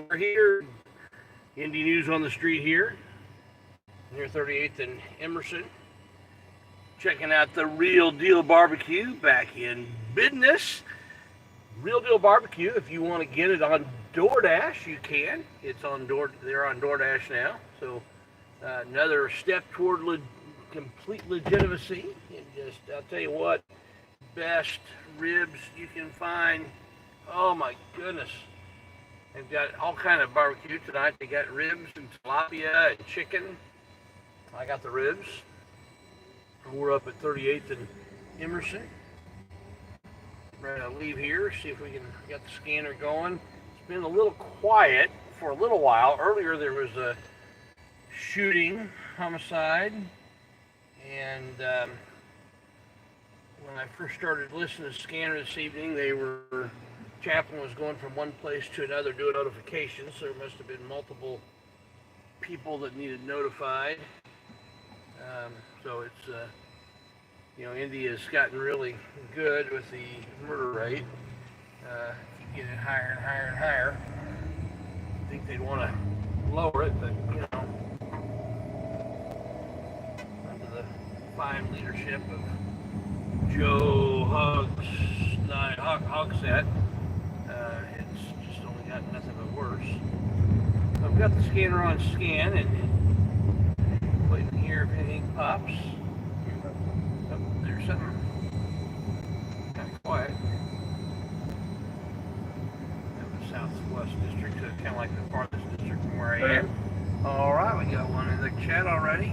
we're here. Indy News on the Street here, near 38th and Emerson. Checking out the Real Deal Barbecue back in business. Real Deal Barbecue, if you want to get it on DoorDash, you can. It's on they're on DoorDash now. So another step toward complete legitimacy. And just, I'll tell you what, best ribs you can find. Oh my goodness. They've got all kind of barbecue tonight. They got ribs and tilapia and chicken. I got the ribs. We're up at 38th and Emerson. We're going to leave here, see if we can get the scanner going. It's been a little quiet for a little while. Earlier there was a shooting, homicide, and when I first started listening to the scanner this evening, chaplain was going from one place to another doing notifications, so there must have been multiple people that needed notified. So it's, Indy has gotten really good with the murder rate. Keep getting higher and higher and higher. I think they'd want to lower it, but, under the fine leadership of Joe Hogsett, it's just only gotten nothing but worse. I've got the scanner on scan and waiting here if anything pops. Oh, there's something kind of quiet. That was Southwest District, so kind of like the farthest district from where I am. All right, we got one in the chat already.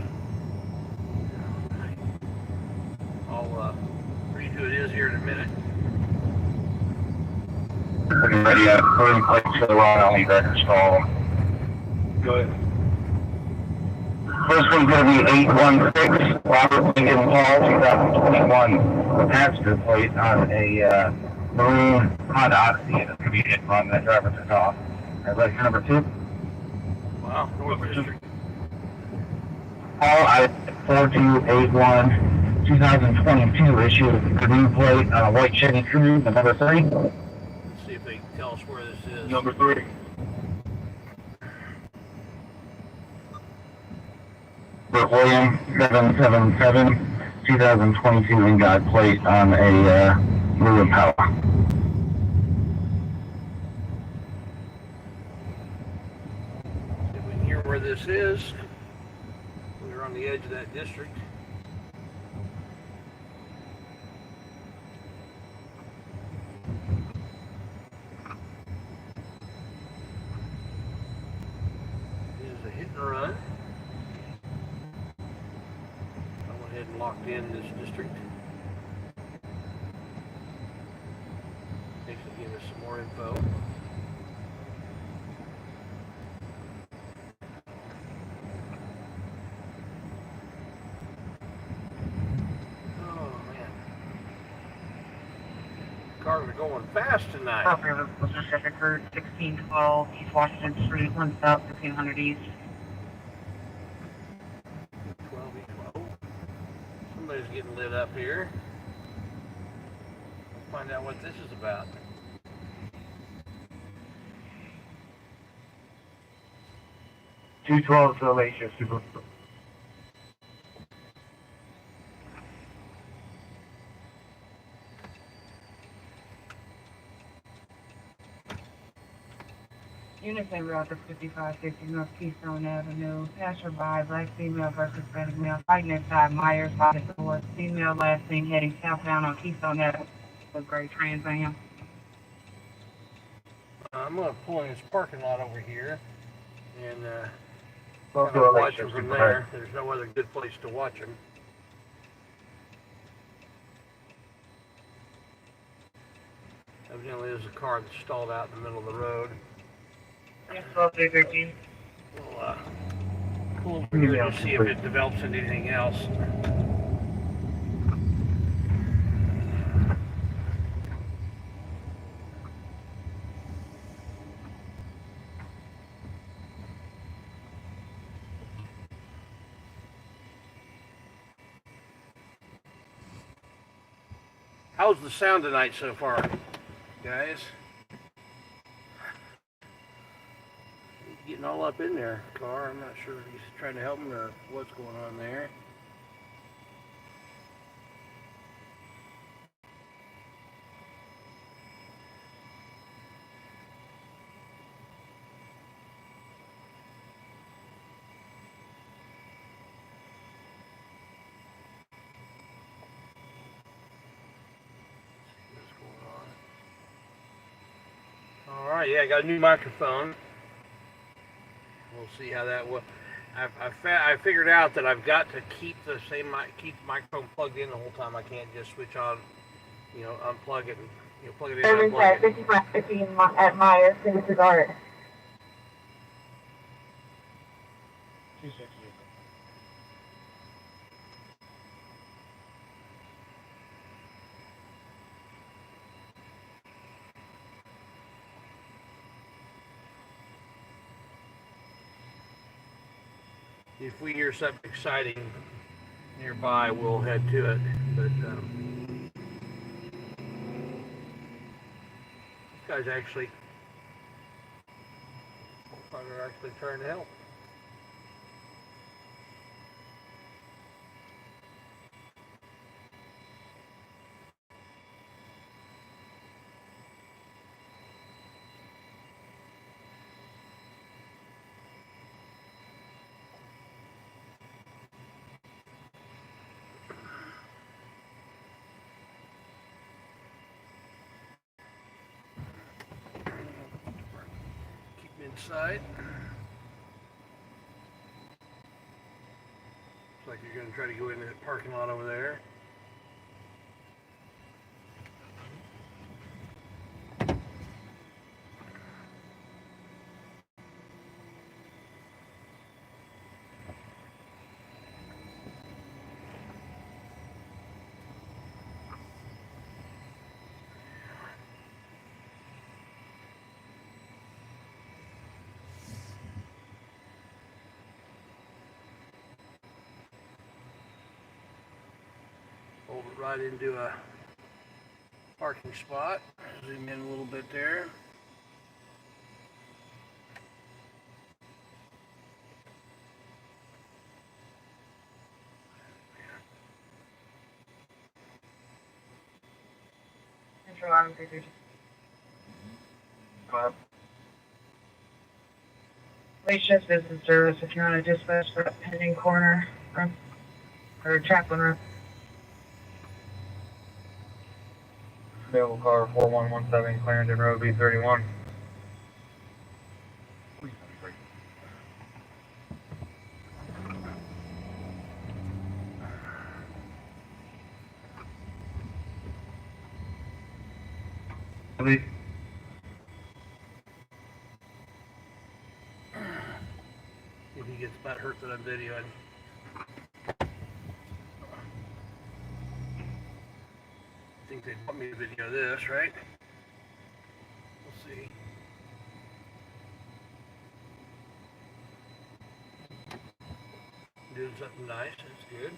I'll read who it is here in a minute. Ready, putting plates for the wrong alley records call. Go ahead. First one's going to be 816 Robert Lincoln Hall, 2021. Passenger plate on a maroon Honda Odyssey. It's going to be hit on the driver took off. Ready for number 2? Wow, North District. Hall I 4281, 2022 issue with a green plate on a white Chevy Cruze, the number 3. Let's see if they can tell us where this is. Number 3. Burt William 777, 2022 in-God plate on a blue Impala. See if we can hear where this is. We're on the edge of that district. It is a hit and run. Locked in this district. They should give us some more info. Oh man. Cars are going fast tonight. Proverbs, Pacific Route 1612, East Washington Street, 1 South, 1500 East. Somebody's getting lit up here. We'll find out what this is about. $212 to Alacia, Super. Units en route to 5550 North Keystone Avenue. Passerby, black female versus Hispanic male. Fighting inside Myers by the door. Female last seen heading southbound on Keystone Avenue with gray Trans Am. I'm going to pull in this parking lot over here and Watch them from there. There's no other good place to watch them. Evidently, there's a car that's stalled out in the middle of the road. Yes, 12313. We'll pull over here to see if it develops into anything else. How's the sound tonight so far, guys? getting all up in their car. I'm not sure if he's trying to help him or what's going on there. What's going on? All right, yeah, I got a new microphone. We'll see how that will. I figured out that I've got to keep the microphone plugged in the whole time. I can't just switch on, unplug it and plug it in and unplug it. 5550 at Myers. This is Art. 268. If we hear something exciting nearby, we'll head to it. But these guys actually are actually trying to help. Keep inside. Looks like you're going to try to go into that parking lot over there. Hold it right into a parking spot. Zoom in a little bit there. Central Irvington. Late shift business service. If you want to dispatch that pending corner or Chaplain room. Available car 4117 Clarendon Road B31. Please. If he gets about hurt that I'm videoing. I think they want me to video this, right? We'll see. Doing something nice, that's good.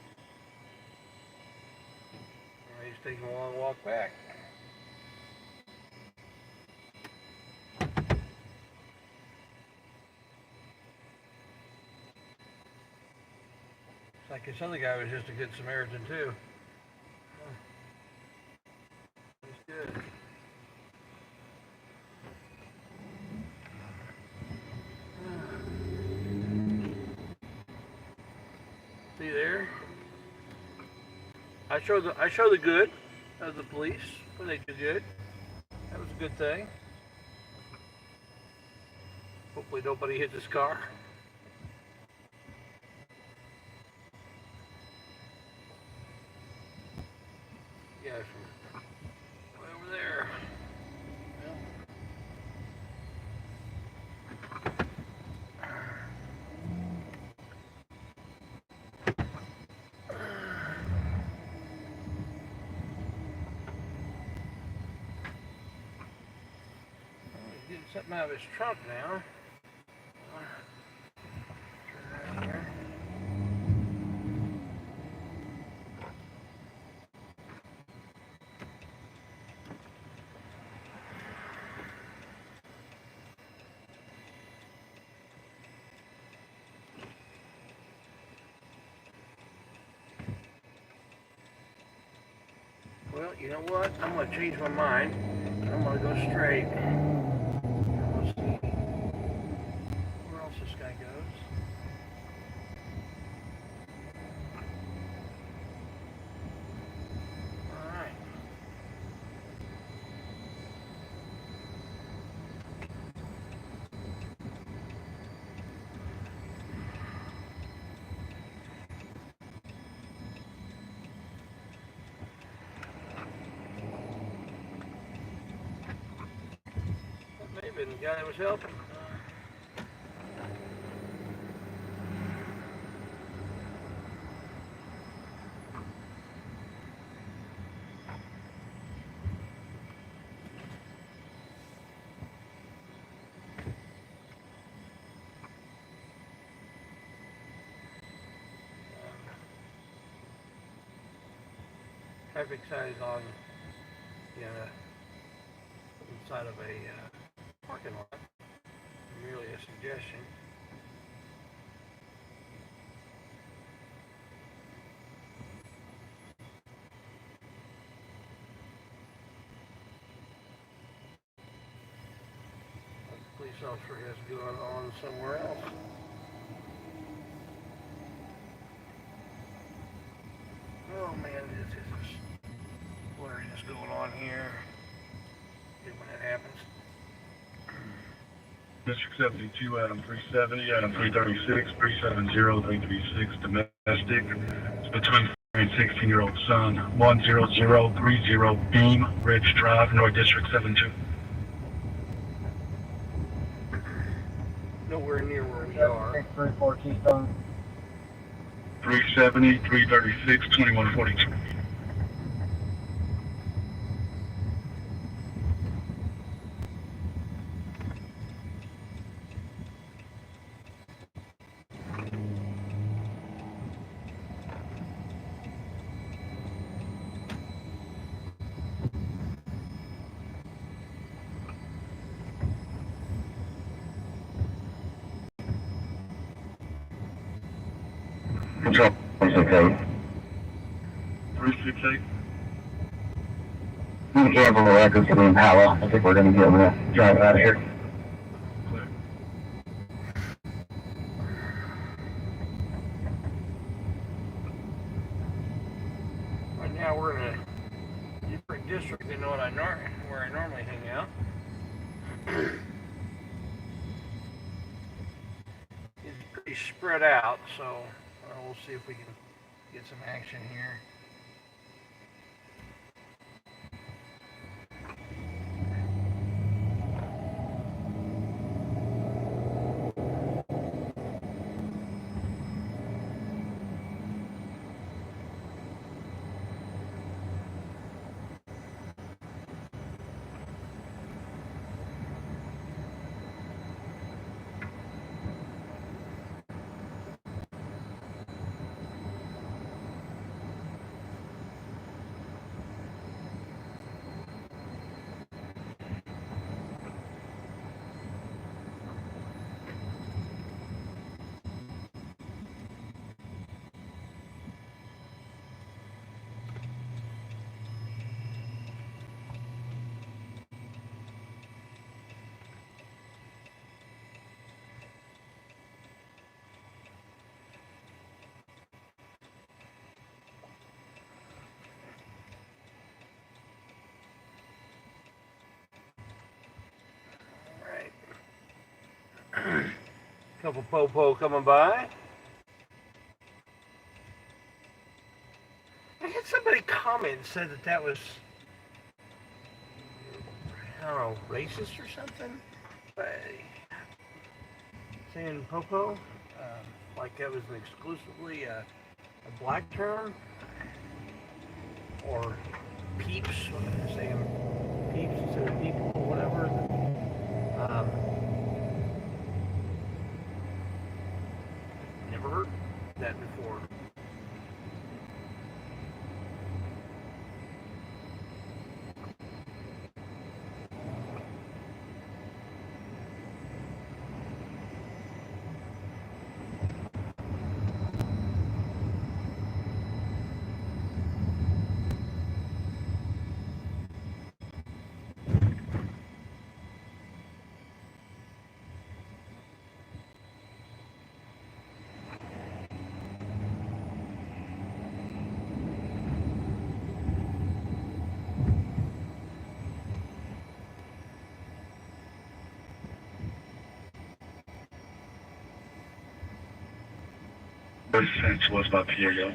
He's taking a long walk back. It's like this other guy was just a good Samaritan too. He's good. See there? I show the good of the police when they do good. That was a good thing. Hopefully nobody hit this car. Yeah, from way over there. He's getting something out of his trunk now. Turn around here. Well, you know what? I'm going to change my mind. I'm going to go straight. Let's see where else this guy goes. Alright. That may have been the guy that was helping. Traffic sign is on the inside of a parking lot. Merely a suggestion. The police officer has gone on somewhere else. Oh man, this is blurriness going on here. When that happens. District 72, Adam 370, Adam 336, 370, 336, domestic. It's between and 16-year-old son, 10030 Beam Ridge Drive, North District 72. Nowhere near where we are. 634 Keystone. 370, 336, 2142. Control 368. 368. You can for the record to the Impala. I think we're going to be able to drive it out of here. Clear. Right now we're in a different district than what where I normally hang out. It's pretty spread out, so we'll see if we can get some action here. Couple popo coming by. I had somebody comment and said that was, I don't know, racist or something. Saying popo, like that was exclusively a black term, or peeps, saying peeps instead of people, or whatever. Never heard that before. Cents was by Diego.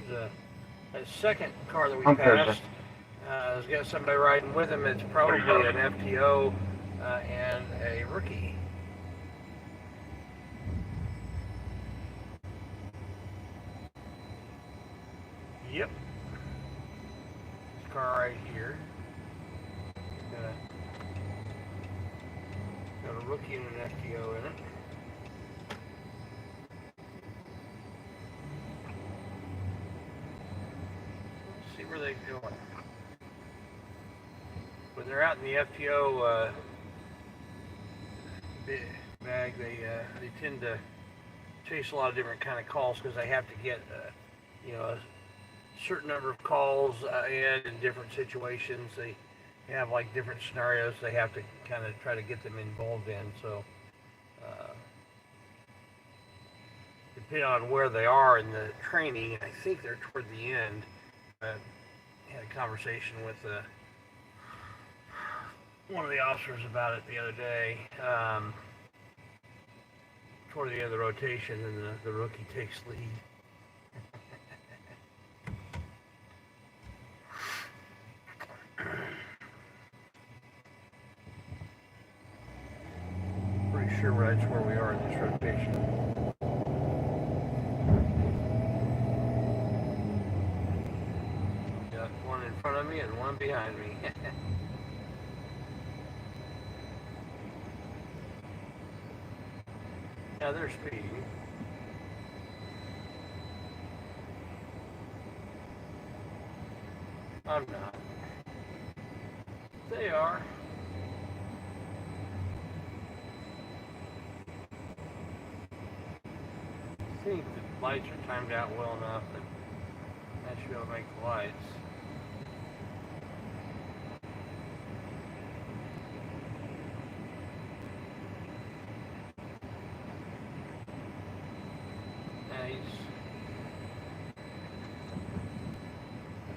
There's a second car that we I'm Thursday. passed. Has got somebody riding with him. It's probably an FTO and a rookie. Yep. This car right here. Got a rookie and an FTO in it. Let's see where they're going. When they're out in the FTO bag, they tend to chase a lot of different kind of calls because they have to get a certain number of calls in different situations. They have like different scenarios they have to kind of try to get them involved in. So depending on where they are in the training, I think they're toward the end. I had a conversation with one of the officers about it the other day. Toward the end of the rotation, and the rookie takes lead. Pretty sure that's where we are in this rotation. Got one in front of me and one behind me. Now they're speeding. I'm not. They are. I think the lights are timed out well enough that that should be able to make the lights.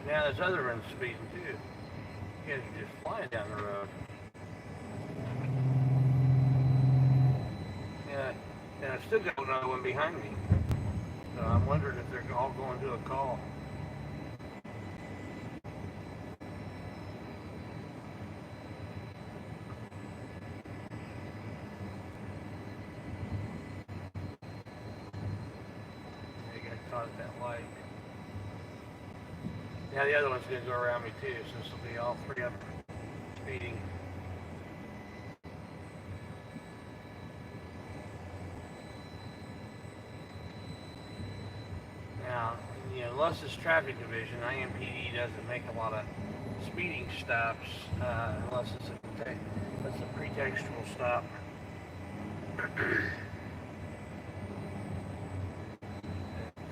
Now there's other ones speeding too. You guys are just flying down the road. Yeah, and I've still got another one behind me. So I'm wondering if they're all going to a call. They got caught at that light. Now the other one's going to go around me too, so this will be all three of them speeding. Now, unless it's traffic division, IMPD doesn't make a lot of speeding stops unless it's a pretextual stop.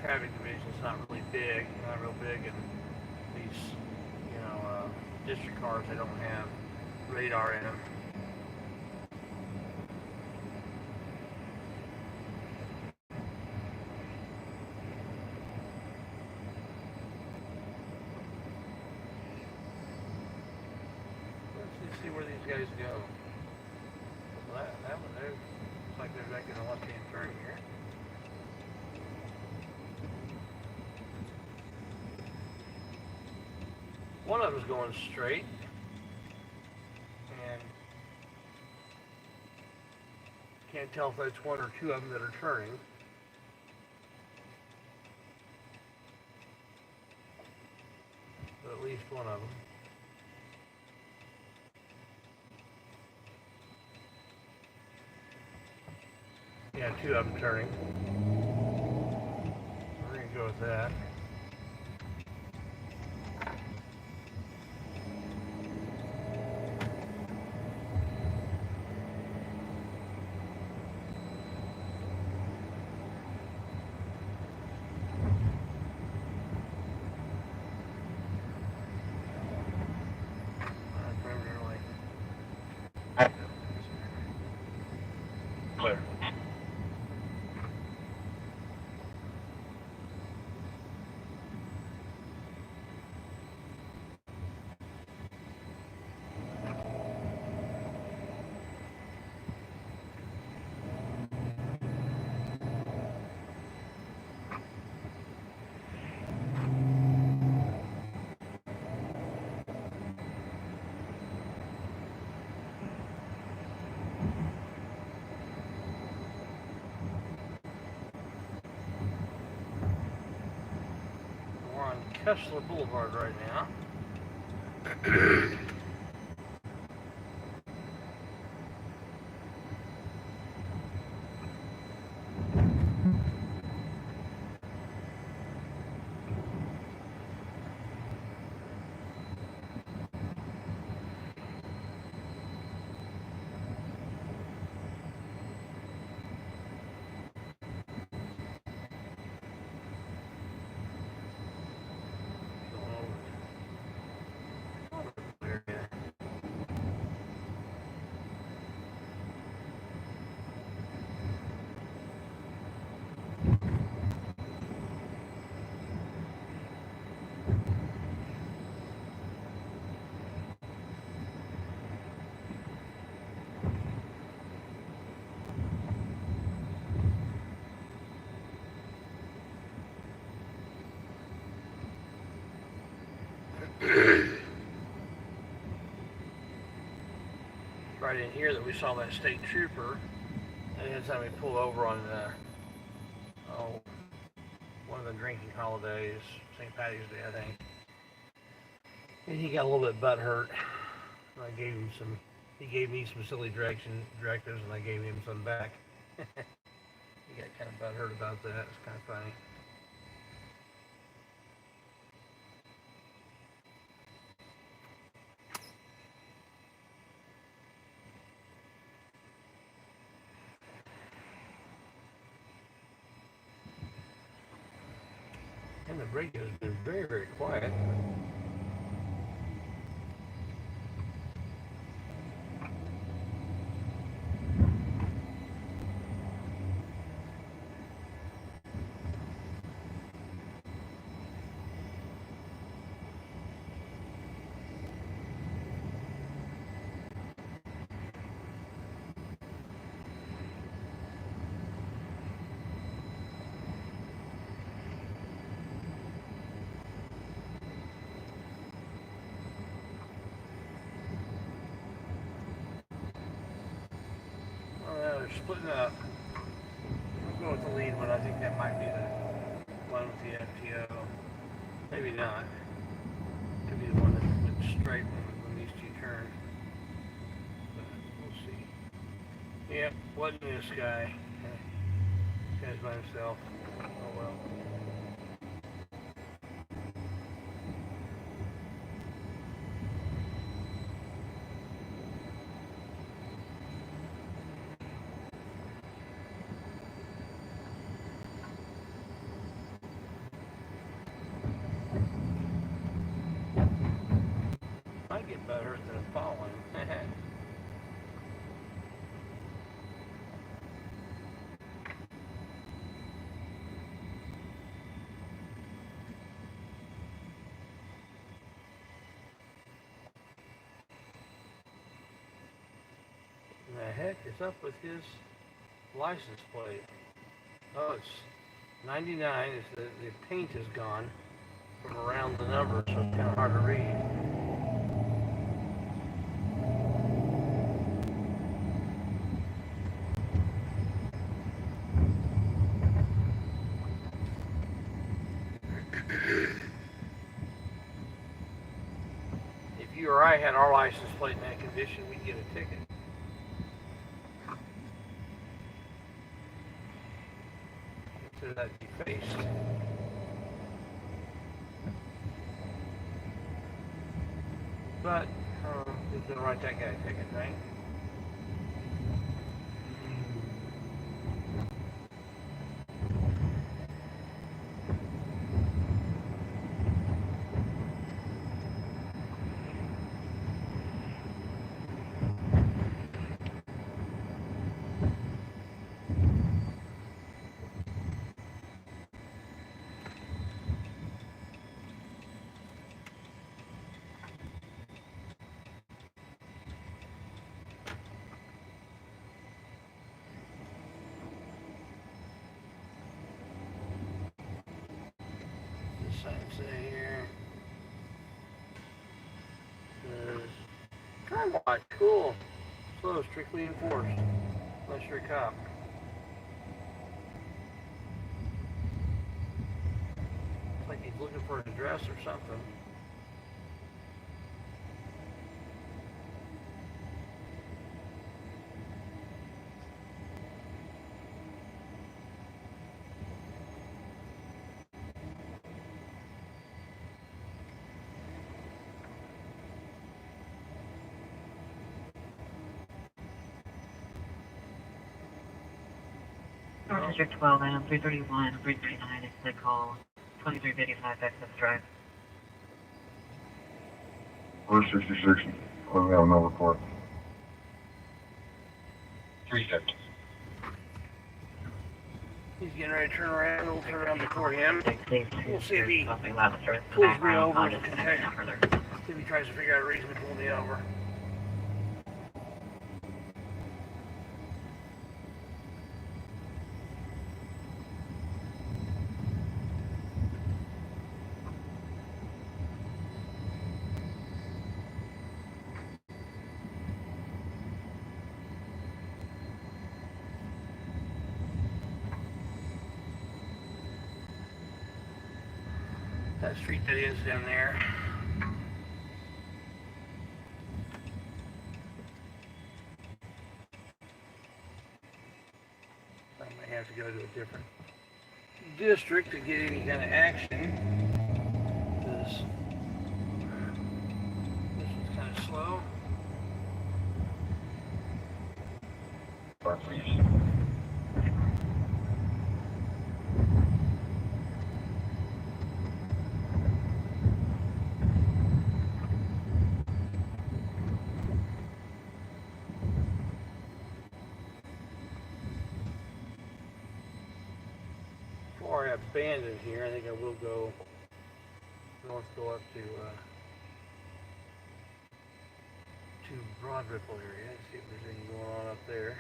Traffic division's not really big, not real big, and these, district cars, they don't have radar in them. Let's see where these guys go. Well, that one there looks like they're making a left-hand turn here. One of them's going straight, and can't tell if that's one or two of them that are turning. But at least one of them. Yeah, two of them turning. We're going to go with that. Clear. Tesla Boulevard right now. Right in here that we saw that state trooper, and had somebody pull over on one of the drinking holidays, St. Patty's Day, I think. And he got a little bit butthurt. I gave him some. He gave me some silly directives, and I gave him some back. He got kind of butthurt about that. It's kind of funny. And the radio has been very, very quiet. They're splitting up. I'll go with the lead one. I think that might be the one with the FTO. Maybe not. Could be the one that went straight when these two turned. But we'll see. Yep, wasn't this guy. This guy's by himself. Oh well. Might get better than falling. The heck is up with his license plate? Oh, it's 99. The paint is gone from around the number, so it's kind of hard to read. If you or I had our license plate in that condition, we'd get a ticket. Consider that defaced. But, who's gonna write that guy a ticket, right? Say here. Time watch, cool. Slow, strictly enforced. Unless you're a cop. It's like He's looking for an address or something. North District 12, item 331, 339 is the call. 2355 Texas Drive. 466. We have no report. 350. He's getting ready to turn around. We'll turn around before him. We'll see if he Something loud with the pulls me background. over. I'll disconnect now further. See if he tries to figure out a reason to pull me over. That street that is down there. I may have to go to a different district to get any kind of action. This one's kind of slow. Before I abandon here, I think I will go north, go up to Broad Ripple area, see if there's anything going on up there.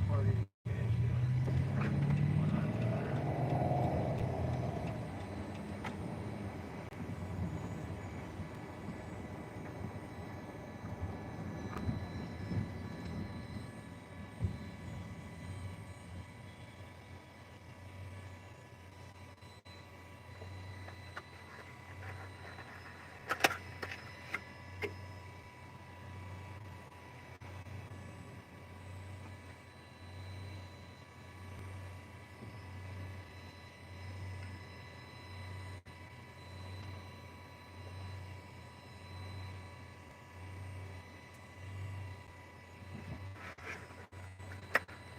What are these guys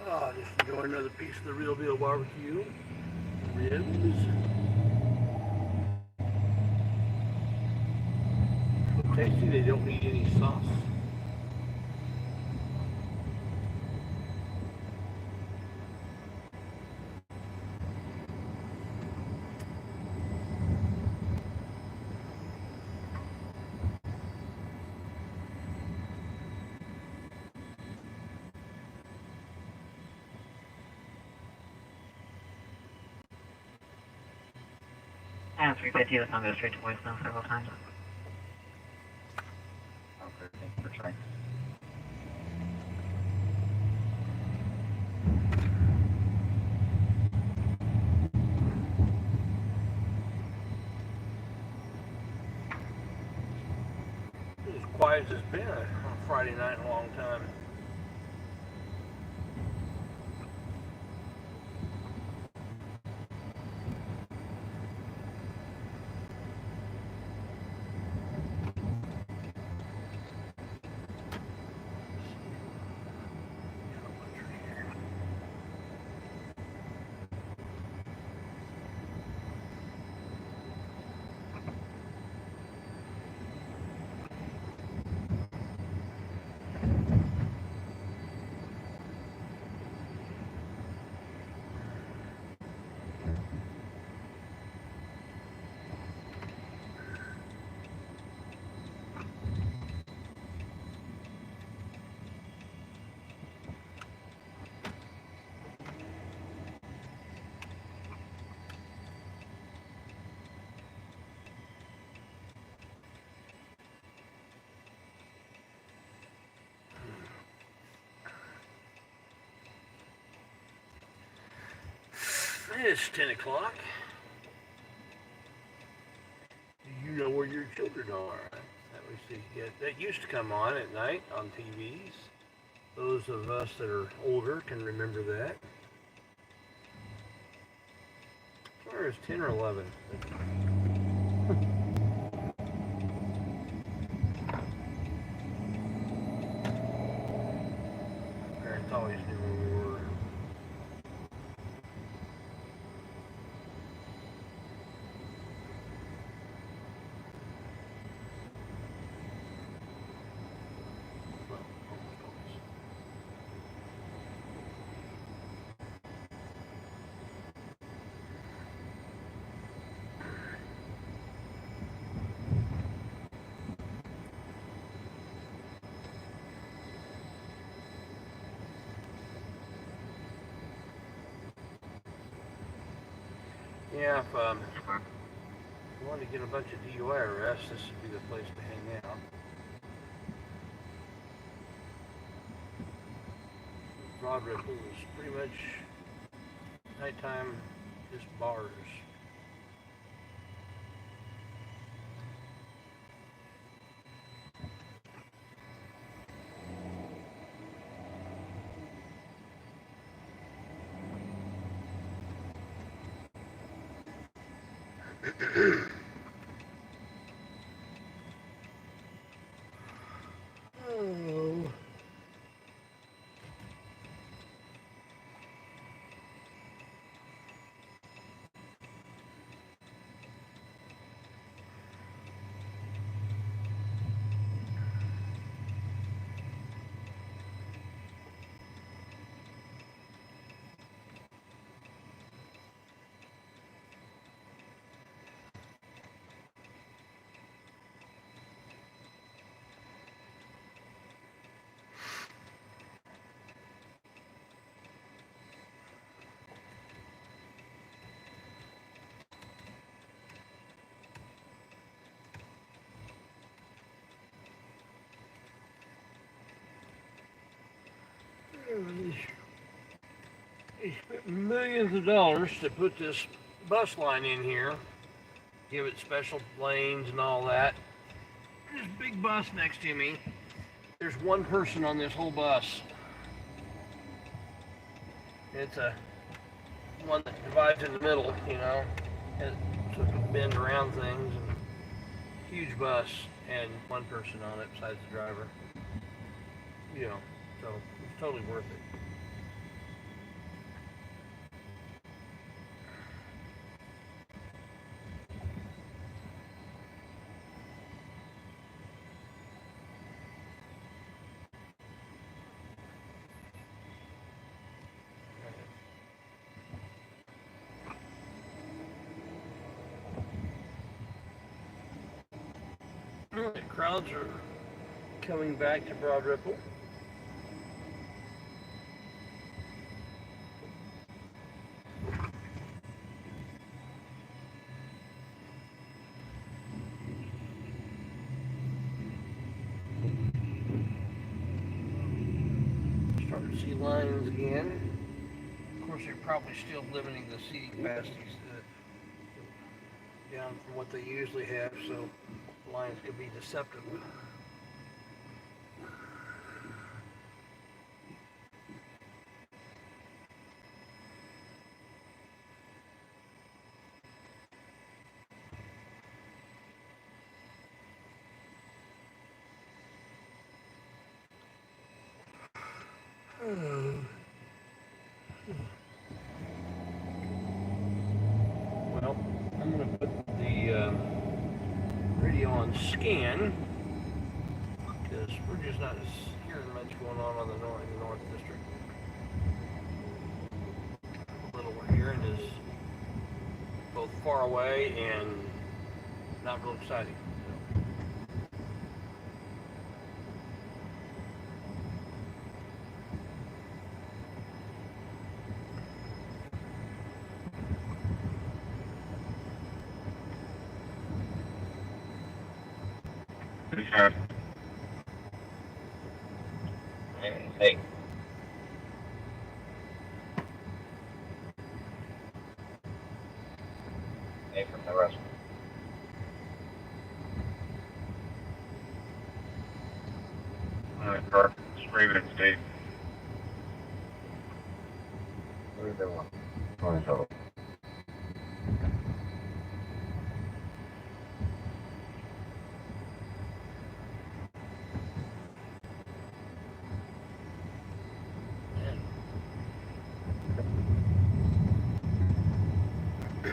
Oh, just enjoy another piece of the real deal barbecue. Ribs. So tasty, they don't need any sauce. And 350 was on go straight to voicemail several times. Okay, thank you for trying. It's as quiet as it's been on a Friday night in a long time. It's 10 o'clock. Do you know where your children are? That we see. Yeah, that used to come on at night on TVs. Those of us that are older can remember that. Or it's 10 or 11. Parents always knew where we were. Well, almost always. Yeah, if you want to get a bunch of DUI arrests, this would be the place to hang out. Broad Ripple is pretty much nighttime, just bars. Oh. They spent millions of dollars to put this bus line in here, give it special lanes and all that. This big bus next to me, there's one person on this whole bus. It's a one that divides in the middle, you know, and so it can bend around things. And huge bus and one person on it besides the driver. You know, so it's totally worth it. The crowds are coming back to Broad Ripple. Starting to see lines again. Of course, they're probably still limiting the seating capacities down from what they usually have, so lines could be deceptive. Well, I'm going to put the radio on scan because we're just not hearing much going on in the North District. The little we're hearing is both far away and not real exciting. Sure. Hey. arrest. Car screaming at state. What is that one? Oh,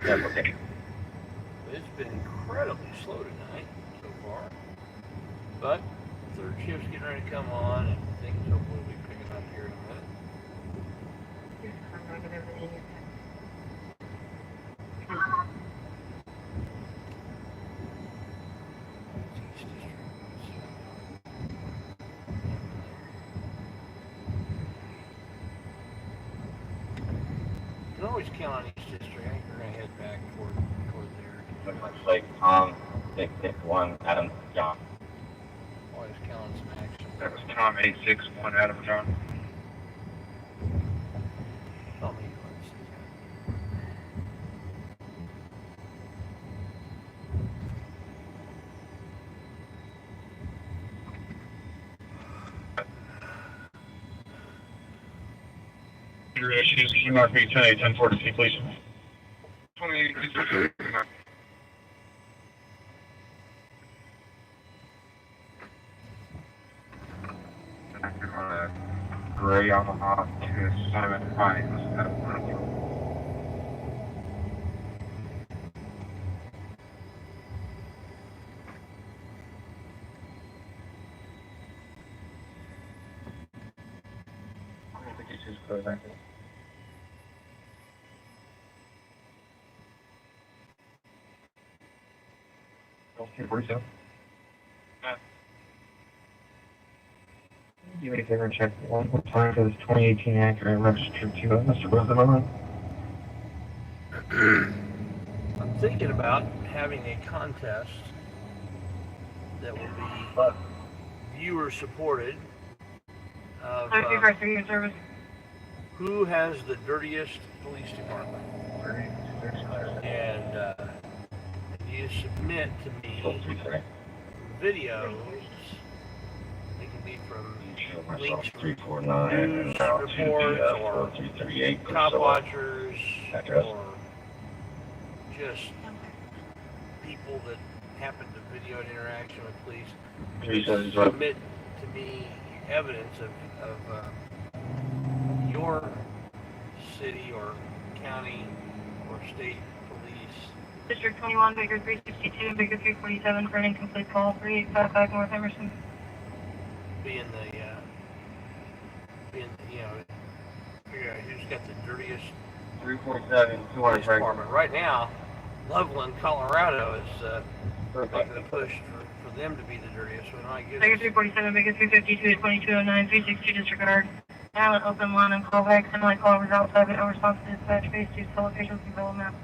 yeah, okay. It's been incredibly slow tonight so far, but third shift's getting ready to come on, and things hopefully will be picking up here in a minute. You can always count on East District. I think we're going to head back toward there. Looks like Tom, Dick, 1, Adam, John. Always count on some action. That was Tom 861 Adam John. Tell me what's Your issues, you mark me 10 8 10 4 to see, please. 28. Gray Yamaha to Simon Pines. I think it's just close, actually. Okay, 47. Do me a favor and check one more time for this 2018 Acura registered to Mr. Rosenberg. I'm thinking about having a contest that will be viewer supported of service. who has the dirtiest police department. And you submit to me videos. They can be from links from news reports or cop watchers or just people that happen to video an interaction with police. Submit to me evidence of your city or county or state police. District 21, Baker 362, Baker 347 for an incomplete call, 3855 North Emerson. Being figure out who's got the dirtiest 347, police department. Right now, Loveland, Colorado is making a push for them to be the dirtiest one. I guess. Baker 347, Baker 352, 2209, 362 disregard. Now an open line and call back, semi call was outside, no response to dispatch, phase 2, cell locations, control map.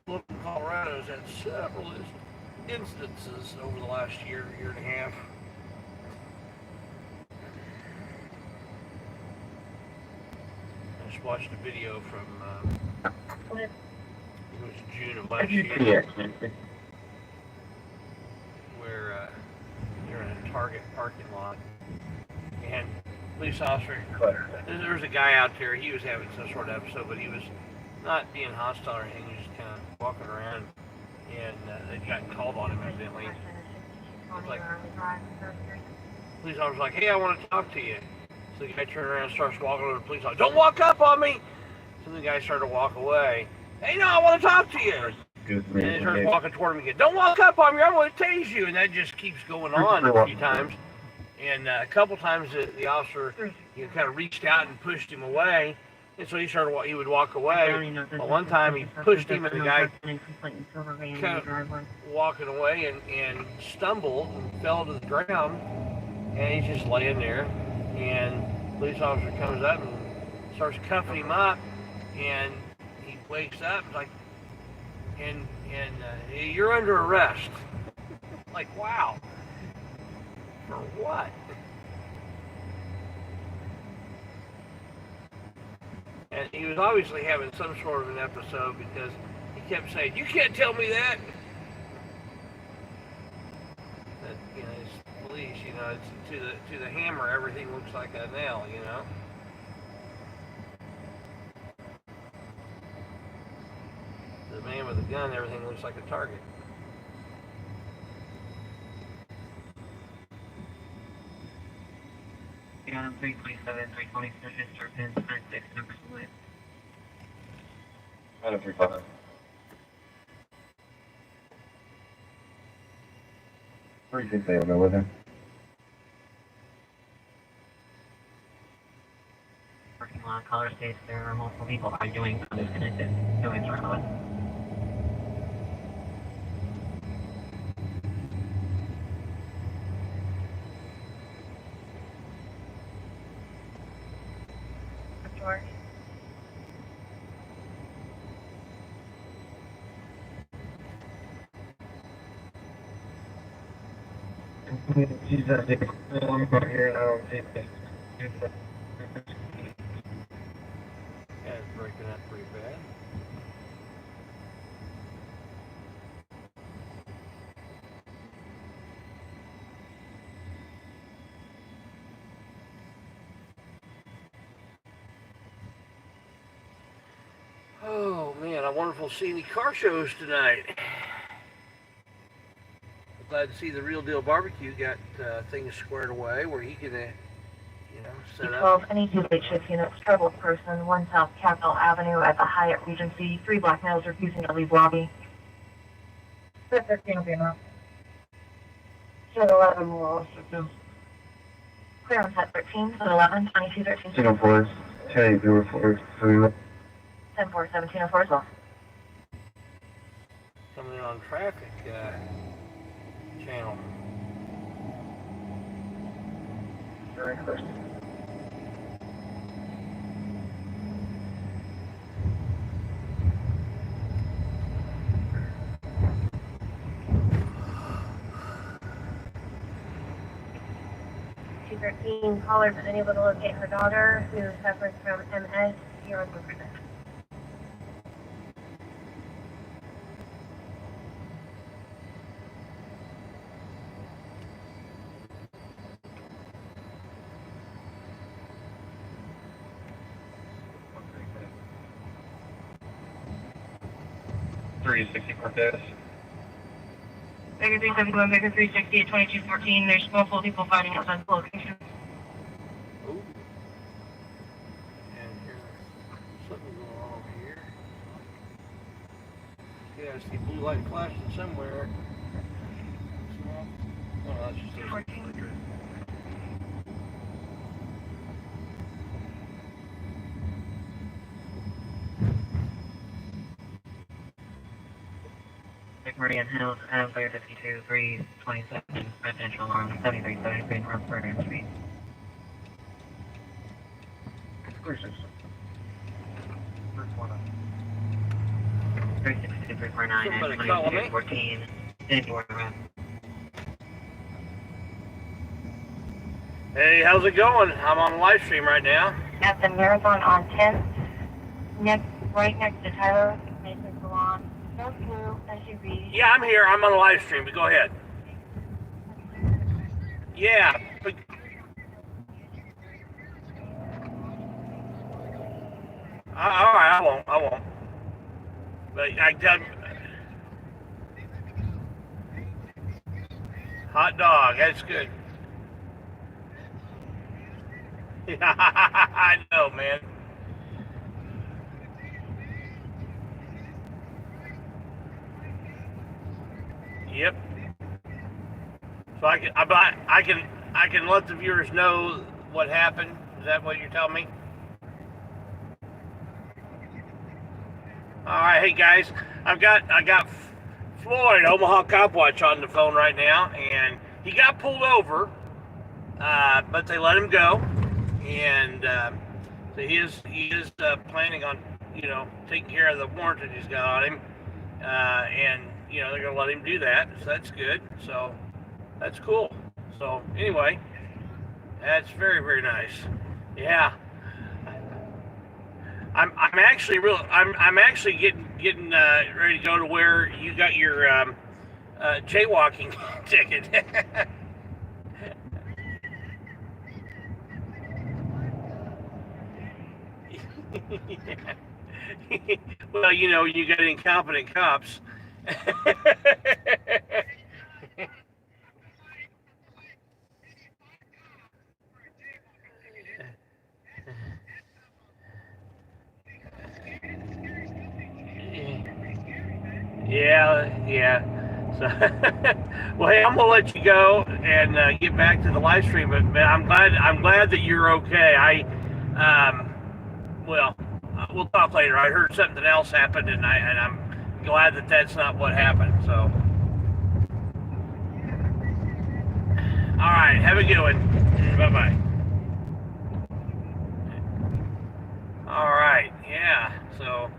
Loveland, Colorado has had several instances over the last year and a half. I just watched a video from it was June of last year, where they're in a Target parking lot, and police officer, there was a guy out there, he was having some sort of episode, but he was not being hostile or anything, he was just kind of walking around, and they'd gotten called on him evidently. Like, police officer's like, hey, I want to talk to you. So the guy turned around and starts walking over to the police officer. Don't walk up on me! So the guy started to walk away. Hey, no, I want to talk to you! And he starts walking toward him again. Don't walk up on me, I'm going to tase you! And that just keeps going on a few times. And a couple times the officer kind of reached out and pushed him away. And so he would walk away. But one time he pushed him and the guy kind of walking away and stumbled and fell to the ground. And he's just laying there. And the police officer comes up and starts cuffing him up. And he wakes up like, and you're under arrest. Like, wow. For what? And He was obviously having some sort of an episode because he kept saying, "You can't tell me that." That, you know, his police, you know, it's to the hammer, everything looks like a nail, you know. The man with the gun, everything looks like a target. Yeah, 327, 326, Disturbance, 96, number split. Item 35. Three six eight will go with him. Parking lot, color states there are multiple people arguing, disconnected, no answer on it. George. She's at the one here. I don't see this. Yeah, it's breaking up pretty bad. Oh man, I wonder if we'll see any car shows tonight. I'm glad to see the Real Deal Barbecue got things squared away where he can, set up. 12, any 2 late shift units, troubled person, 1 South Capitol Avenue at the Hyatt Regency, 3 black males refusing to leave lobby. 13 will be enough. 11 will also do. Clearance at 13, 11, 22, 13. 1704, 1004, 3. 10 4, 1704 as well. Coming in on traffic channel. Very first. Caller, was unable to locate her daughter who suffers from MS. You're on the present. Baker 371, Baker 360 at 2214. There's multiple people fighting outside the location. Ooh. And here's something going on over here. Yeah, I see blue light flashing somewhere. Oh, that's just a 14. Meridian Hills, Adam 52, 327, residential alarm, 7373 North Bergen Street. Exclusive. First one up. 362, 349, and Somebody call me. 2214, indoor around. Hey, how's it going? I'm on a live stream right now. At the Marathon on 10th, right next to Tyler Mason Salon. Dark blue SUV. Yeah, I'm here. I'm on a live stream, but go ahead. Yeah. But... all right, I won't. But I tell you, hot dog, that's good. I know, man. Yep. So I can let the viewers know what happened. Is that what you're telling me? All right, hey guys, I got Floyd, Omaha Cop Watch, on the phone right now, and he got pulled over, but they let him go, and so he is planning on taking care of the warrant that he's got on him, and they're gonna let him do that, so that's good. So that's cool. So anyway, that's very, very nice. Yeah. I'm actually I'm actually getting ready to go to where you got your jaywalking ticket. Well, you know, you got incompetent cops. Yeah, yeah. So, well, hey, I'm gonna let you go and get back to the live stream. But I'm glad that you're okay. Well, we'll talk later. I heard something else happened, and I'm glad that that's not what happened. So, all right, have a good one. Bye bye. All right, yeah. So.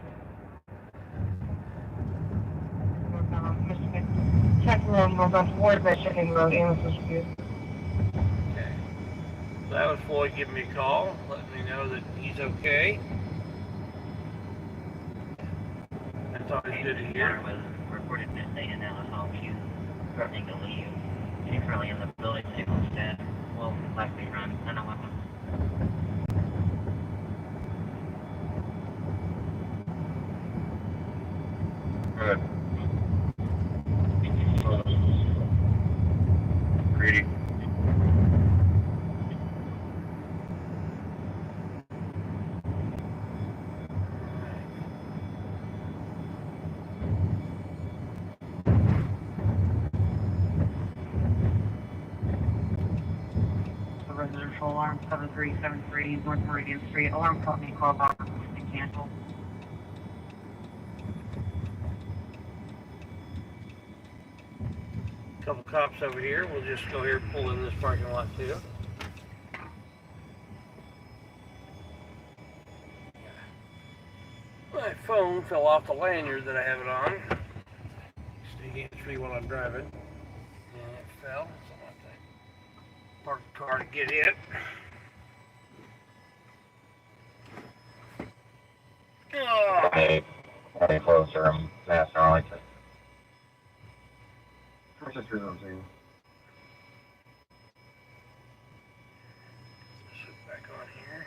Check room, we're going towards that shipping road, Amherst Street. Okay. So that was Floyd giving me a call, letting me know that he's okay. That's always good to hear. Was reported missing and now is all queue threatening to leave. He's currently in the building, so instead will likely run 911. Good. Greedy. The residential alarm 7373 North Meridian Street. Alarm company call box and cancel. Couple cops over here. We'll just go here and pull in this parking lot too. My phone fell off the lanyard that I have it on. So you can't see while I'm driving. And it fell, so I have to park the car to get it. Oh. Hey, closer. I'm Master Arlington. Put it back on here.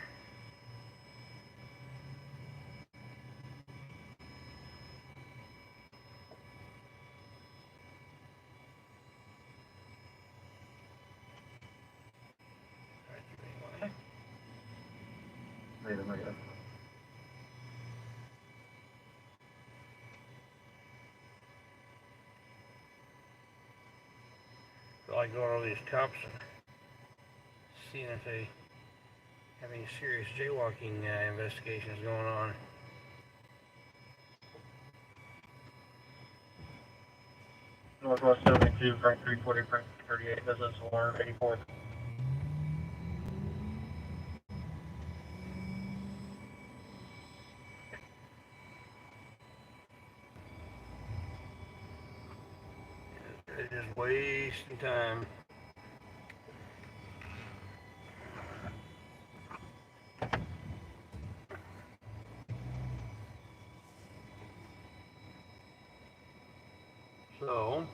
I like going over these cops and seeing if they have any serious jaywalking investigations going on. Northwest 72, Frank 340, Frank 38, business alarm 84. They're just wasting time. So,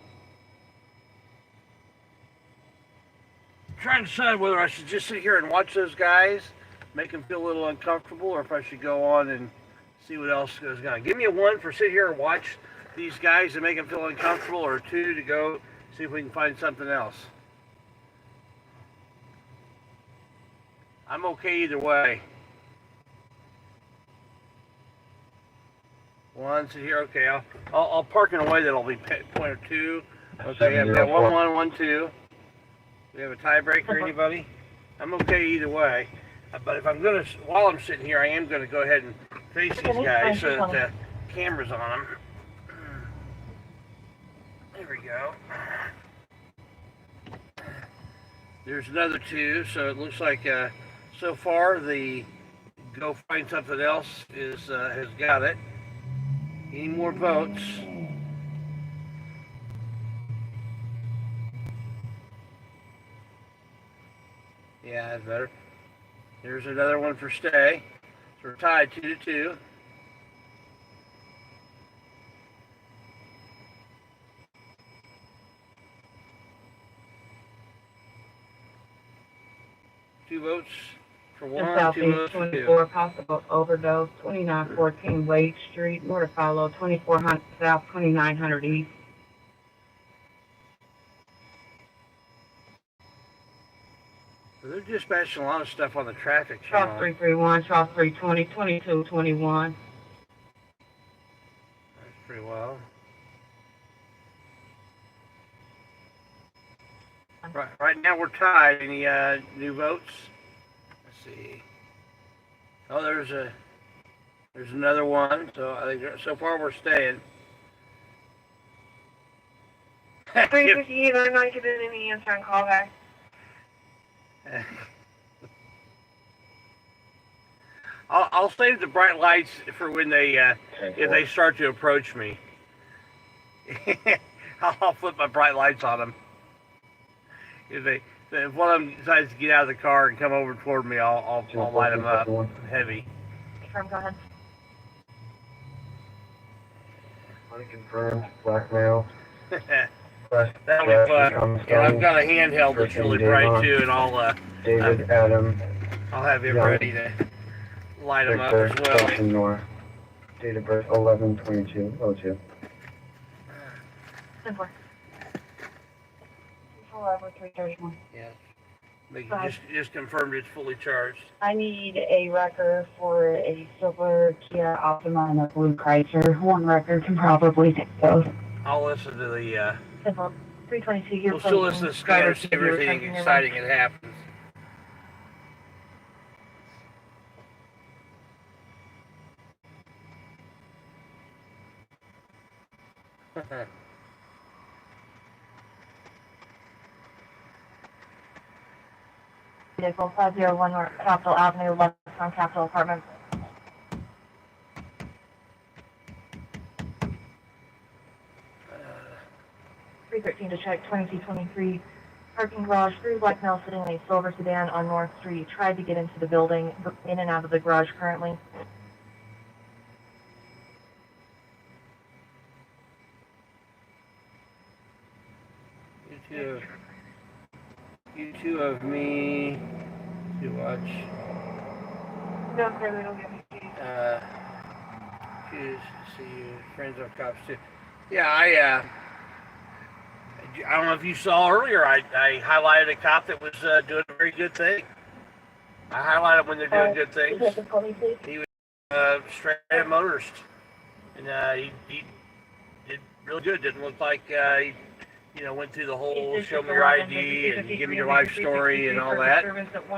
I'm trying to decide whether I should just sit here and watch those guys, make them feel a little uncomfortable, or if I should go on and see what else goes on. Give me a 1 for sit here and watch these guys and make them feel uncomfortable, or 2 to go see if we can find something else. I'm okay either way. 1, sit here. Okay, I'll park in a way that'll be point or 2. Okay, I've got 1, 1, 1, 2. We have a tiebreaker, anybody? I'm okay either way. But if I'm gonna, while I'm sitting here, I am gonna go ahead and face these guys so that the camera's on them. There we go. There's another 2, so it looks like so far the go find something else is has got it. Any more votes? Yeah, that's better. There's another one for stay. So we're tied 2-2. Two votes for And one, two Southeast votes for two. 24, possible overdose, 2914 Wade Street, more to follow, 2400 South, 2900 East. So they're dispatching a lot of stuff on the traffic Charles channel. 331, Charles 320, 2221. That's pretty well. Right now we're tied. Any new votes? Let's see. Oh, there's another one. So I think so far we're staying. 358, I'm not getting any answer on callback. I'll save the bright lights for when they if they start to approach me. I'll flip my bright lights on them. If one of them decides to get out of the car and come over toward me, I'll light them up heavy. Confirm, go ahead. Unconfirmed, blackmail. That'll be fun. And I've got a handheld that's really bright too, and I'll David Adam. I'll have him ready to light them up as well. North. Date of birth 11/22/02. 10-4. Control over 331. Yeah. Just confirmed it's fully charged. I need a record for a silver Kia Optima and a blue Chrysler. One record can probably take both. I'll listen to the 10-4. 322, you're we'll still listen to the scanner, see if there's anything exciting that happens. Vehicle 501 North Capitol Avenue, left on Capitol Apartments. Uh, 313 to check 2223. Parking garage, 3 black males sitting in a silver sedan on North Street. Tried to get into the building, in and out of the garage currently. You two of me to watch. No, sir, they don't get me. Choose to see you, friends of cops too. Yeah, I don't know if you saw earlier. I highlighted a cop that was doing a very good thing. I highlight them when they're doing good things. He was straight motorist, and he did really good. Didn't look like he went through the whole show me your ID and give me your life story and all that.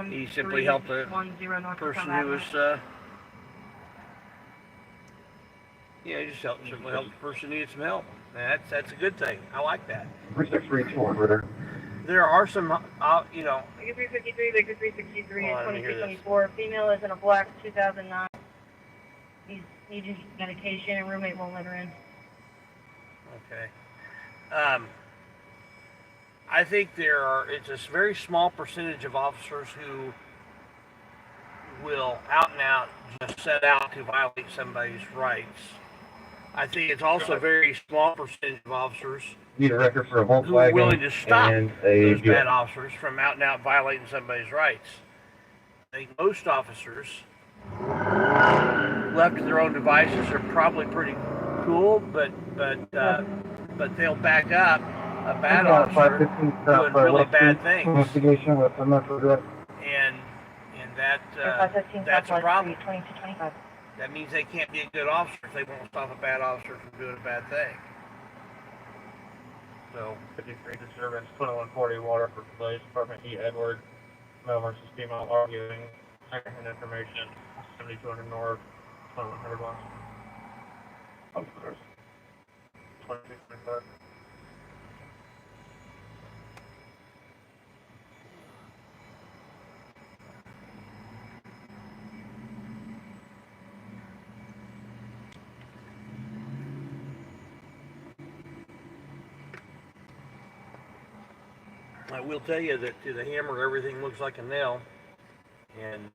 He simply helped a person who was, he just simply helped the person who needed some help. And that's a good thing. I like that. There are some, Baker 353, Baker 363, and 2324. Female is in a black 2009. He's needing medication and roommate won't let her in. Okay. I think it's a very small percentage of officers who will out and out just set out to violate somebody's rights. I think it's also a very small percentage of officers Need a record for a who are Volkswagen willing to stop and a those Buick. bad officers from out and out violating somebody's rights. I think most officers, left to their own devices, are probably pretty cool, but they'll back up a bad officer doing really bad things, Investigation with a metro direct. and that's a problem. 2225. That means they can't be a good officer if they won't stop a bad officer from doing a bad thing. So 53 Disturbance, 2140 Waterford Place, Department E. Edward, male versus female arguing, second-hand information, 7200 North, 2100 West. 2225. I will tell you that to the hammer, everything looks like a nail, and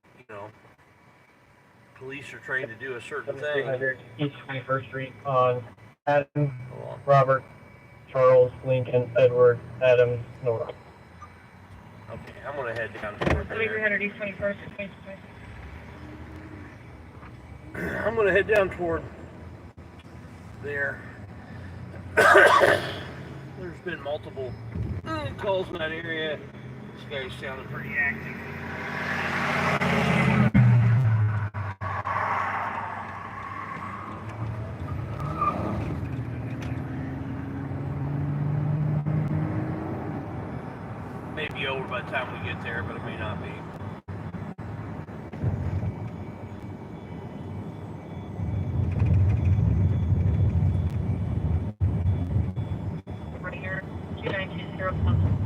police are trained to do a certain thing. 7300 East 21st Street on Adam, Hold on. Robert, Charles, Lincoln, Edward, Adams, Nora. Okay, I'm gonna head down toward there. 7300 East 21st. I'm gonna head down toward there. There's been multiple calls in that area. This guy's sounding pretty active. May be over by the time we get there, but it may not be. Right here, 2920.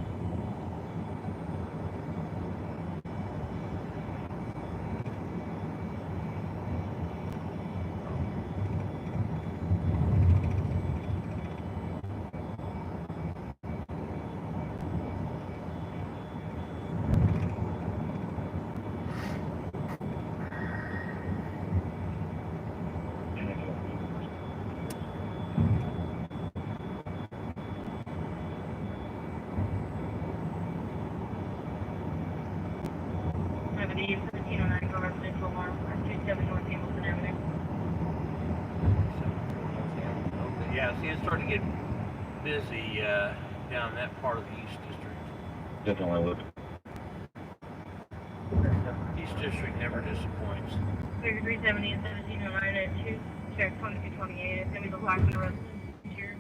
The 1709 go residential alarm, 27 North Hamilton Avenue. Okay, yeah, see, it's starting to get busy down in that part of the East District. Definitely look. East District never disappoints. 3370 and 1709 at 2, check 2228. It's going to be the Blackman residence. Here.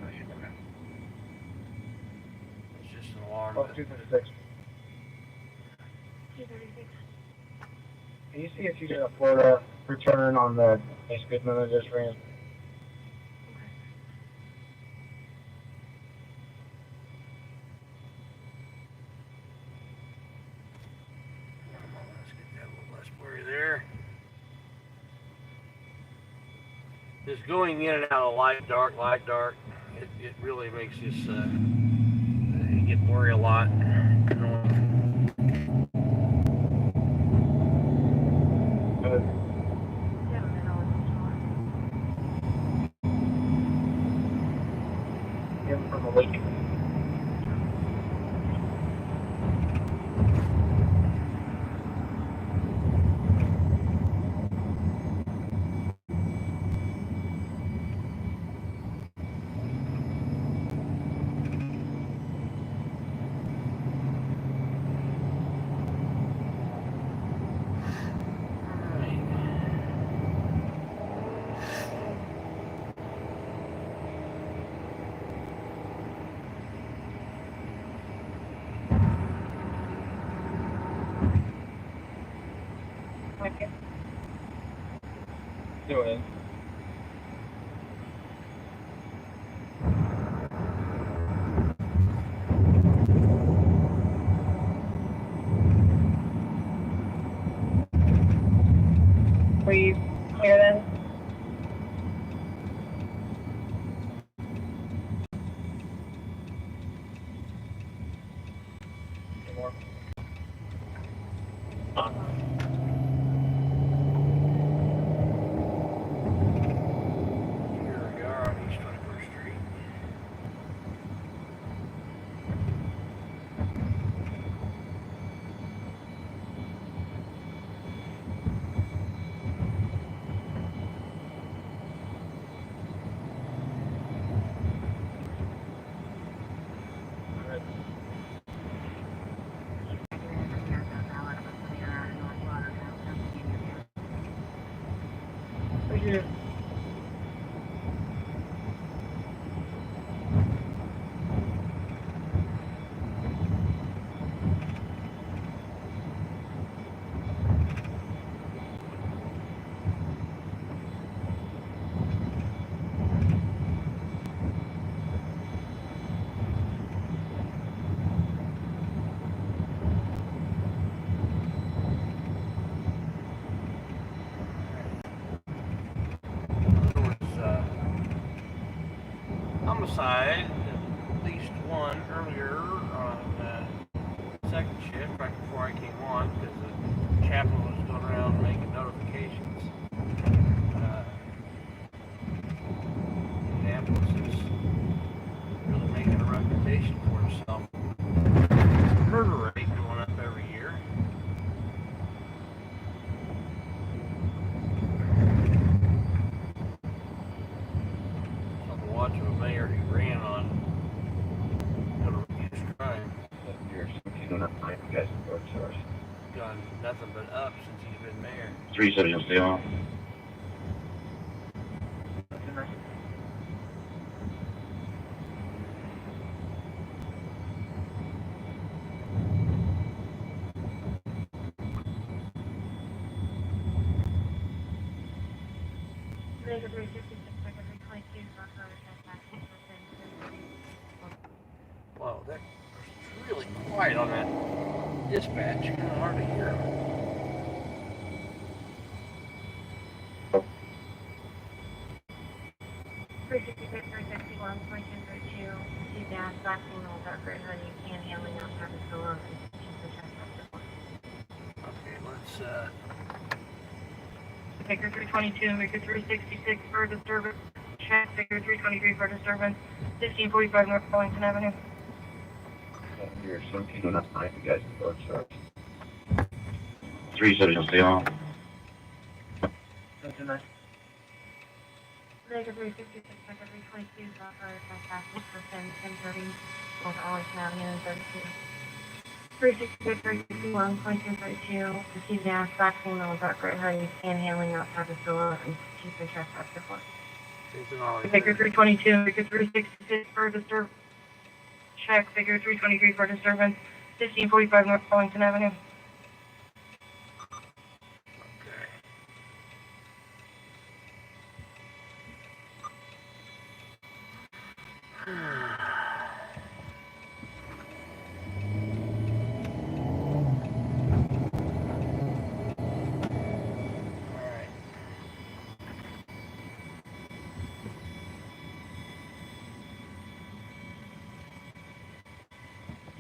It's just an alarm. Oh, 236. 236. Can you see if you get a Florida return on the Ace Goodman that just ran? Let's get that little less blurry there. Just going in and out of light, dark, it really makes this get blurry a lot. Him from the lake. Okay. Do it. Were you clear then? Any more? Here we are on East 21st Street. Thank you. There was homicide, at least one earlier on second shift, right before I came on, because the chaplain was going around making notifications. nothing but up since he's been mayor. 370 will stay on. Vega 356, Vega 322, Robotics, trespass, 6%. Wow, that's really quiet on that dispatch. Kind of hard to hear. See gas, black signal, dark gray hoodie, panhandling outside the store, Okay, let's Figure 322, Figure 366 for disturbance. Check Figure 323 for disturbance. 1545 North Wellington Avenue. Here, 1709, you guys can go start. 370 will stay on. Vega 356, Vega 322, Robotics, trespass, 6%, 1030, North Arlington Avenue, and 32. 366, 361, 2232, receive gas, black signal, dark gray hoodie, panhandling outside the store, and chief and trespass report. Figure 322, Figure 366 for disturbance. Check Figure 323 for disturbance. 1545 North Wellington Avenue.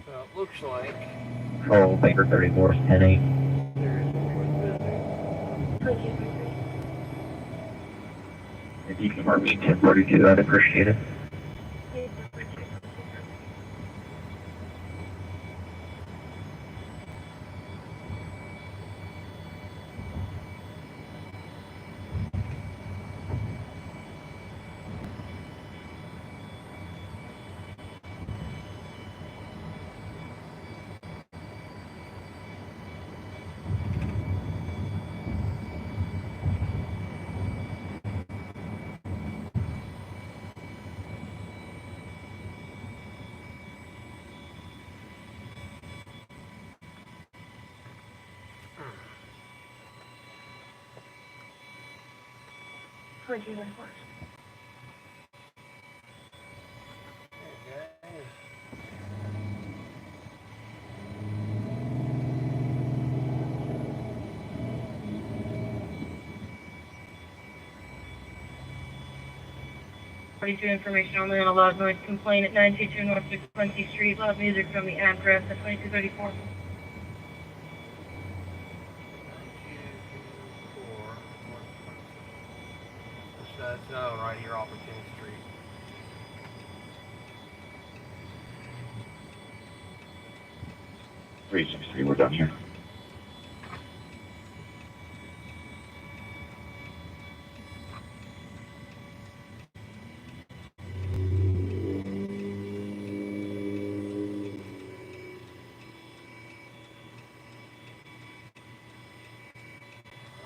Well, it looks like Control, Baker 34, 10-8. there is more visiting. If you can mark me 1042, I'd appreciate it. Towards you, of course. Okay. 42 information only on a loud noise complaint at 922 North 20th Street. Loud music from the address at 2234. 924. That's right here off of 10th Street. Three six three, we're done here.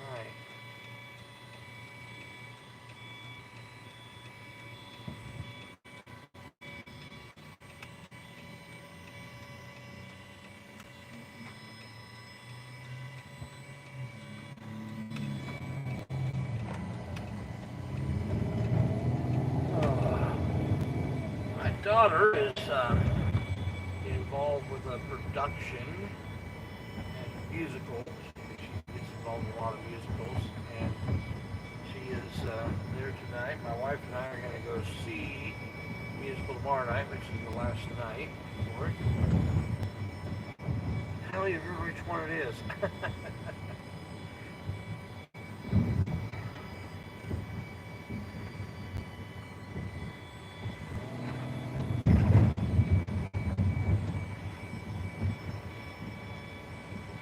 Alright. My daughter is involved with a production and musicals. She gets involved in a lot of musicals, and she is there tonight. My wife and I are going to go see the musical tomorrow night, which is the last night for it. I don't even remember which one it is.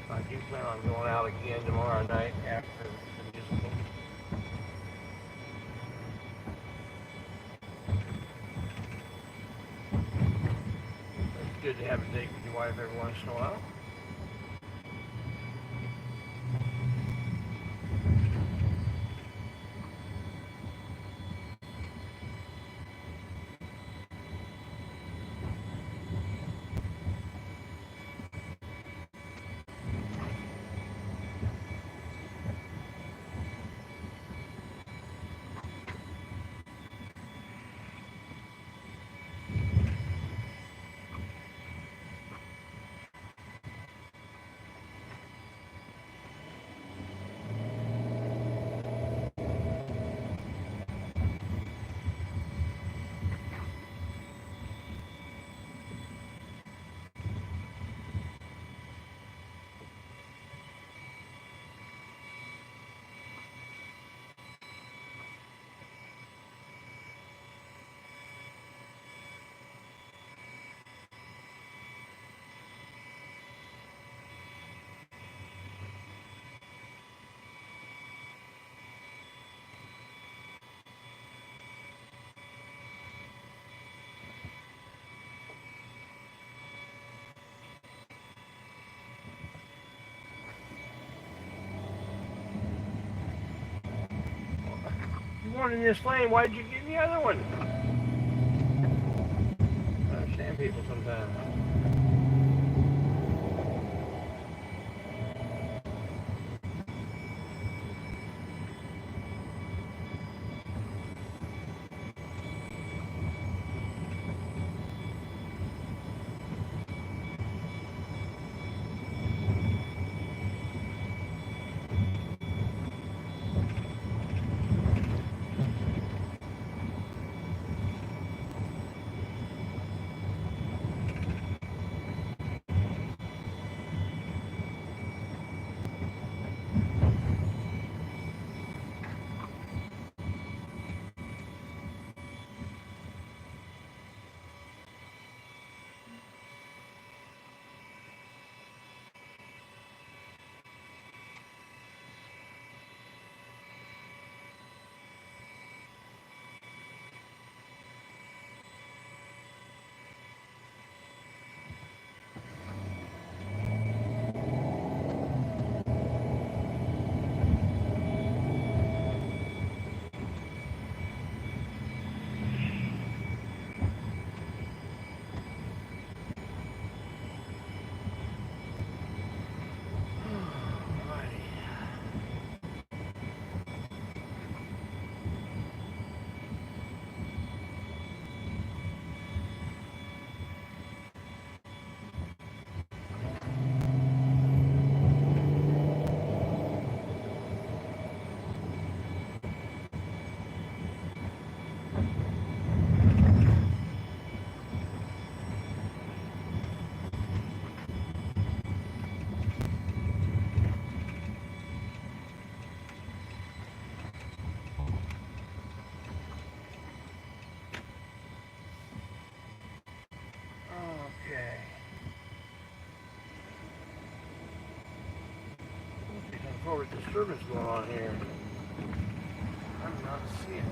I do plan on going out again tomorrow night after the musical. It's good to have a date with your wife every once in a while. going in this lane. Why did you get in the other one? I understand people sometimes. Okay. Some forward disturbance going on here. I'm not seeing it.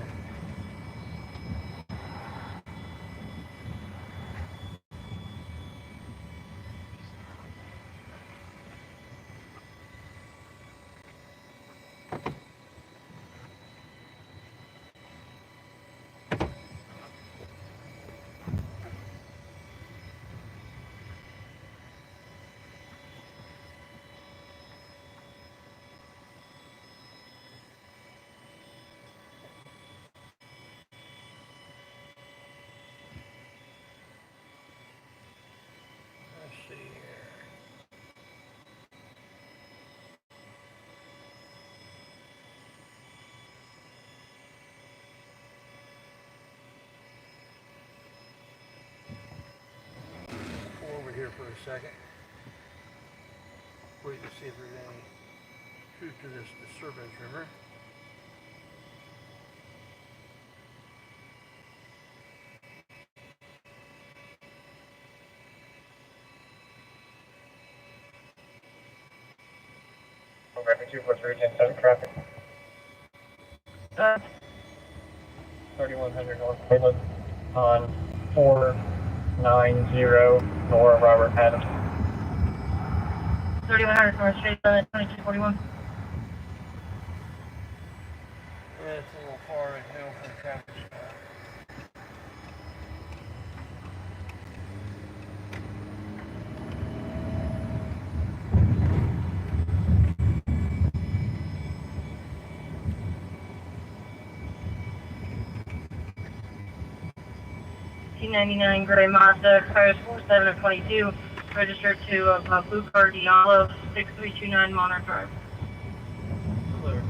Let's see here. Pull over here for a second. Wait to see if there's any truth to this disturbance, remember? Traffic 243, traffic. 3100 North Wayland on 490 Nora Robert Adams. 3100 North Street, 2241. Yeah, it's a little far right now for the traffic stop. T99 Gray Mazda, cars 47 of 22, registered to Blue Car Diallo, 6329 Monarch Drive. Clear.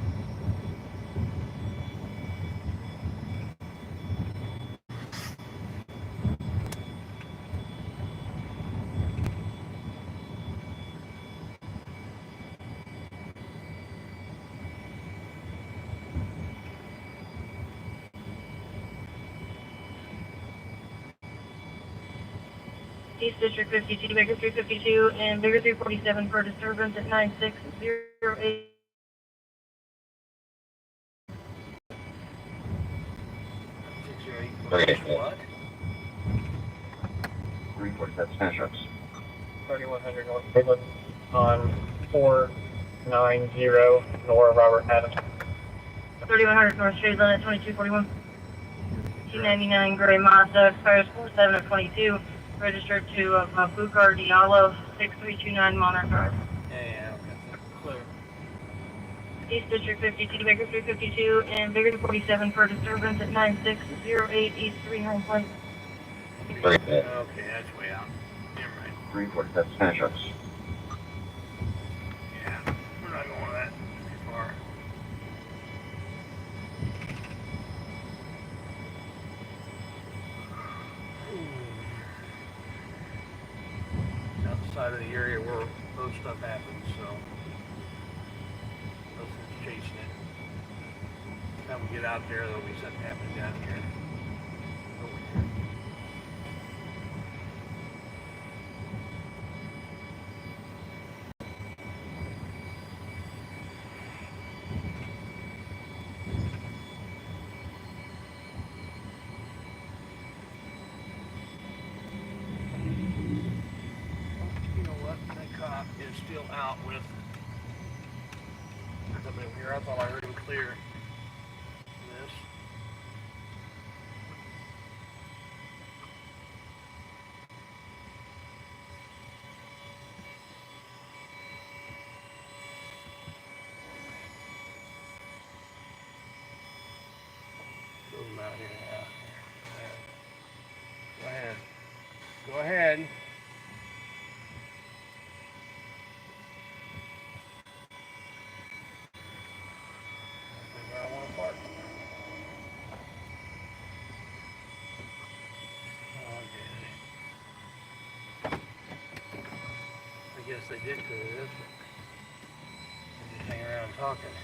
East District 52, Baker 352, and Baker 347 for disturbance at 9608. What? Report that Spanish trucks. 3100 North Wayland on 490 Nora Robert Adams. 3100 North Street, limit 2241. 299 gray Mazda, expires 47 of 22. Registered to Bukar Diallo, 6329 Monarch Drive. Yeah, okay. Clear. East District 52, Baker 352, and Baker 47 for disturbance at 9608 East 395. Okay, that's way out. Never mind. 347 Spanish Oaks. Yeah, we're not going that too far. Outside of the area where most stuff happens, so nothing's chasing it. Time we get out there, there'll be something happening down here. Over here. You know what? That cop is still out with somebody over here. I thought I heard him clear this. Throw him out here now. Go ahead. Go ahead. Where I want to park. Okay. I guess they did clear this one. They just hang around talking.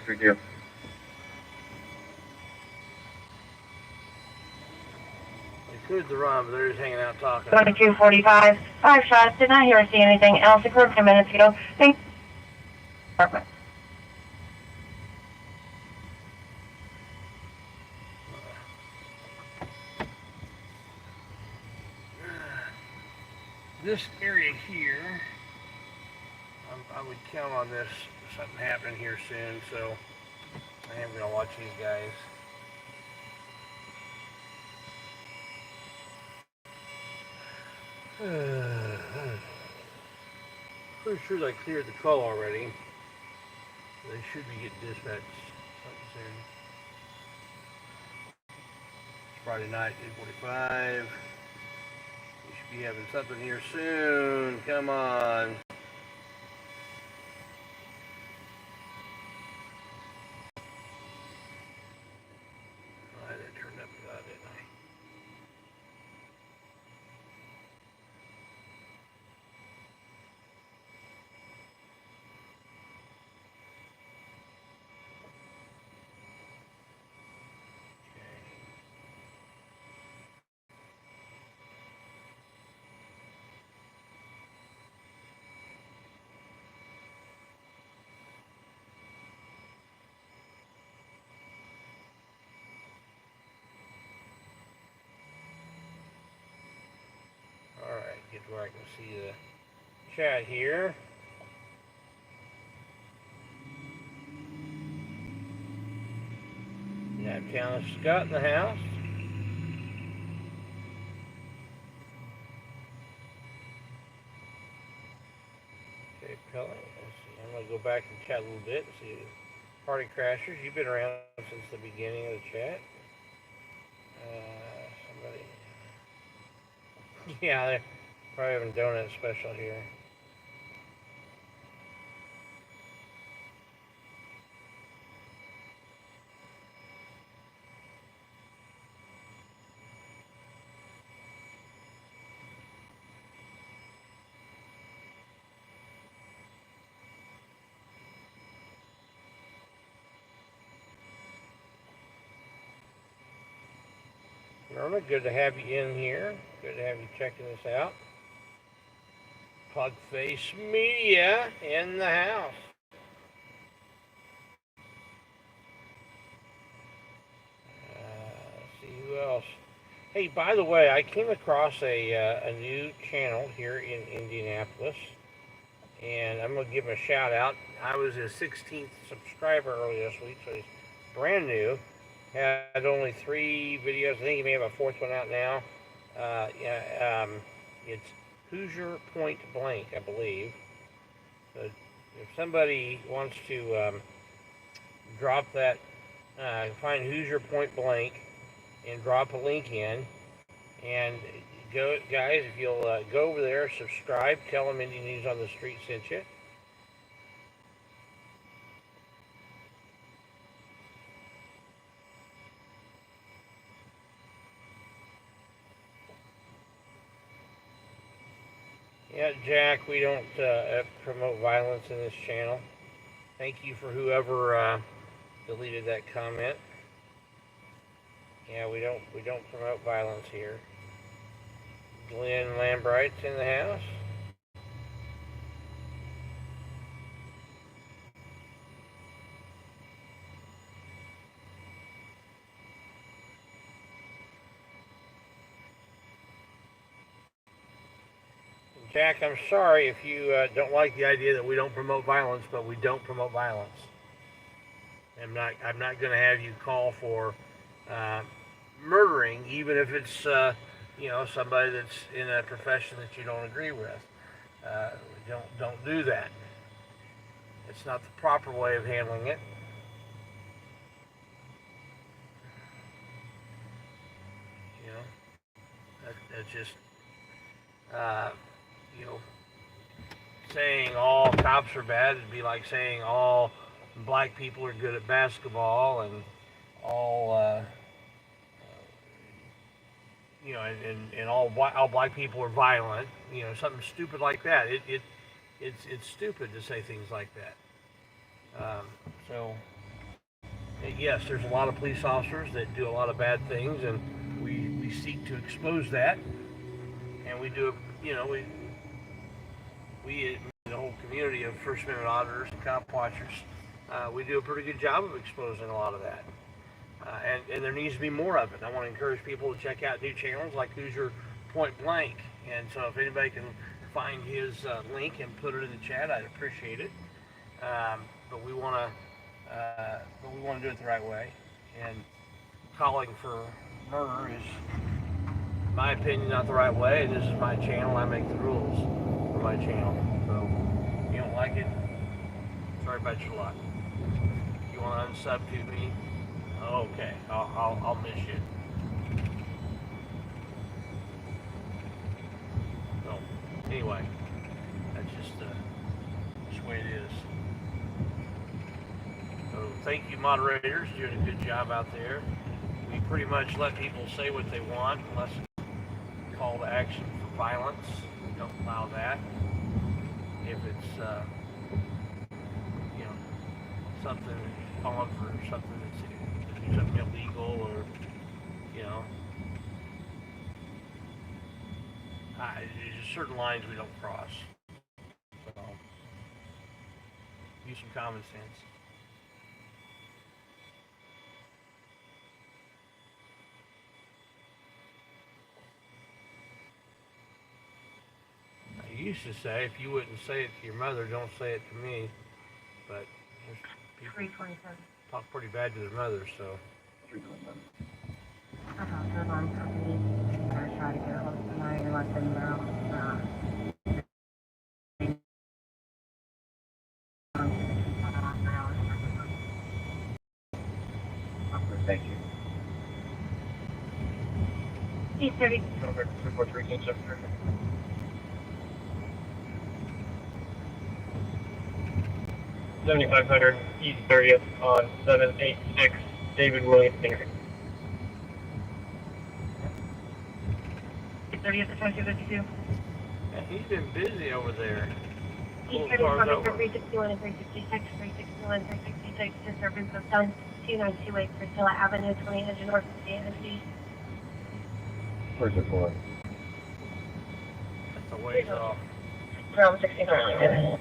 Good deal. They cleared the run, but they're just hanging out talking. 2245, 5 shots, did not hear or see anything else. Occurred 10 minutes ago. Thank you. This area here, I would count on this, something happening here soon, so I am going to watch these guys. Pretty sure they cleared the call already. They should be getting dispatched something soon. It's Friday night, 8:45. We should be having something here soon. Come on. I had that turned up to that, didn't I? Alright, get where I can see the chat here. Naptown Scott in the house. Okay, Pelly. Let's see. I'm going to go back and chat a little bit and see. Party Crashers, you've been around since the beginning of the chat. Somebody. Yeah, they're probably having donut special here. Norma, good to have you in here. Good to have you checking this out. Pugface Media in the house. Hey, by the way, I came across a new channel here in Indianapolis, and I'm gonna give him a shout out. I was his 16th subscriber earlier this week, so he's brand new. Had only 3 videos. I think he may have a 4th one out now. It's Hoosier Point Blank, I believe. So if somebody wants to drop that, find Hoosier Point Blank and drop a link in, and go, guys, if you'll go over there, subscribe, tell them Indy News on the Street sent you. Yeah, Jack, we don't promote violence in this channel. Thank you for whoever deleted that comment. Yeah, we don't promote violence here. Glenn Lambright's in the house. Jack, I'm sorry if you don't like the idea that we don't promote violence, but we don't promote violence. I'm not going to have you call for murdering, even if it's somebody that's in a profession that you don't agree with. Don't do that. It's not the proper way of handling it. You know, that's just saying all cops are bad would be like saying all black people are good at basketball and all and all black people are violent. Something stupid like that. It's stupid to say things like that. Yes, there's a lot of police officers that do a lot of bad things, and we seek to expose that, and we do we the whole community of First Amendment auditors and cop watchers, we do a pretty good job of exposing a lot of that. And there needs to be more of it. I want to encourage people to check out new channels like Hoosier Point Blank. And so if anybody can find his link and put it in the chat, I'd appreciate it. But we want to do it the right way. And calling for murder is, in my opinion, not the right way. This is my channel. I make the rules for my channel. So if you don't like it, sorry about your luck. If you want to unsub to me, okay, I'll miss you. So, anyway, that's just the way it is. So, thank you, moderators. You're doing a good job out there. We pretty much let people say what they want, unless it's call to action for violence. We don't allow that. If it's, something, calling for something that's something illegal, or there's certain lines we don't cross. So use some common sense. I used to say, if you wouldn't say it to your mother, don't say it to me. But people 327. talk pretty bad to their mothers, so. Good on company. I try to get a hold of tonight and let them know. Thank you. East 30. Over 243 September. $7,500 East 30th on 786 David Williams Finger. 30th to 2252. Yeah, he's been busy over there. East 30 cars for over. 361 and 366, 361 and 366, disturbance of sun, 2928 Priscilla Avenue, 2800 North of Indy. Where's it for? That's a ways off. Around 1600.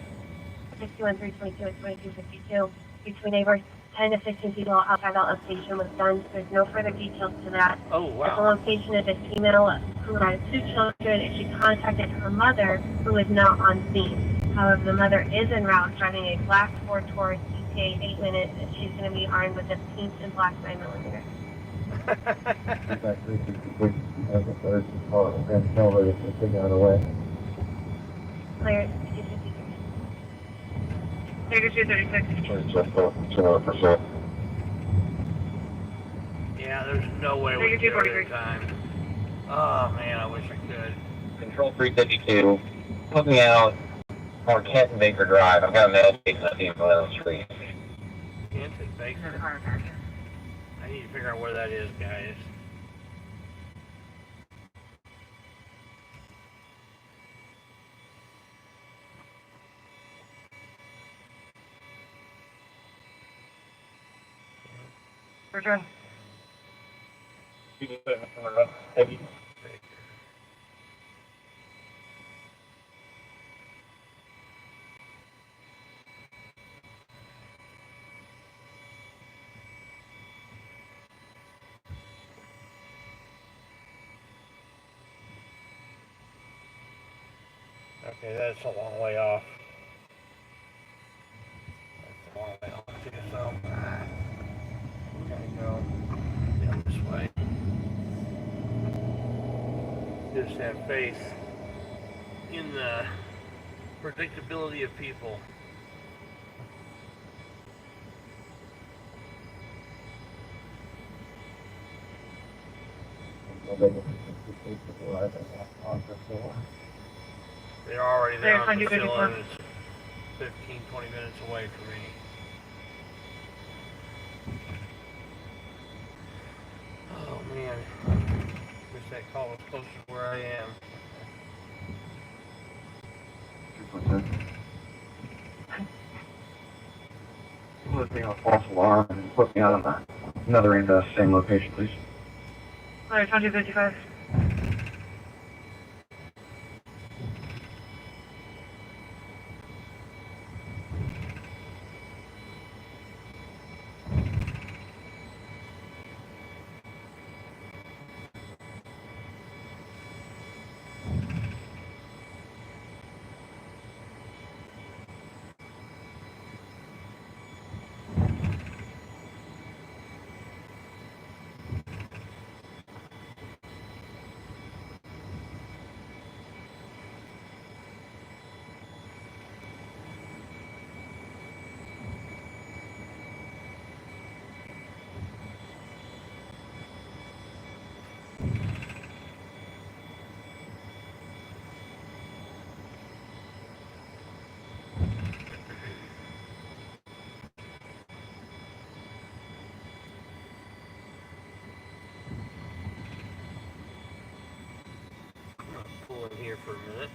61 322 and 2252 between neighbors. 10 to 15 people outside that location with guns. There's no further details to that. Oh, At the wow. location is a female who had 2 children, and she contacted her mother, who is not on scene. However, the mother is en route, driving a black Ford Taurus ETA 8 minutes, and she's going to be armed with a pink and black 9mm. Clear, 3236. Yeah, there's no way we can do it in time. Oh, man, I wish I could. Control 352. Put me out on Kent and Baker Drive. I've got a mail station at the 11th Street. Kent and Baker. I need to figure out where that is, guys. Return. Heavy. Okay, that's a long way off. That's a long way off, too, so I'm gonna go down this way. Just have faith in the predictability of people. They're already there on the Priscilla, and it's 15, 20 minutes away from me. Oh man, wish that call was closer to where I am. Put me on a false alarm and put me on another end of the same location, please. Clear, 2255. I'm gonna pull in here for a minute.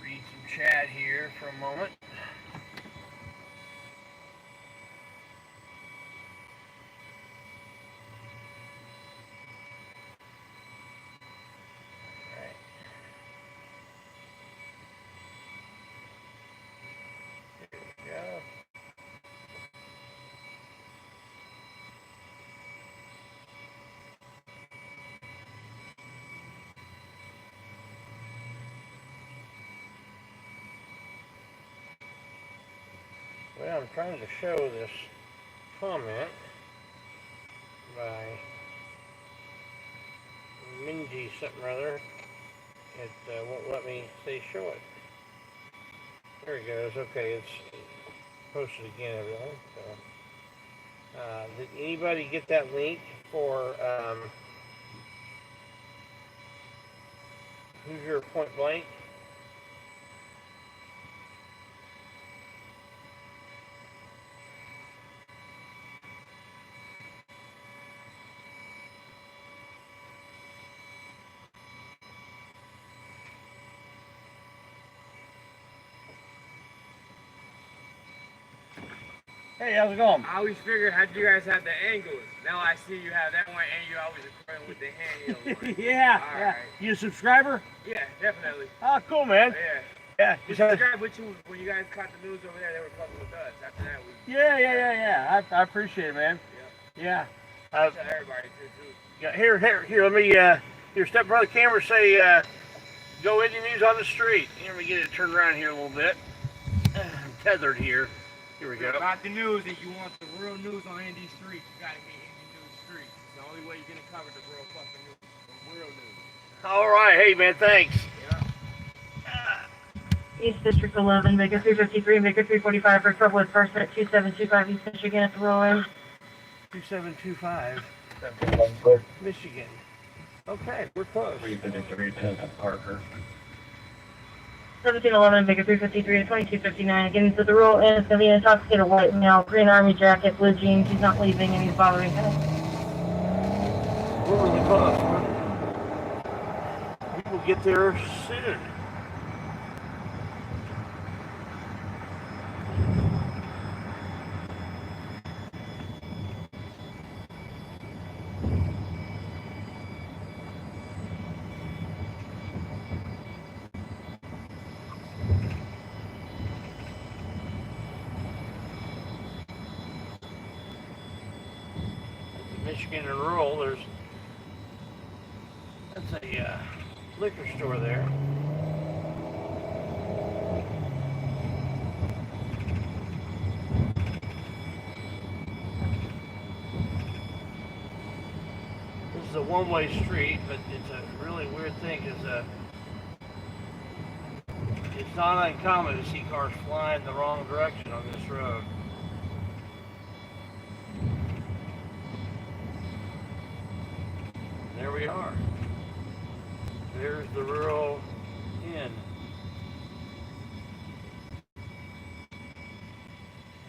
Read some chat here for a moment. Alright. There we go. Well, I'm trying to show this comment by Mindy something or other. It won't let me say show it. There it goes. Okay, it's posted again, everyone. So, did anybody get that link for Hoosier Point Blank? Hey, how's it going? I always figured how you guys have the angles. Now I see you have that one and you're always recording with the handheld one. Yeah, All yeah. right. You a subscriber? Yeah, definitely. Oh, cool, man. Yeah. Yeah. We subscribed with you when you guys caught the news over there. They were fucking with us. After that, we. Yeah. I appreciate it, man. Yeah. Tell everybody too. Yeah. Here. Let me here. Step in front of the camera. Say, go Indy News on the street. Here, we get it turned around here a little bit. Tethered here. Here we go. About the news, if you want the real news on Indy Street, you gotta get Indy News Street. It's the only way you're gonna cover the real fucking news. The real news. All right. Hey, man. Thanks. East District 11, Maker 353, Maker 345 for trouble with person at 2725 East Michigan at the Rollway. 2725, Michigan. Okay, we're close. 1711, Maker 353 to 2259. Again, to the roll in, it's going to be an intoxicated white male, green army jacket, blue jeans. He's not leaving and he's bothering us. We're really close. We will get there soon. Michigan and rural, that's a liquor store there. This is a one-way street, but it's a really weird thing because it's not uncommon to see cars flying the wrong direction on this road. There we are. There's the rural inn.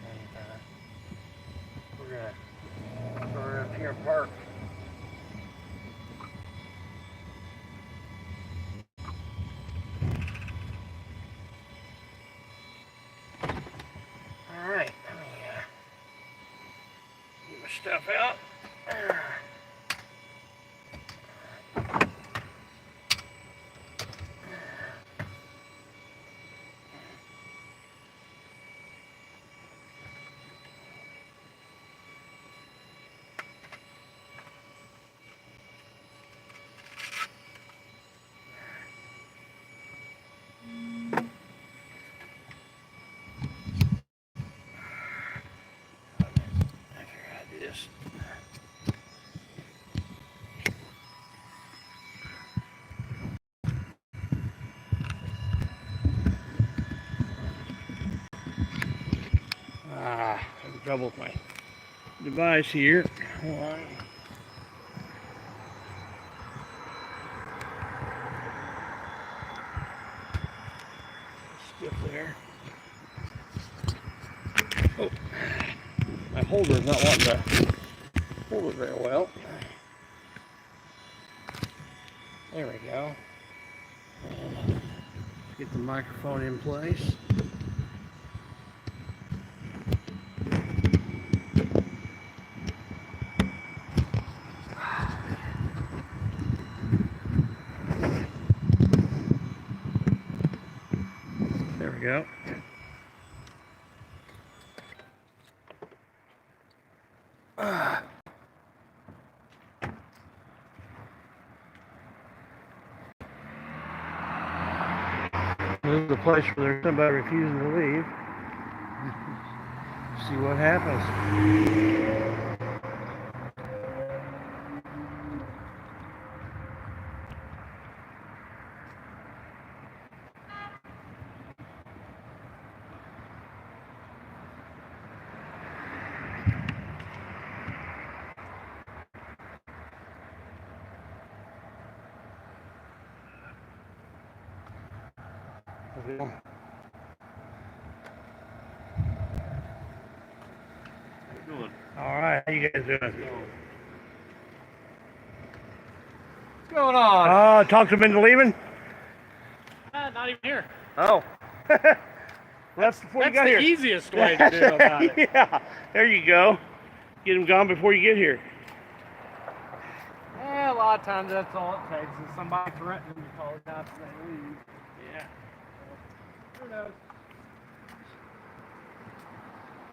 And we're gonna turn up here and park. All right, let me get my stuff out. I'm in trouble with my device here. Hold on. Stiff there. Oh, my holder's not wanting to hold it very well. There we go. And get the microphone in place. There we go. This is a place where there's somebody refusing to leave. See what happens. All right, how you guys doing? What's going on? Talked them into leaving? Not even here. Oh. That's before you got the here. easiest way to do about it. Yeah, there you go. Get them gone before you get here. Yeah, a lot of times that's all it takes is somebody threatening to call the cops and they leave. Yeah. Who knows?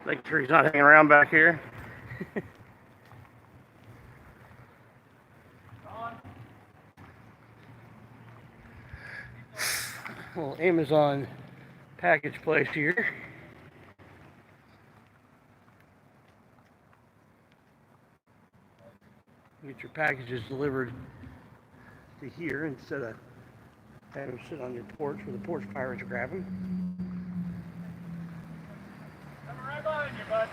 Make sure he's not hanging around back here. Little Amazon package place here. Get your packages delivered to here instead of having them sit on your porch where the porch pirates grab them. I'm right behind you, bud.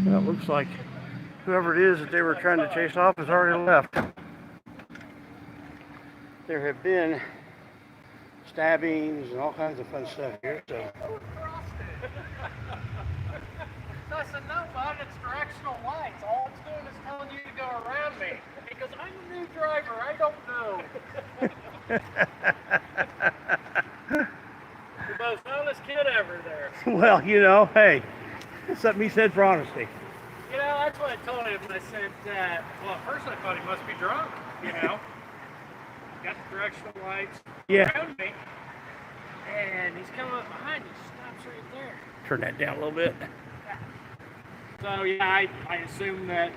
Well, it looks like whoever it is that they were trying to chase off has already left. There have been stabbings and all kinds of fun stuff here, so. So I said, no, bud, it's directional lights. All it's doing is telling you to go around me. Because I'm a new driver, I don't know. The most honest kid ever there. Well, you know, hey, something he said for honesty. You know, that's what I told him. I said, well, at first I thought he must be drunk, you know. Got the directional lights around me. And he's coming up behind me. Stops right there. Turn that down a little bit. So, yeah, I assumed that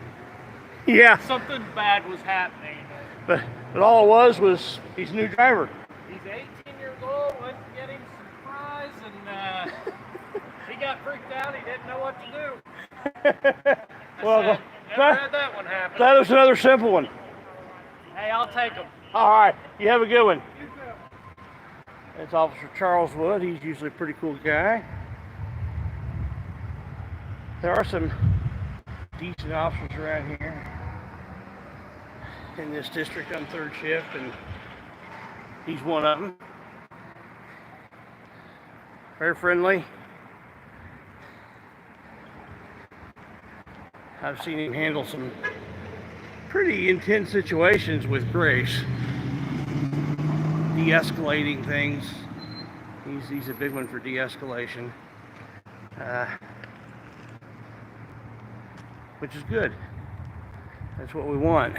Yeah, something bad was happening. but all it was he's a new driver. He's 18 years old, went to get him some fries, and he got freaked out. He didn't know what to do. Well, Never had that one happen. that was another simple one. Hey, I'll take him. All right, you have a good one. That's Officer Charles Wood. He's usually a pretty cool guy. There are some decent officers around here in this district on third shift, and he's one of them. Very friendly. I've seen him handle some pretty intense situations with grace. De-escalating things. He's a big one for de-escalation. Which is good. That's what we want.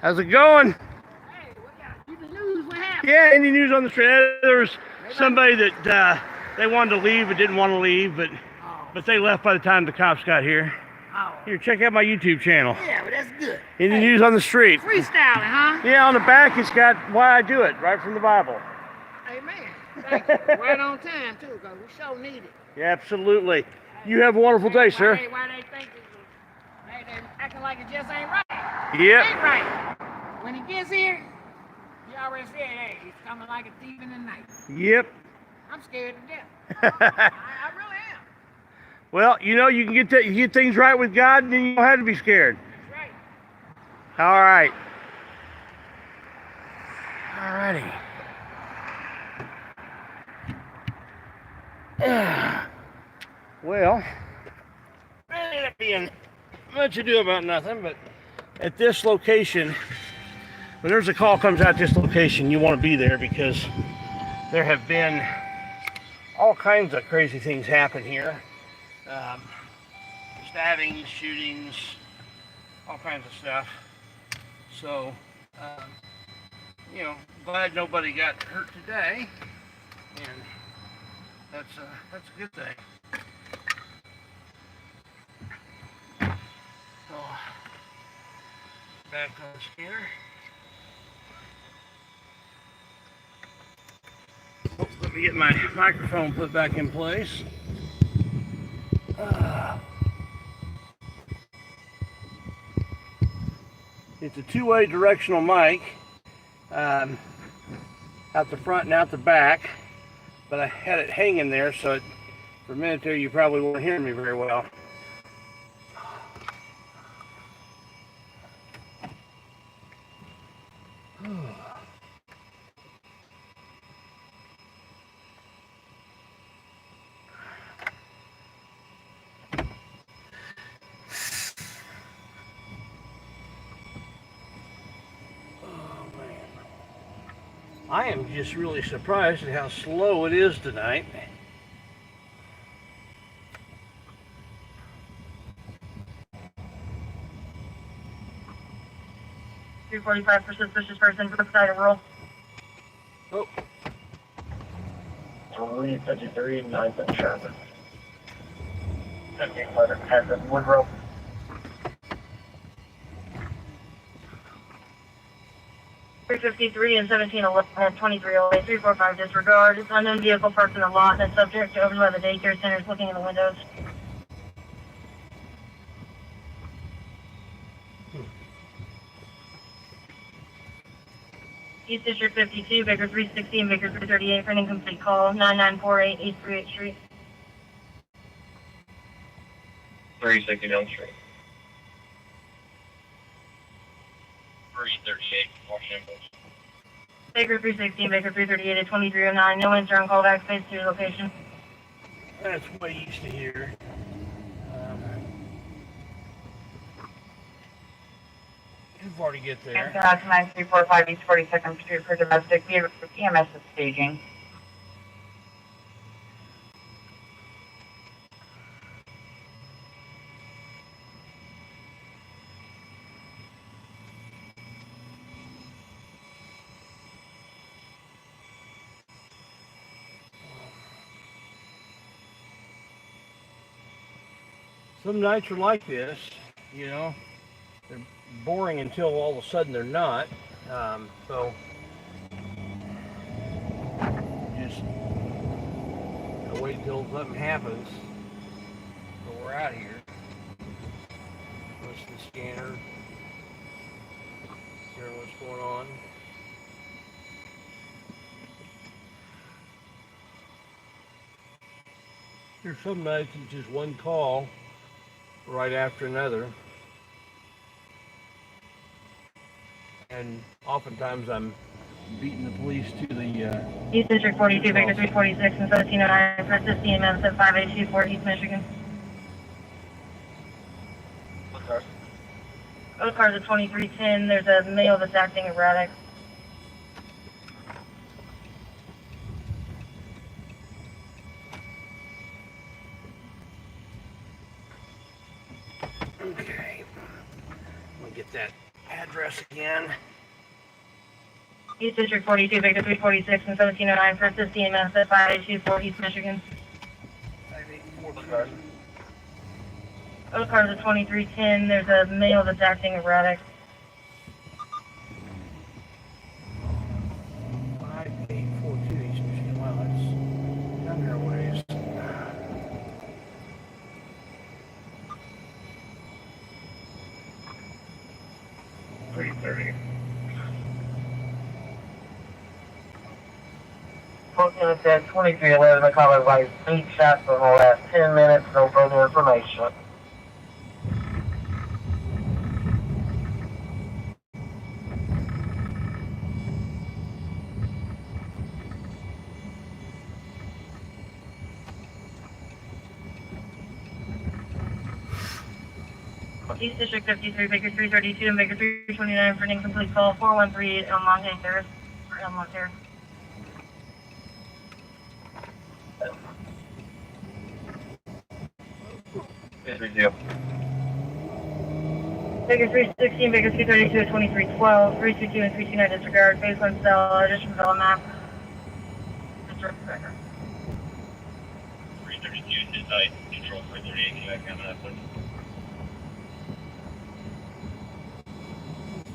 How's it going? Hey, what got the news? What happened? Yeah, Indy News on the street. There was somebody that they wanted to leave but didn't want to leave, but they left by the time the cops got here. Oh. Here, check out my YouTube channel. Yeah, well, that's good. Indy News on the street. Freestyling, huh? Yeah, on the back it's got why I do it, right from the Bible. Amen. Thank you. Right on time, too, because we sure need it. Yeah, absolutely. You have a wonderful day, sir. Why they think they acting like it just ain't right? Yep. It ain't right. When he gets here, he already said, hey, he's coming like a thief in the night. Yep. I'm scared to death. I really am. Well, you know, you get things right with God, and then you don't have to be scared. That's right. All right. All righty. Well, there ended up being much ado about nothing, but at this location, when there's a call comes out this location, you want to be there because there have been all kinds of crazy things happen here. Stabbings, shootings, all kinds of stuff. So, you know, glad nobody got hurt today, and that's a good thing. So, back on the scanner. Oh, let me get my microphone put back in place. It's a two-way directional mic, out the front and out the back, but I had it hanging there, so for a minute there you probably won't hear me very well. I am just really surprised at how slow it is tonight. .345 for suspicious person for side of roll. Oh, 53, 9th traffic. 10th Woodrow. 353 and 1711 2308 345 disregard. Unknown vehicle parked in the lot and subject to open by the daycare centers looking in the windows. East District 52, Baker 360 and Baker 338 for an incomplete call, 9948 838 Street. 360 Elm Street. 338, Washington. Baker 360 and Baker 338 at 2309. No answer on callback, space to your location. that's way east of here. Too far to get there. Answer out to 9345 East 42nd Street for domestic. EMS is staging. Some nights are like this, you know. They're boring until all of a sudden they're not. So just gotta wait until something happens. So we're out here. What's the scanner? Hearing what's going on. There's some nights it's just one call right after another. And oftentimes I'm beating the police to the East District 42, Baker 346 and 1709 for assist EMS at 5824 East Michigan. Those cars at 2310. There's a male that's acting erratic. Okay. I'm gonna get that address again. East District 42, Baker 346 and 1709 for assist EMS at 5824 East Michigan. 584. Those cars at 2310. There's a male that's acting erratic. 5842 East Michigan. Wow, that's down there a ways. Units at 2311, I call it like 8 shots in the last 10 minutes, no further information. East District 53, Baker 332 and Baker 329 for an incomplete call, 4138 El Monte Terrace, or El Monte Terrace. Baker 360 and Baker 332 at 2312, 322 and 329 disregard, phase 1 cell, addition develop map. District Baker. 332, decide, control 338, can you back on that, please?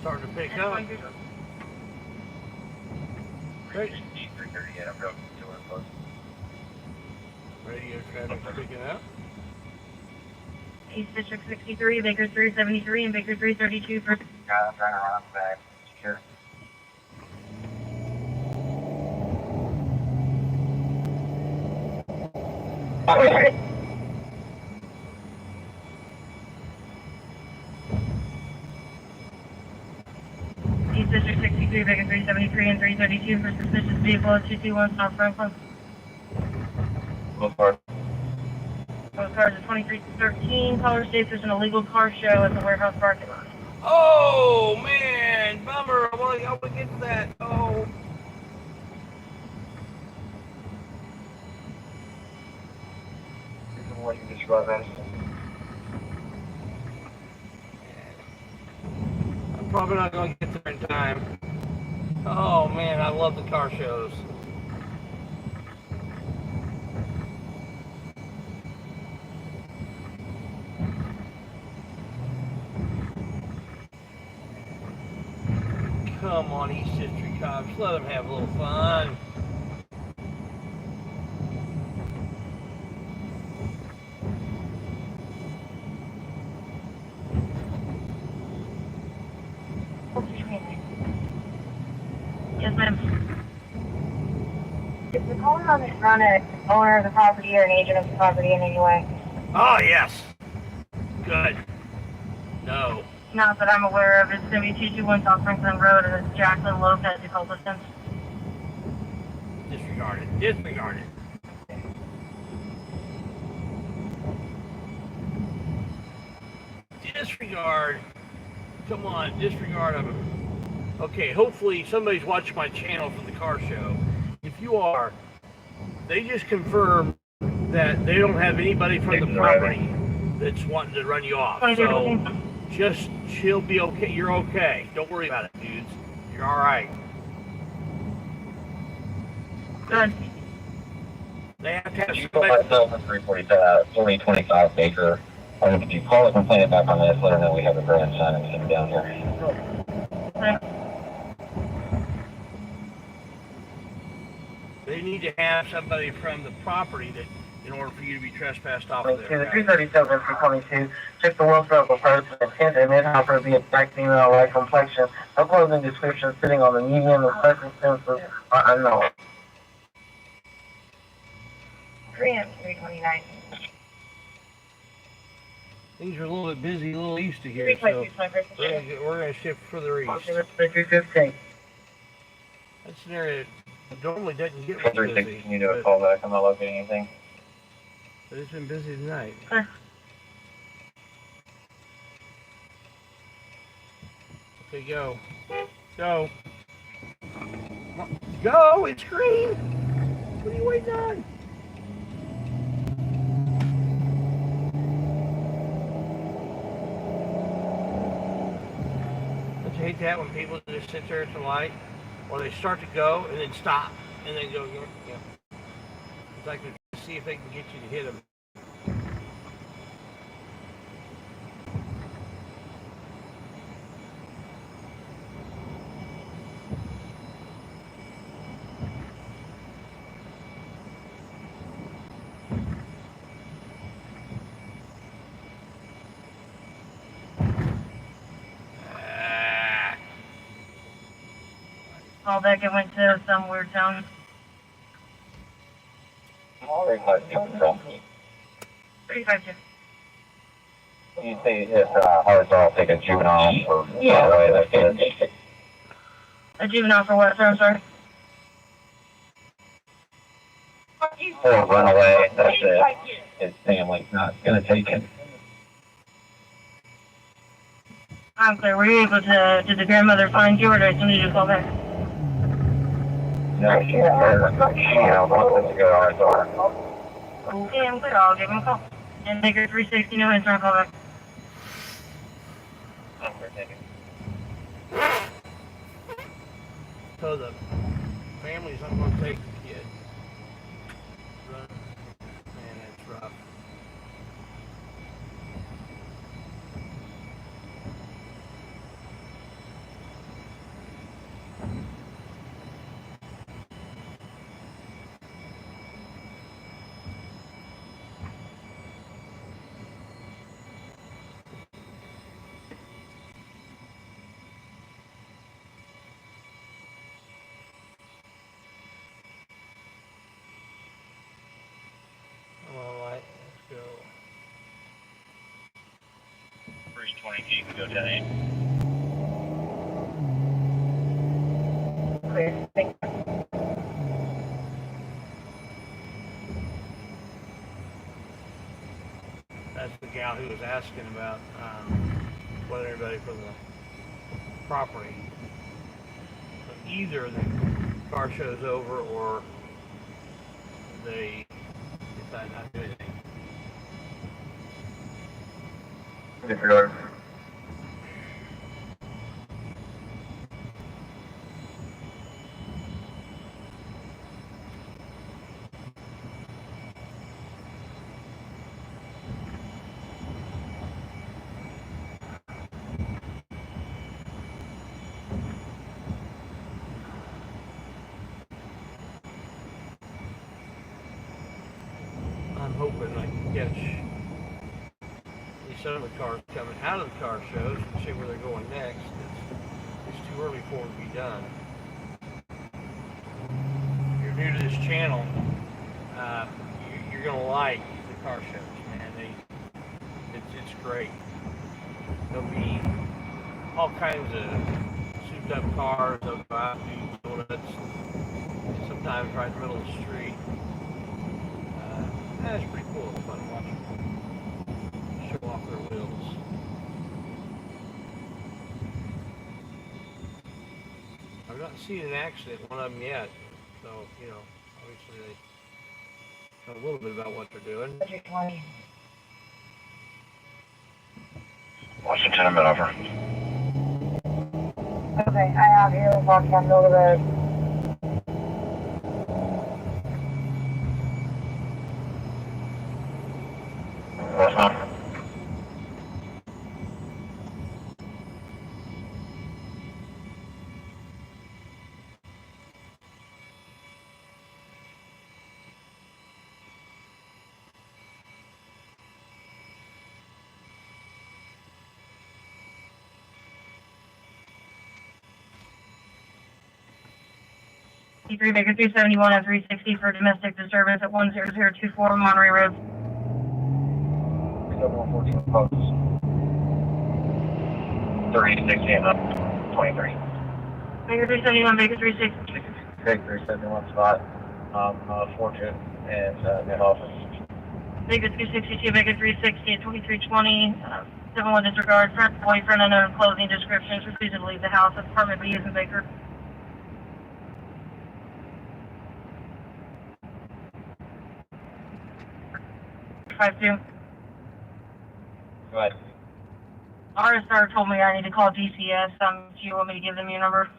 Starting to pick up. Great. 338, I'm going to it close. Radio traffic picking up. East District 63, Baker 373 and Baker 332 for... I'm trying to run back. Secure. East District 63, Baker 373 and 332 for suspicious vehicle at 221 South Franklin. Both parts. Both cars at 2313. Caller states there's an illegal car show at the warehouse parking lot. Oh man, bummer. I want to get to that. Oh, 65 I'm probably not going to get there in time. Oh man, I love the car shows. Come on, East District cops, let them have a little fun. Yes, ma'am. Is the caller on an owner of the property or an agent of the property in any way? Oh yes. Good. No. Not that I'm aware of. It's 7221 South Franklin Road, and it's Jacqueline Lopez who called us in. Disregard it. Disregard it. Disregard. Come on, disregard of them. Okay, hopefully somebody's watching my channel for the car show. If you are, they just confirmed that they don't have anybody from the property that's wanting to run you off. So just she'll be okay. You're okay. Don't worry about it, dudes. You're all right. Good. They have to have You put somebody. myself in 4025 Baker. And if you call it complaint back on this, let her know we have a grandson and send him down here. Okay. They need to have somebody from the property that, in order for you to be trespassed off of To there. the 337 322, check the well circle person, intent and mid-hopper be a black female, light complexion, no clothing description sitting on the median of circumstances are unknown. 329. Things are a little bit busy, a little east of here, so we're gonna shift further east. 315. That's an area that normally doesn't get much 316, busy, can you do a call back? I'm not locating anything. but it's been busy tonight. Sure. Okay, go. Go. Go, it's green! What are you waiting on? Don't you hate that when people just sit there at the light, or they start to go and then stop, and then go, yeah. It's like to see if they can get you to hit them. All back, it went to some weird town. Very hard to control. 352. You say if Horizontal take a juvenile or away, that's good. A juvenile for what, sir? I'm sorry. Or run away, that's it. His family's not gonna take him. I'm clear. Were you able to, did the grandmother find you, or did somebody just call back? No, she wants us to go to Horizontal. Okay, I'm clear. I'll give him a call. And Baker 360, no answer, I'll call back. So the family's not going to take the kid. Run. Man, that's rough. All right, let's go. 320, you can go down 8. Clear. Thank you. That's the gal who was asking about whether anybody from the property. So either the car show's over or they decide not to do anything. Disregard. I'm hoping I can catch some of the cars coming out of the car shows and see where they're going next. It's too early for it to be done. If you're new to this channel, you're gonna like the car shows, man. It's great. There'll be all kinds of souped up cars. They'll go out and do donuts, sometimes right in the middle of the street. That's pretty cool. It's fun to watch them show off their wheels. I've not seen an accident in one of them yet, so, you know, obviously they know a little bit about what they're doing. Washington, I'm over. Okay, I have you walking on the road. That's not. Baker 371 and 360 for domestic disturbance at 10024 Monterey Road. 7114 posts. 3060 and up. 23. Baker 371, Baker 360. Big 371 spot. Fortune and mid office. Baker 362, Baker 360 at 2320. 71 disregard, front boyfriend unknown closing descriptions. Refusing to leave the house. Apartment B is in Baker. Five two. Go ahead. RSR told me I need to call DCS. Do you want me to give them your number?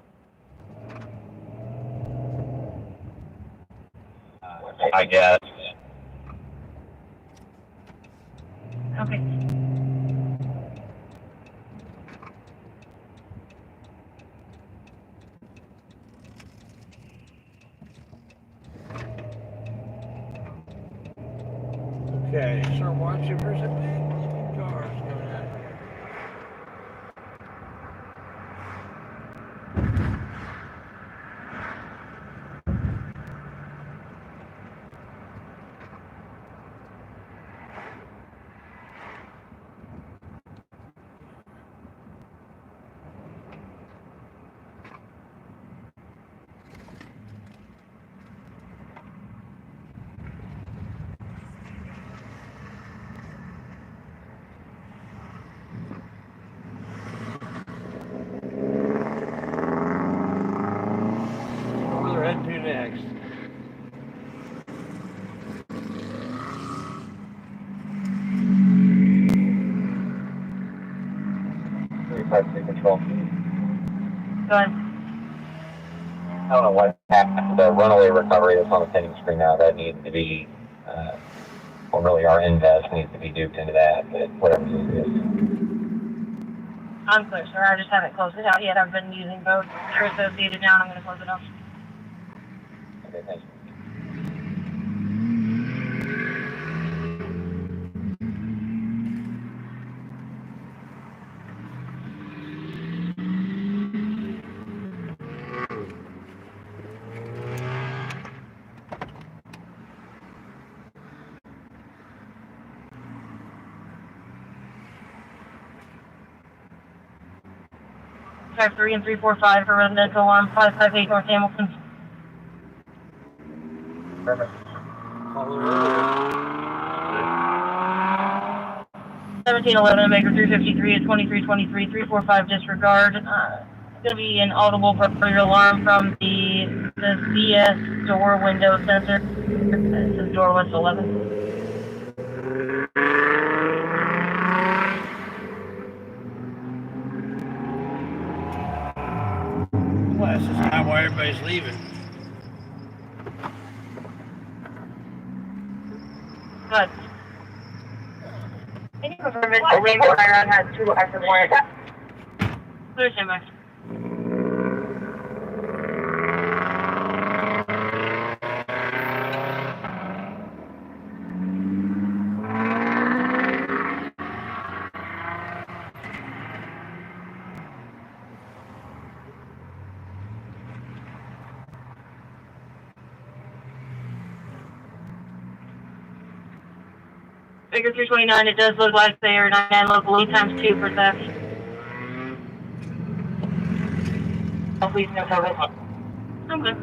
I guess. Okay. Okay, start watching. Where's the big cars coming out here? Where they're heading to next. Control. Go ahead. I don't know what happened. The runaway recovery that's on the pending screen now, that needs to be, or really our invest needs to be duped into that, but whatever it is. I'm clear, sir. I just haven't closed it out yet. I've been using both. They're associated now, and I'm going to close it out. Okay, thank you. Drive 3 and 345 for residential alarm 558 North Hamilton. Perfect. Call it earlier. 1711 Baker 353 at 2323 345 disregard. It's going to be an audible burglary alarm from the CS door window sensor. It says door was 11. class is not why everybody's leaving. Good. Can you confirm it? The label iron has 2 active warrants. Clear, Simba. Figure 329, it does look like they are 99 locally times 2 for theft. Oh, please no COVID. Okay.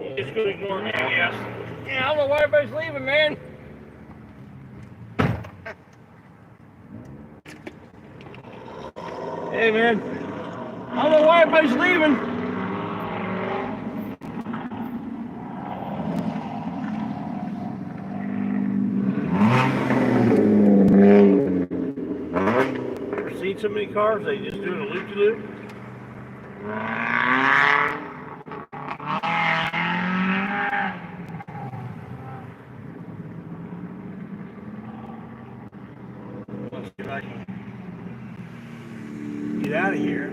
You just gonna ignore me, I guess. Yeah, I don't know why everybody's leaving, man. Hey, man. I don't know why everybody's leaving. Ever seen so many cars? They just doing a loop-de-loop? Let's see if I can get out of here.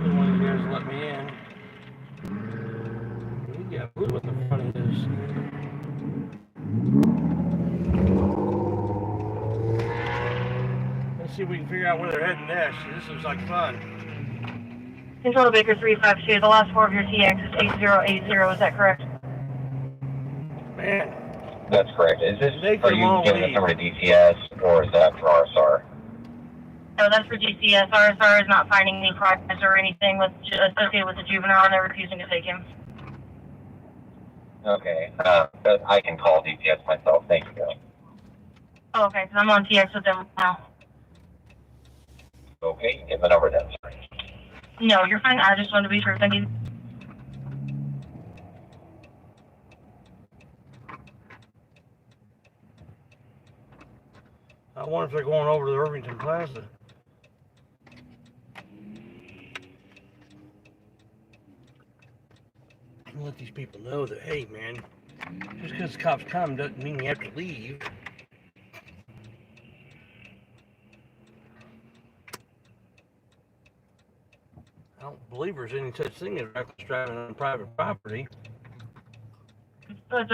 The one here has let me in. Yeah, look what the front is. Let's see if we can figure out where they're heading next. This looks like fun. Control to Baker 352, the last 4 of your TX is 8080, is that correct? Man, That's correct. Is this, Make are them you all giving this leave. number to DCS or is that for RSR? No, that's for GCS. RSR is not finding any crimes or anything associated with the juvenile, and they're refusing to take him. Okay, but I can call DCS myself. Thank you. Oh, okay, because I'm on TX with them now. Okay, give the number then. Sorry. No, you're fine. I just wanted to be sure. Thank you. I wonder if they're going over to the Irvington Plaza. And let these people know that, hey, man, just because the cops come doesn't mean you have to leave. I don't believe there's any such thing as reckless driving on private property. But,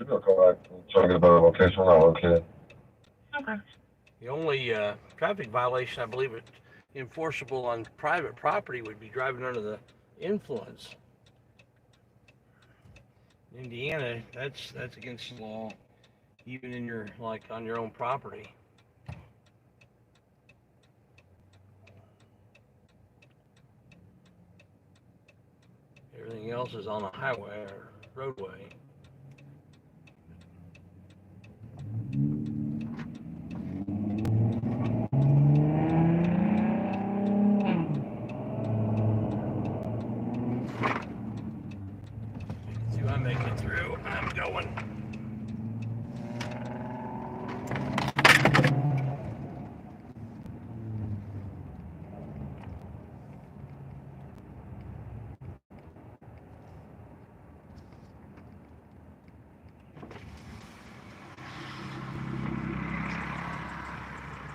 Go back. Try to get a better location. Not located. okay. The only traffic violation I believe it's enforceable on private property would be driving under the influence. In Indiana, that's against the law, even in your on your own property. Everything else is on a highway or roadway. See if I make it through. I'm going.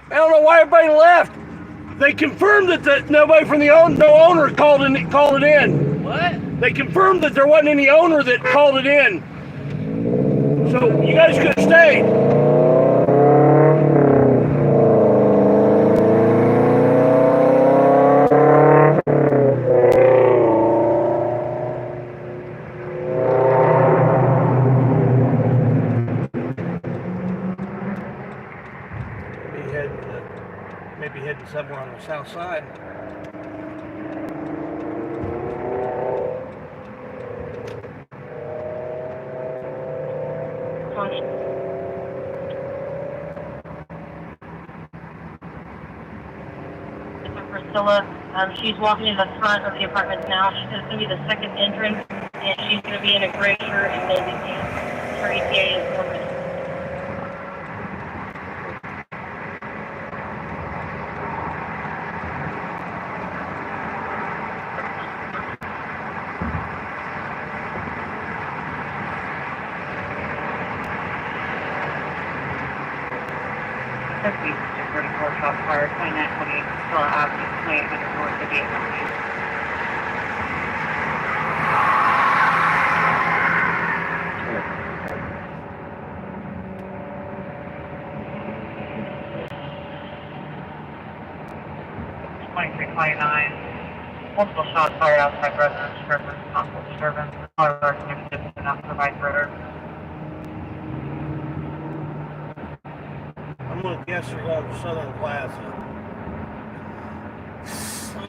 I don't know why everybody left. They confirmed that nobody from the owner called it in. What? They confirmed that there wasn't any owner that called it in. So you guys could have stayed. heading somewhere on the south side. Priscilla, she's walking in the front of the apartment now. She says it's going to be the second entrance, and she's going to be in a gray shirt and navy pants. Her ETA is 4 minutes. That's 34 shots fired, 2928 Priscilla Avenue, 2800 North of 818. Multiple shots fired outside residence, disturbance, possible disturbance. All of our connections enough to provide further. I'm going to guess you're going to Southern Plaza.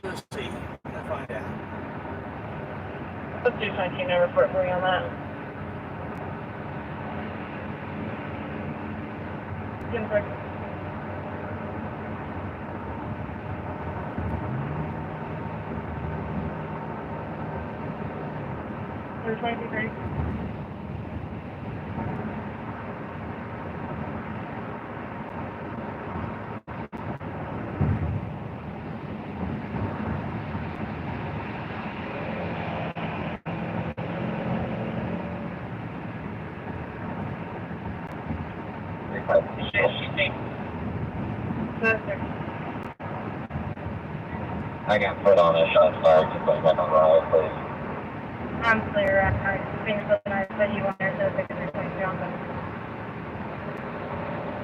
Let's see. I'm going to find out. Let's do 19 no report for you on that. Jim Brick. There's 23. I got put on a shot fired to put back on riot, please. I'm clear. I think it's nice that you want there so they can replace Johnson.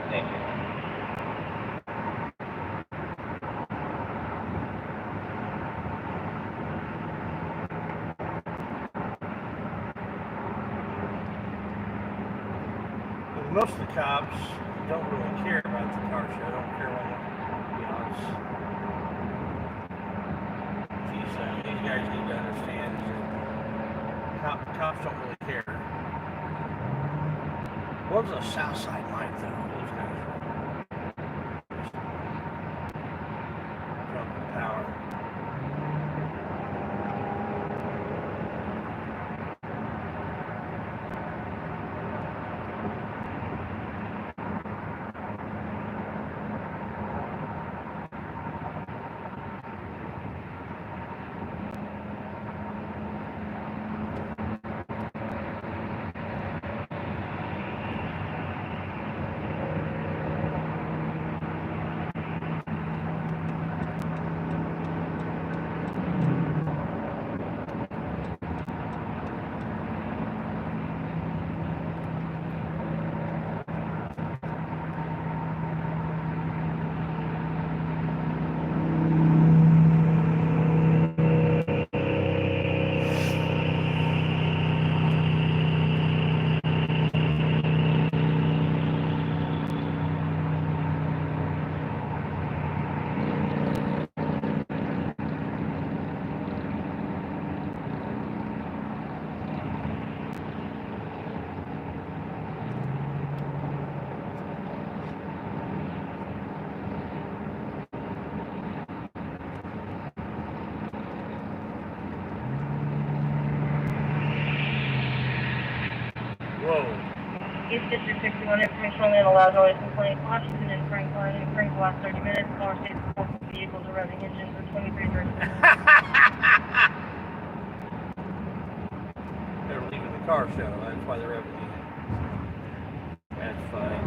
Thank you. Most of the cops don't really care about the car show. They don't care when, you know, these guys need to understand that cops don't really care. What was a south side light though? Those guys were just jumping power. East District 61 information only allows always complaint. Washington and Franklin. In Franklin, last 30 minutes. More states multiple vehicles are revving engines for 23 drinks. They're leaving the car show. That's why they're revving engines. That's fine.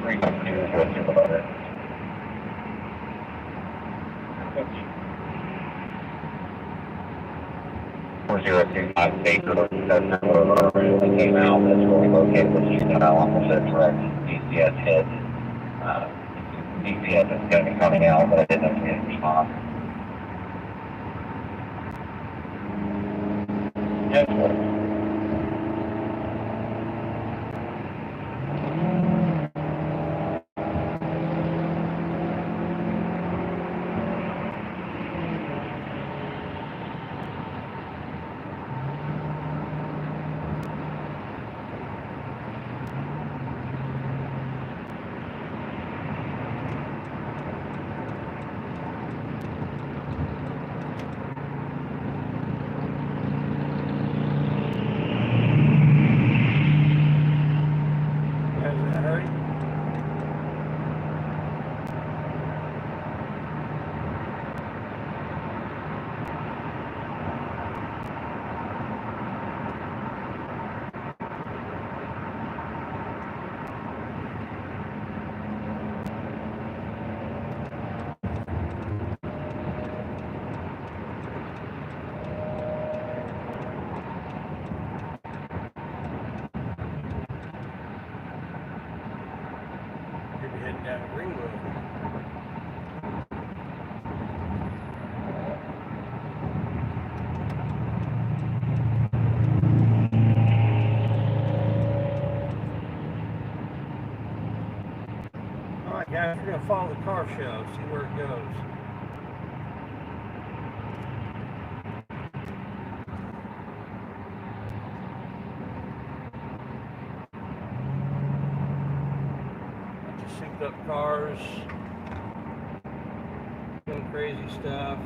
Bring up news with you about it. 4025 Baker, that's where it came out. That's where we located the Houston Alamo Correct DCS head. DCS is going to be coming out, but I didn't see any response. Yes, sir. Heading down the ring road. Alright guys, we're going to follow the car show, see where it goes. Synced up cars, doing crazy stuff.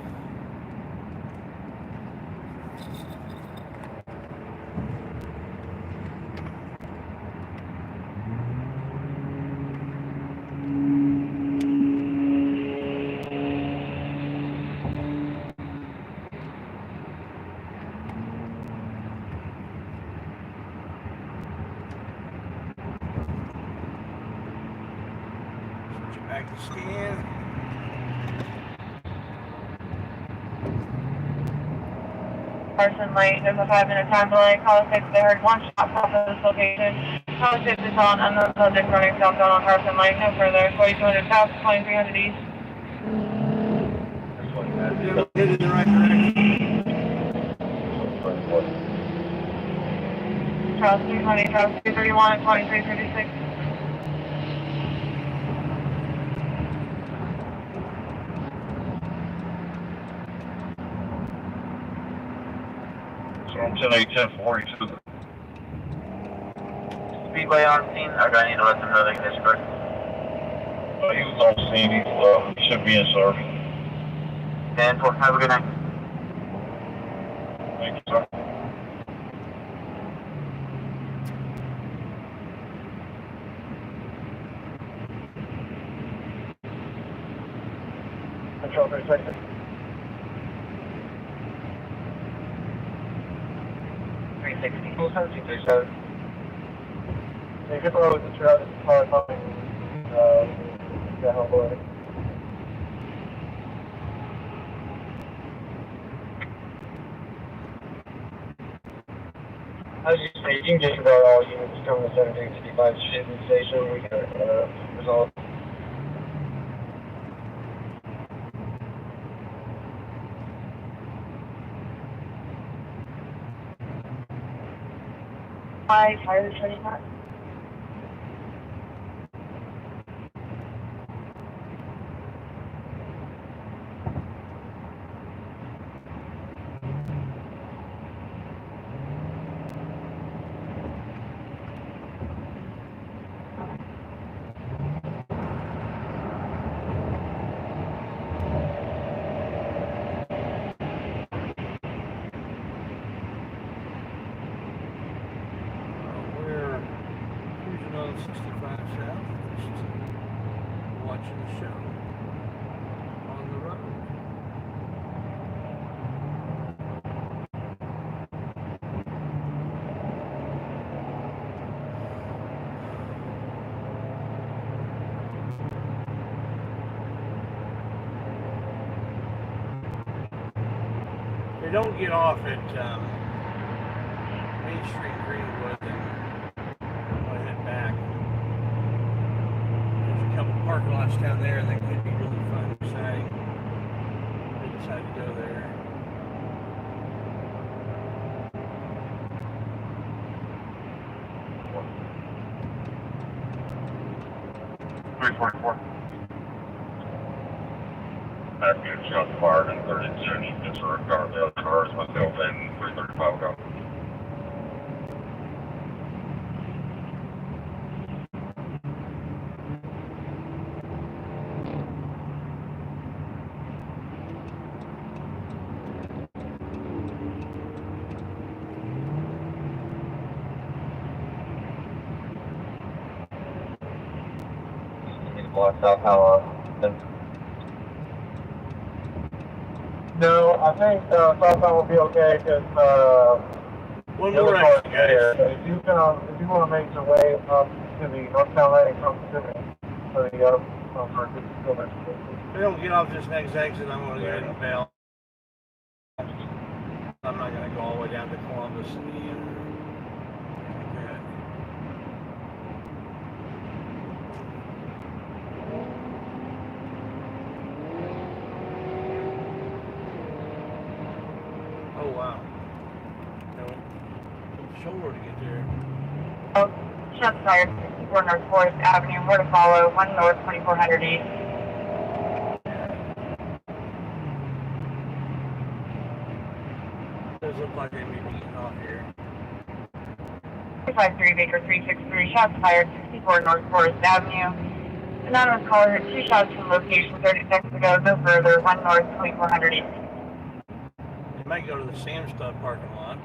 Back to scan. Carson Lane, there's a 5-minute time delay. Call 6, they heard one shot south of this location. Call 6 is on unknown subject running southbound on Carson Lane. No further. 4200 south, 2300 east. Headed in the right direction. Charles 320, Charles 331, and 2336. Storm 10-8-10-42. Speedway on scene. I need to let them know they can disperse. He was on scene. He should be in service. And have a good night. Thank you, sir. Control 36. Full 737. Yeah, hit the road with the truck, car coming. Yeah, homeboy. I was just saying, you can just about all units come to 1755 shipping station. We got resolved. Fire 25. on 65 South, just watching the show on the road. They don't get off at Main Street, Greenwood, and I head back. There's a couple parking lots down there that could be really fun and exciting. We decided to go there. After shots fired in 32, you just recovered the other cars, myself and 335 ago. Block South Tower. No, I think Southbound will be okay because One the more other car's exit, guys. there. So if you want to make your way up to the northbound lane from Pacific, for the If we don't get off this next exit, I'm going to go ahead and bail. I'm not going to go all the way down to Columbus and oh wow. No, shoulder to get there. Shots fired, 64 North Forest Avenue, more to follow, 1 North, 2400 East. Does look like they may be getting off here. 353 Baker 363, shots fired, 64 North Forest Avenue. Anonymous caller, 2 shots from location 30 seconds ago, no further, 1 North, 2400 East. They might go to the Sam Stud parking lot.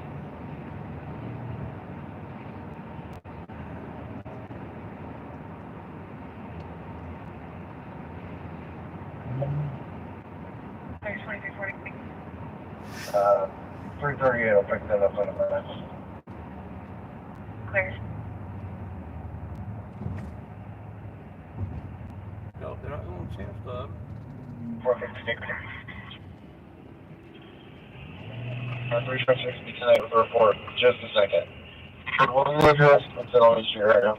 There's 2340. 338, I'll pick that up in a minute. Clear. No, they're not going to Sam Stud. 456. 356 tonight with a report. Just a second. What is the address? What's it on the street right now?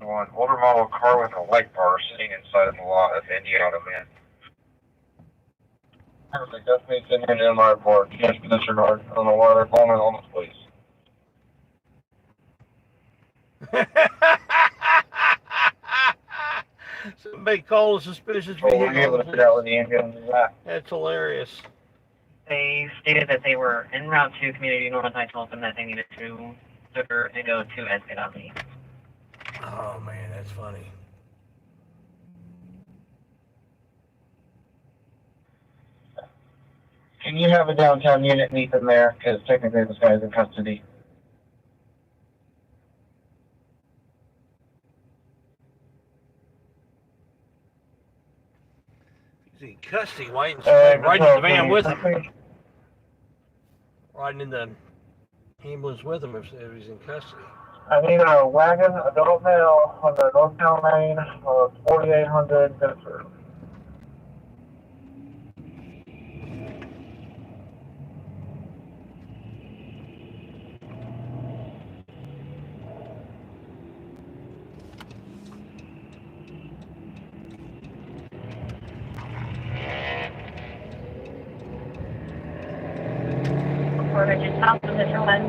One older model car with a light bar sitting inside of the lot of Indy Auto Man. Perfect. That's me sitting here in my report. Yes, Mr. Nord. I don't know why they're calling it on this place. Somebody called a suspicious Oh, we're able to vehicle. figure out where the ambulance is at. That's hilarious. They stated that they were en route to Community North. I told them that they needed to divert and go to exit on me. Oh man, that's funny. Can you have a downtown unit meet them there? Because technically this guy's in custody. He's in custody. Why didn't somebody ride in the van with him? Riding in the ambulance with him if he's in custody. I need a wagon, adult male, on the northbound lane of 4800 Bedford. Just south of the one.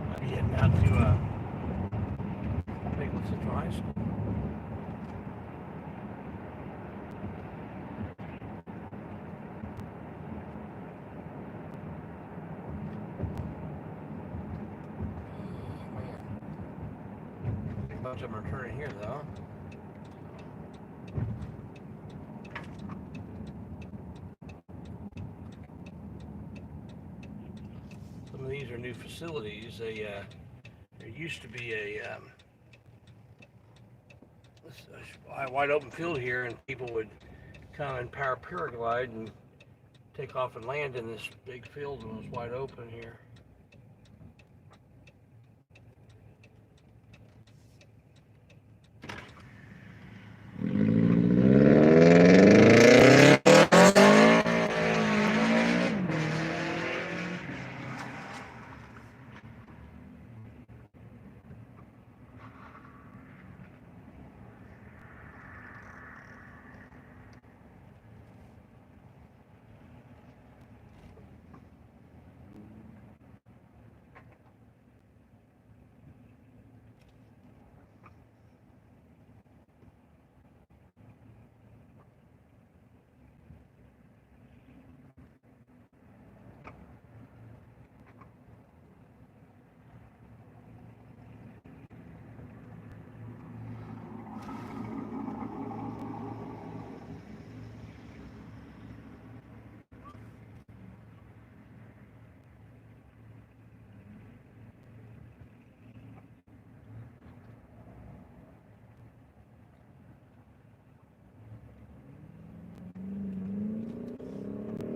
Might be heading out to Lakeland Central High School. I think most of them are turning here though. Some of these are new facilities. There used to be a wide open field here, and people would come and paraglide and take off and land in this big field that was wide open here.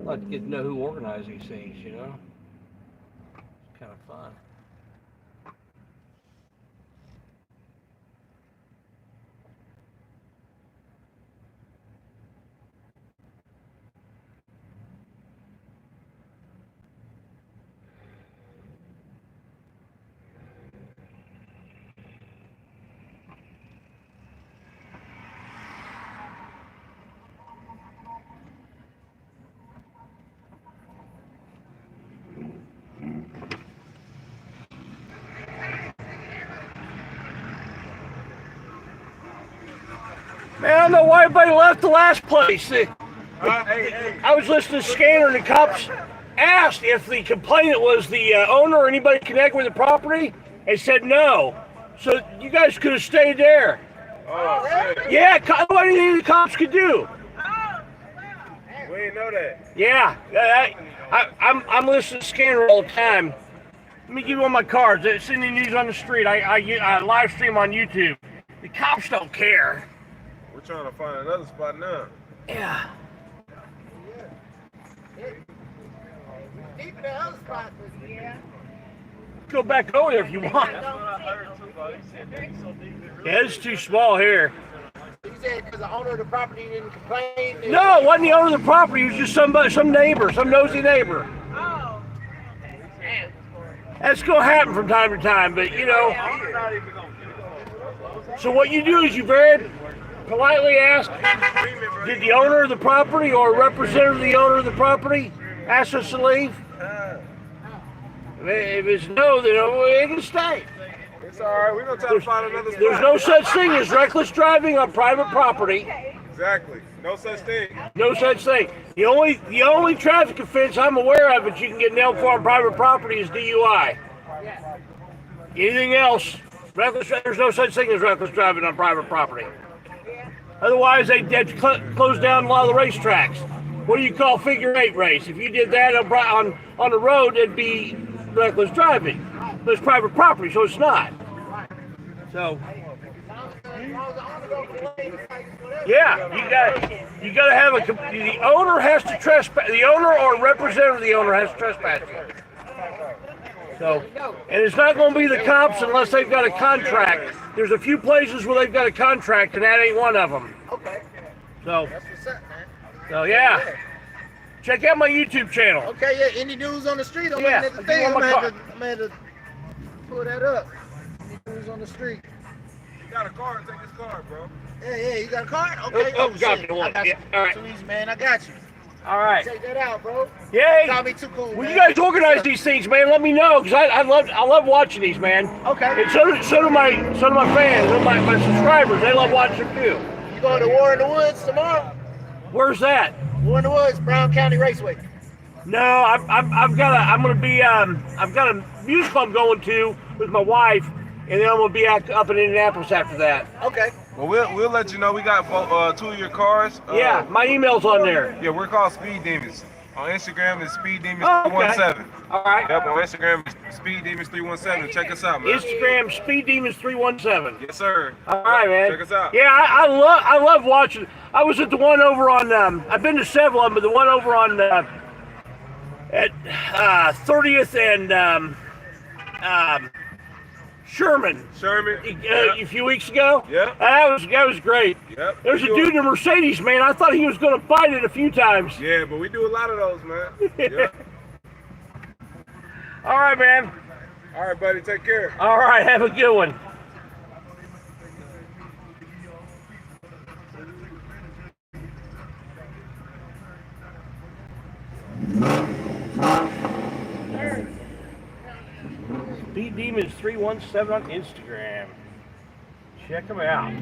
like to get to know who organized these things, you know? It's kind of fun. Man, I don't know why everybody left the last place. I was listening to Scanner, and the cops asked if the complainant was the owner or anybody connected with the property. They said no. So you guys could have stayed there. Oh, shit. Yeah, what anything the cops could do. We didn't know that. Yeah, I'm listening to Scanner all the time. Let me give you one of my cards. It's in the news on the street. I live stream on YouTube. The cops don't care. We're trying to find another spot now. Yeah. Deep in the other spot, but yeah. Go back over there if you want. Yeah, it's too small here. You said because the owner of the property didn't complain? No, it wasn't the owner of the property. It was just some neighbor, some nosy neighbor. Oh. Damn. That's going to happen from time to time, but you know. So what you do is you very politely ask, did the owner of the property or a representative of the owner of the property ask us to leave? If it's no, then we can stay. It's all right. We're going to try to find another spot. There's no such thing as reckless driving on private property. Exactly. No such thing. No such thing. The only traffic offense I'm aware of that you can get nailed for on private property is DUI. Anything else, there's no such thing as reckless driving on private property. Otherwise, they'd close down a lot of the racetracks. What do you call figure-8 race? If you did that on the road, it'd be reckless driving. But it's private property, so it's not. So, yeah, you got to have the owner has to trespass. The owner or representative of the owner has to trespass you. So, and it's not going to be the cops unless they've got a contract. There's a few places where they've got a contract, and that ain't one of them. Okay. So, That's what's up, man. so yeah. Check out my YouTube channel. Okay, yeah, Indy News on the street. I'm Yeah, looking at the thing. I'm I'm gonna going to pull that up. Indy News on the street. You got a card? Take this card, bro. Yeah, you got a card? Okay. Got shit. you. I got you. Yeah, all right. Too easy, man. I got you. All right. Check that out, bro. Yay! Got me too cool, When man. you guys organize these things, man, let me know because I love watching these, man. Okay. And so do my fans, my subscribers. They love watching too. You going to War in the Woods tomorrow? Where's that? War in the Woods, Brown County Raceway. No, I've got a musical I'm going to with my wife, and then I'm gonna be up in Indianapolis after that. Okay. Well, we'll let you know. We got two of your cars. Yeah, my email's on there. Yeah, we're called Speed Demons. On Instagram, it's Speed Demons Oh, okay. 317. All right. Yep, on Instagram, it's Speed Demons 317. Check us out, man. Instagram Speed Demons 317. Yes, sir. All right, man. Check us out. Yeah, I love watching. I was at the one over on. I've been to several of them, but the one over on at 30th and Sherman. A few weeks ago. Yeah. That was great. Yep. There's a dude in a Mercedes, man. I thought he was going to fight it a few times. Yeah, but we do a lot of those, man. Yeah. All right, man. All right, buddy. Take care. All right, have a good one. Speed Demons 317 on Instagram. Check them out.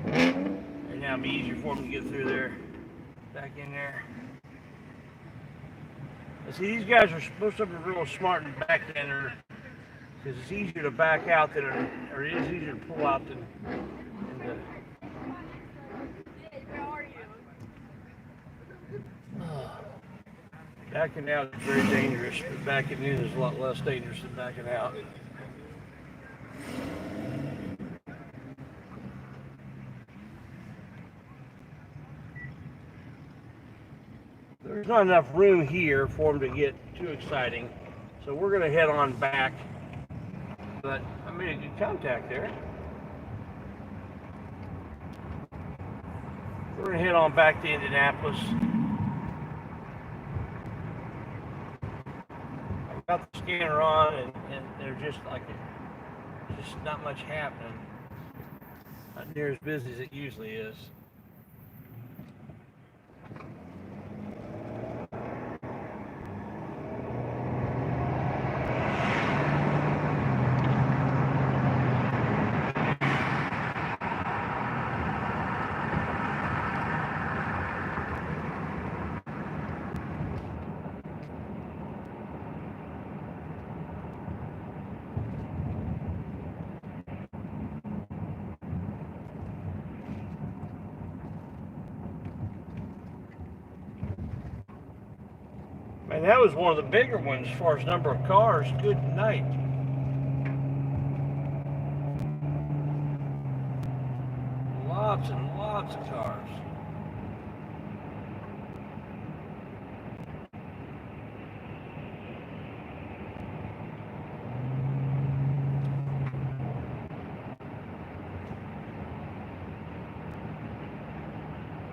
And now it'll be easier for them to get through there, back in there. And see, these guys are supposed to be real smart and back ender, because it's easier to back out than or it is easier to pull out than to. Backing out is very dangerous, but backing in is a lot less dangerous than backing out. There's not enough room here for them to get too exciting, so we're going to head on back. But I made a good contact there. We're going to head on back to Indianapolis. I've got the scanner on, and they're just like, just not much happening. Not near as busy as it usually is. Man, that was one of the bigger ones as far as number of cars. Good night. Lots and lots of cars.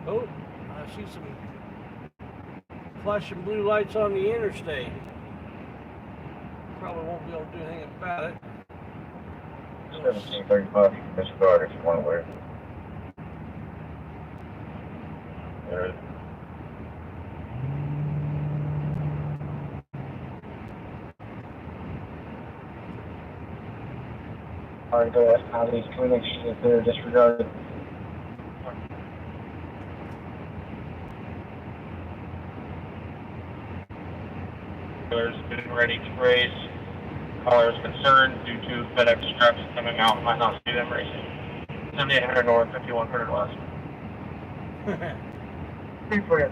Oh, I see some flashing blue lights on the interstate. Probably won't be able to do anything about it. 1735, you can disregard if you want to wear. There it is. Alright, go ahead. How these clinics if they're disregarded. Has been ready to race. Caller is concerned due to FedEx trucks coming out, might not see them racing. 7800 north, 5100 west. 346.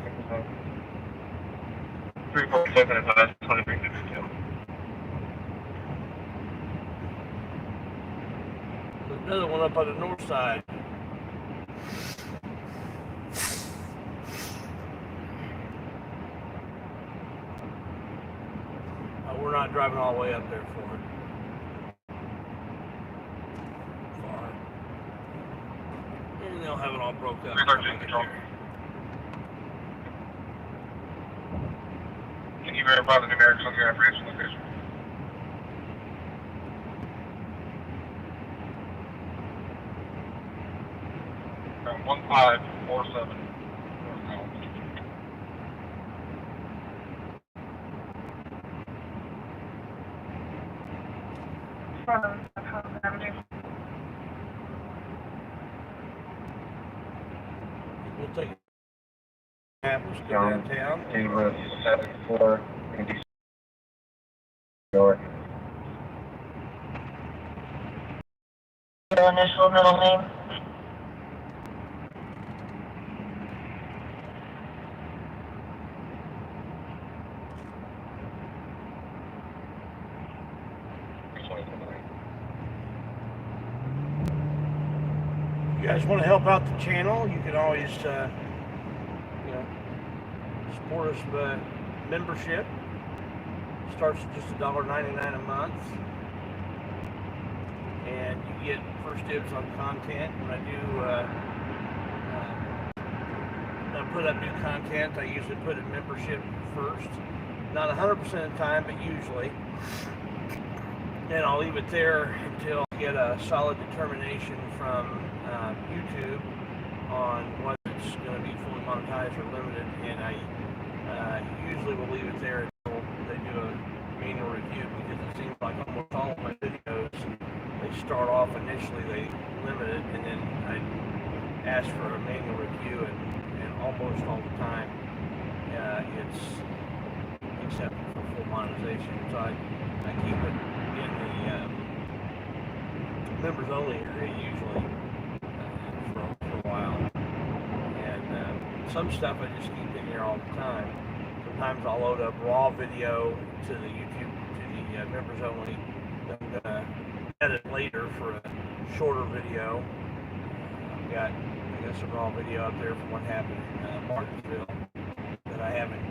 347 advised, 2352. Another one up on the north side. We're not driving all the way up there for it. Far. And they'll have it all broke up. 313 control. Can you verify the numerics on your apprehension location? From 1547. We'll take Apples, go downtown. 74, Indy, York. Your initial middle name? You guys want to help out the channel, you can always support us with membership. Starts at just $1.99 a month, and you get first dibs on content. When I do when I put up new content, I usually put in membership first, not 100% of the time, but usually, and I'll leave it there until I get a solid determination from YouTube on whether it's going to be fully monetized or limited, and I usually will leave it there until they do a manual review, because it seems like almost all of my videos, they start off initially, they limit it, and then I ask for a manual review, and almost all the time it's accepted for full monetization. So I keep it in the members only area usually for a while, and some stuff I just keep in here all the time. sometimes I'll load up raw video to the YouTube, to the members only. That I'm gonna edit later for a shorter video. I got some raw video up there from what happened in Martinsville that I haven't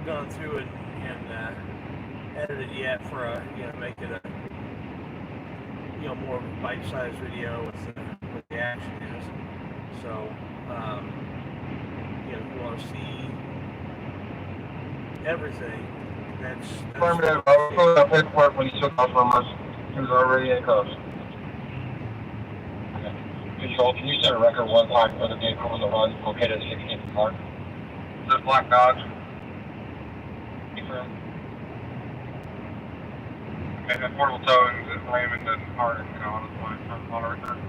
gone through and edited yet for a, make it a, more of a bite-sized video with what the action is. So, if you want to see everything, that's Affirmative. I was pulling up paperwork when he took off from us. He was already in cuffs. Can you set a record one time for the vehicle on the run located at 16th Park? The black Dodge. Confirm. And then portable towing is Raymond and Harding, on its way from return.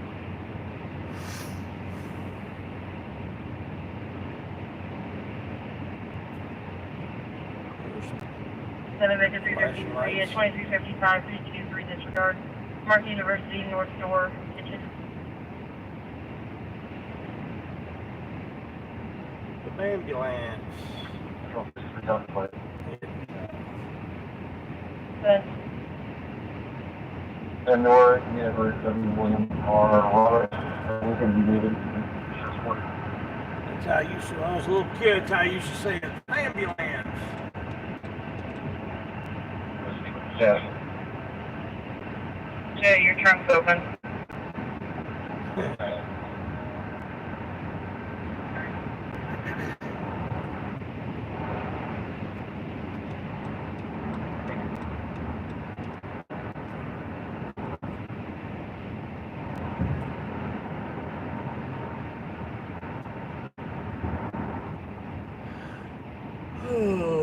Seven Victor 333 at 2355 323 disregard. Mark University North Door Kitchen. the ambulance. And or William or Robotics, we can be needed. That's how I used to, when I was a little kid, that's how I used to say it. Ambulance. Yeah. Jay, your trunk's open. Oh.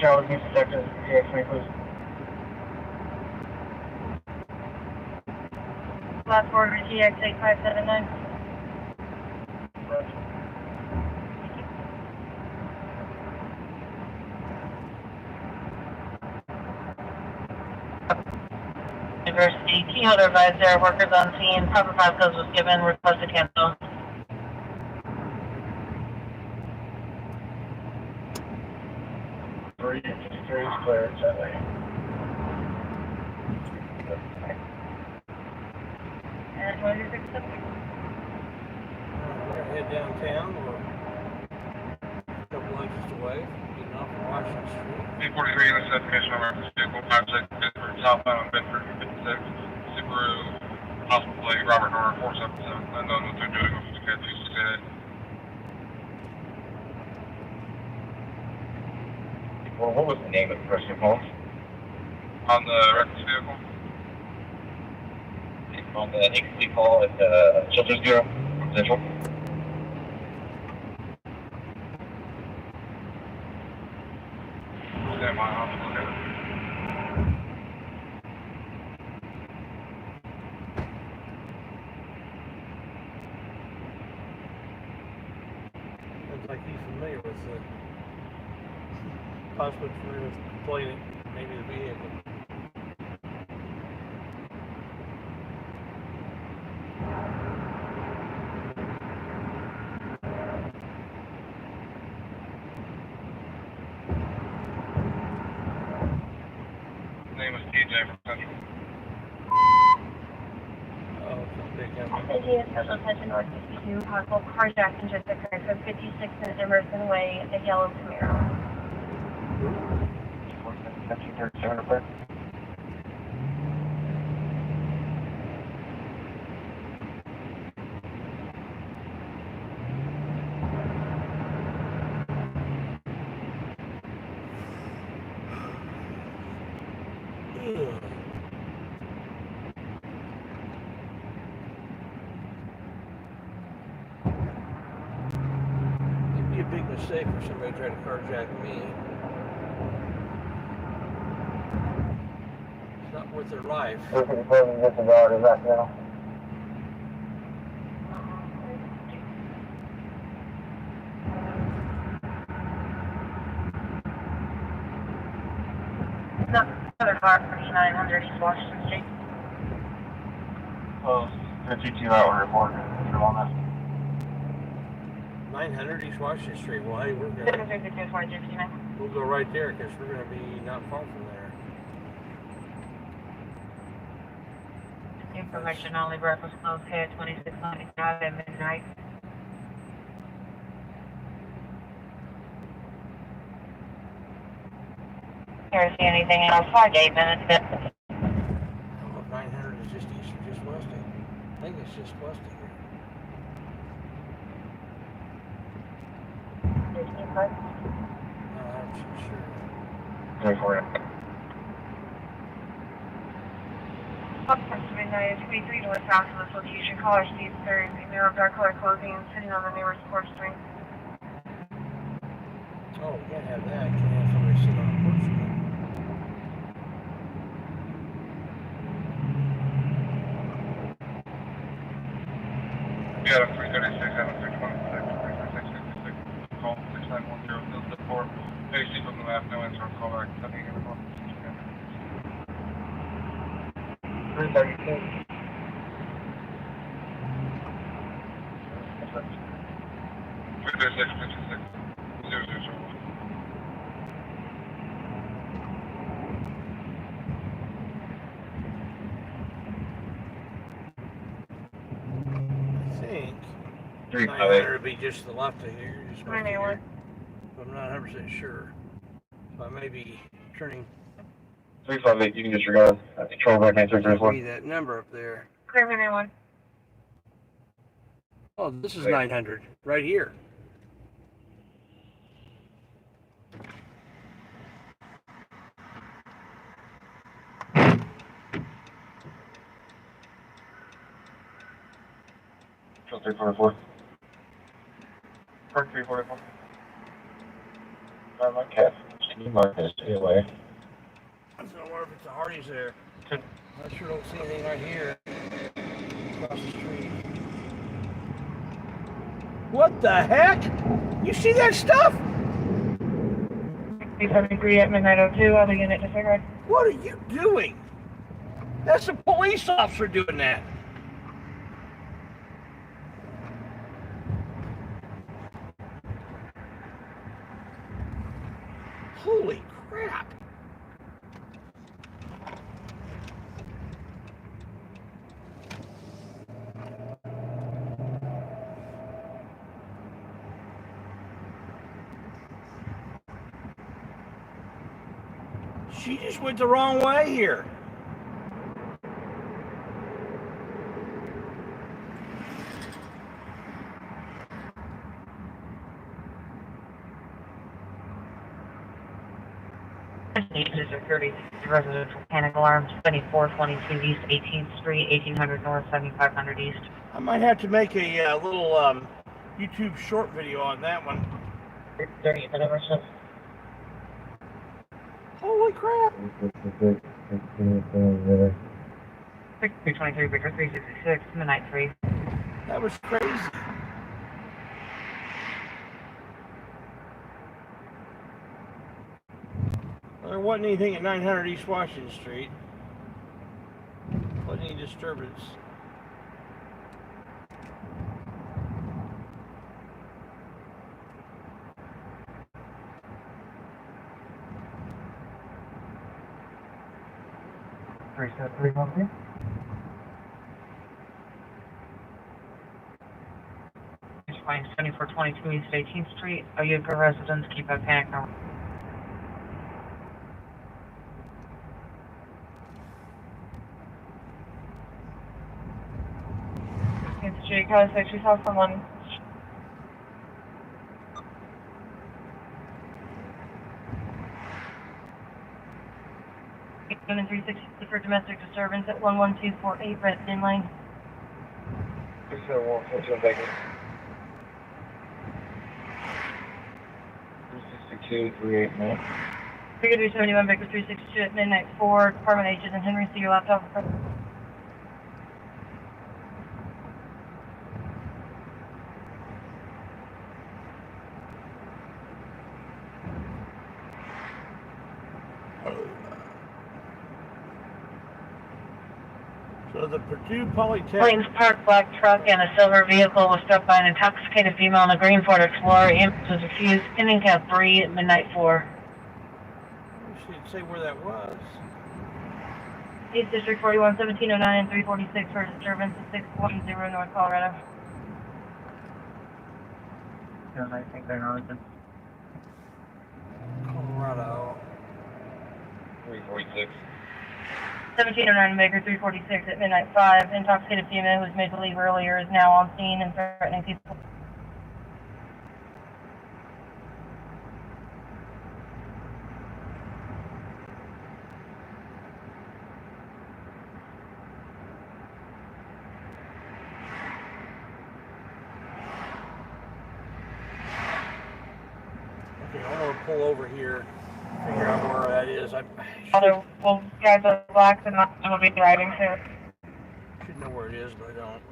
Charlie, you detective, EX-me, please. Last order GX 8579. University, key holder advised there are workers on scene. Proper 5 codes was given. Request to cancel. Three is clear, gently. And 26 We're gonna head downtown. We're a couple inches away, getting off of Washington Street. P43 in the destination number of this vehicle, 56 Bedford, southbound on Bedford, 56, Subaru, hospital plate, Robert Nora, 477, unknown what they're doing, over the cat 268. Well, what was the name of the person you called? On the records vehicle, On the agency call at the Children's Bureau, Central. stand by, hospital located. Looks like he's familiar with possibly familiar with complaining, maybe the vehicle. Name is TJ from Central. Oh, some big guy. Idea Special Attention North 62, possible carjacking just occurred from 56 and Emerson Way, a yellow Camaro. 1737, repair. It'd be a big mistake for somebody to try to carjack me. It's not with their life. 357 disregard is that now. Another car, 3900 East Washington Street. Oh, 52 hour report. Come on that. 900 East Washington Street. Well, hey, we'll go right there because we're going to be not far from there. Information only, breakfast closed head 2695 at midnight. Here, see anything else? 5 to 8 minutes. I don't know if 900 is just east or just west of here. I think it's just west of here. I'm not sure. Go for it. Midnight 23 north south of this location. Caller Steve Stern. Mirror dark color clothing and sitting on the neighbor's porch string. Oh, we can't have that. Can't have somebody sit on a porch string. Yeah, 336, 326, 336, call 6910, 4. AC from the left, no answer, call back. 332. 336, 001. I think 358. 900 would be just to the left of here. Just west of 981. here. I'm not 100% sure. So I may be turning 358, you can disregard. Control right hand, be 334. that number up there. Clear 981. Oh, this is 900 right here. Control 344. Park 344. My cat. You mark this anyway. I don't know if it's a Hardee's there. I sure don't see anything right here. Across the street. What the heck? You see that stuff? 373 at midnight 02, other unit disregard. What are you doing? That's a police officer doing that. Holy crap. She just went the wrong way here. Security, residential panic alarm, 2422 East 18th Street, 1800 North, 7500 East. I might have to make a little YouTube short video on that one. 30 minutes. Holy crap. 323 Baker 366, midnight 3. That was crazy. There wasn't anything at 900 East Washington Street. Wasn't any disturbance. Three set 313. Flying 7422 East 18th Street, Oyuka residents, keep a panic alarm. Street, code 6, we saw someone. Unit 360 for domestic disturbance at 11248 Redfin Lane. 671, Baker. 362, 389. Figure 371, Baker 362 at midnight 4, Department H's and Henry, see your laptop. So the Purdue Polytechnic. Williams Park black truck and a silver vehicle was struck by an intoxicated female in a green Ford Explorer. Ambulance was refused. Ending cab 3 at midnight 4. We should say where that was. East District 41, 1709 and 346 for disturbance at 610 North Colorado. Yeah, I think they're Irvington. Colorado. 346. 1709 Baker 346 at midnight 5. Intoxicated female who was made to leave earlier is now on scene and threatening people. Okay, I'm gonna pull over here, figure out where that is. Although, well, guys are black, so not will be driving soon. Should know where it is, but I don't.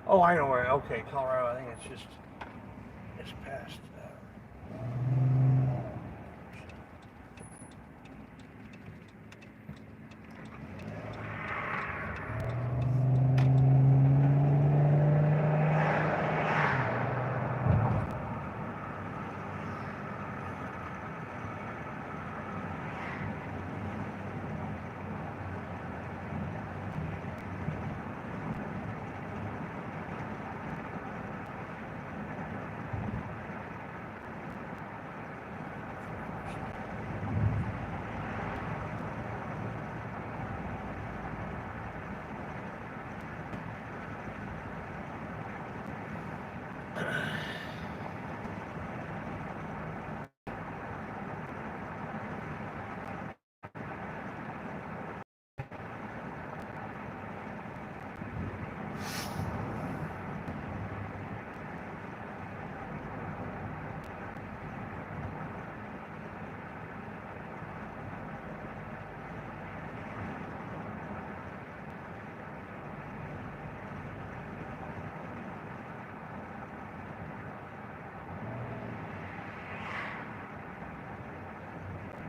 Oh, I know where. Okay, Colorado. I think it's past.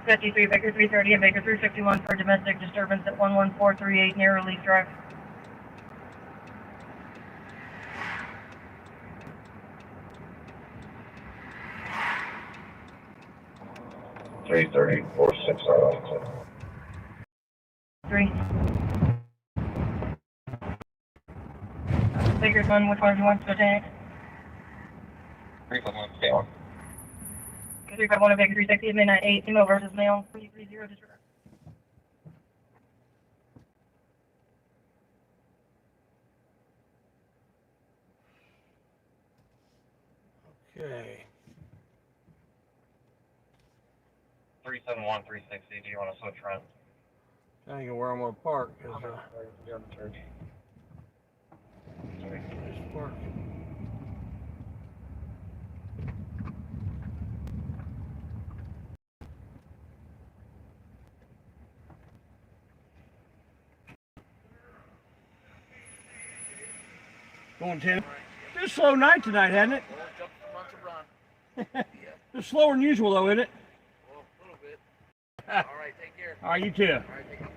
'53 Baker 330 and Baker 351 for domestic disturbance at 11438 near Relief Drive. Three 346 Arlington. 3. Baker's 1 with 1 Botanic. 351 down. 351 and Baker 360 at midnight 8. Female versus male. 330 disregard. Okay. 371, 360. Do you want to switch front? I think where I'm gonna park is park. Going 10. It's a slow night tonight, hasn't it? It's slower than usual, though, isn't it? Well, a little bit. All right, take care. All right, you too. All right, take care.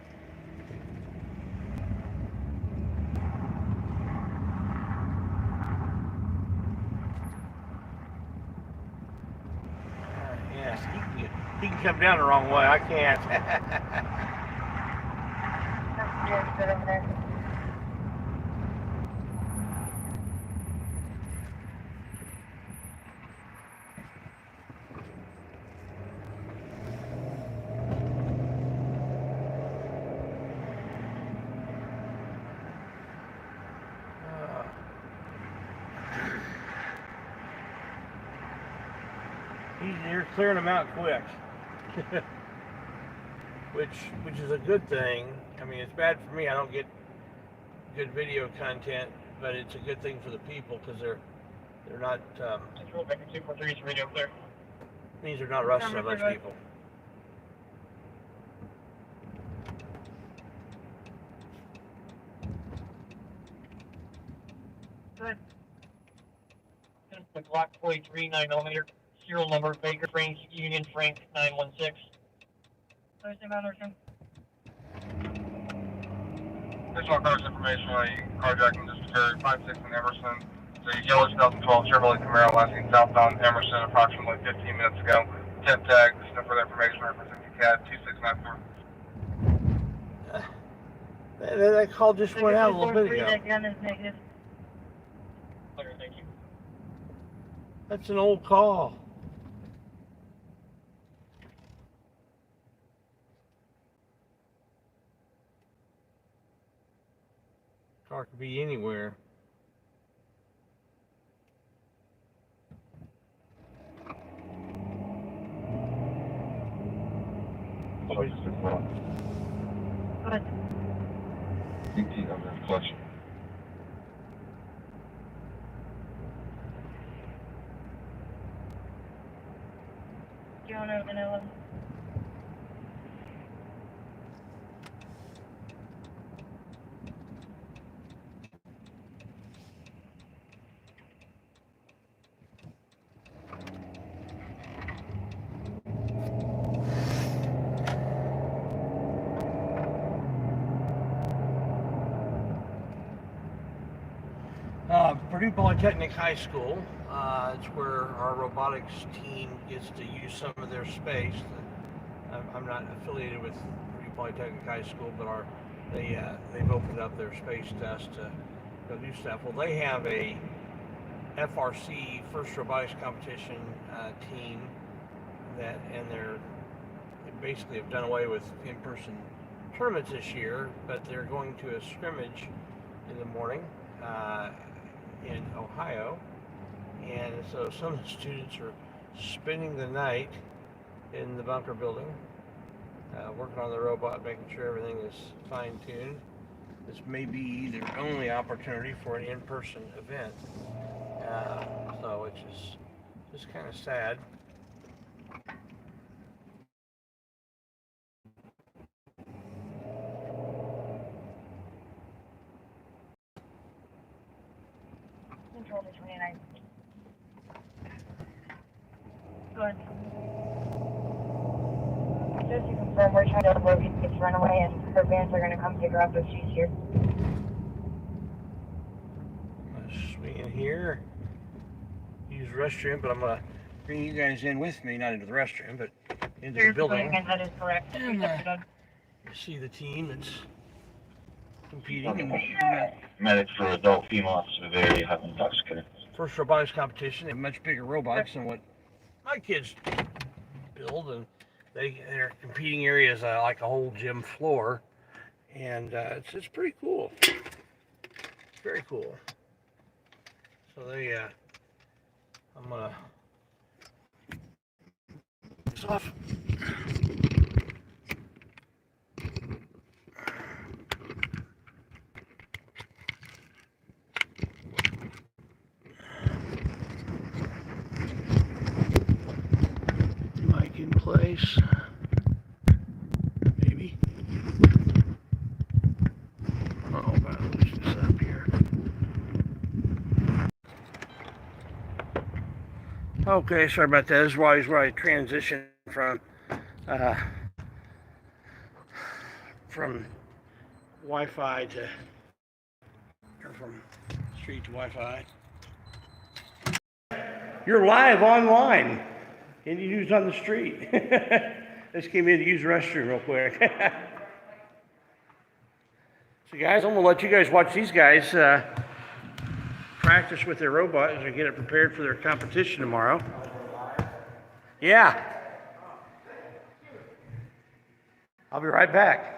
Yes, he can come down the wrong way. I can't. Yes, good over there. They're clearing them out quick, which is a good thing. I mean, it's bad for me. I don't get good video content, but it's a good thing for the people because they're not. Control Baker 243 is radio clear. Means they're not rushing a bunch of people. Good. The Glock 43 9mm, serial number Baker Frank Union Frank 916. Thursday, Anderson. Additional cars information on carjacking disturbance 56 in Emerson. It's a yellow 2012 Chevrolet Camaro last seen southbound Emerson approximately 15 minutes ago. 10 tag, this is no further information representing CAD 2694. That call just went out a little bit ago. That gun is negative. Clear, thank you. That's an old call. Car could be anywhere. Good. CT under flush. Jonah, Vanilla. Purdue Polytechnic High School. It's where our robotics team gets to use some of their space. I'm not affiliated with Purdue Polytechnic High School, but they've opened up their space to us to go do stuff. Well, they have a FRC First Robotics Competition team they basically have done away with in-person tournaments this year, but they're going to a scrimmage in the morning in Ohio, and so some of the students are spending the night in the bunker building, working on the robot, making sure everything is fine-tuned. This may be their only opportunity for an in-person event, so it's just kind of sad. Control to 29. Good. Just to confirm, we're trying to avoid this runaway, and her vans are going to come pick her up if she's here. I'm going to swing in here, use the restroom, but I'm going to bring you guys in with me, not into the restroom, but into the building. And that is correct. And, you see the team that's competing. Medic for adult female officer of area, having intoxicated. First robotics competition. They have much bigger robots than what my kids build, and their competing area is like a whole gym floor, and it's pretty cool. Very cool. So I'm gonna this off. Mic in place. Maybe. Oh, gotta loosen this up here. Okay, sorry about that. This is where I transition from Wi-Fi or from street to Wi-Fi. You're live online. Indy News on the street. Just came in to use the restroom real quick. So guys, I'm gonna let you guys watch these guys practice with their robot as they get it prepared for their competition tomorrow. Yeah. I'll be right back.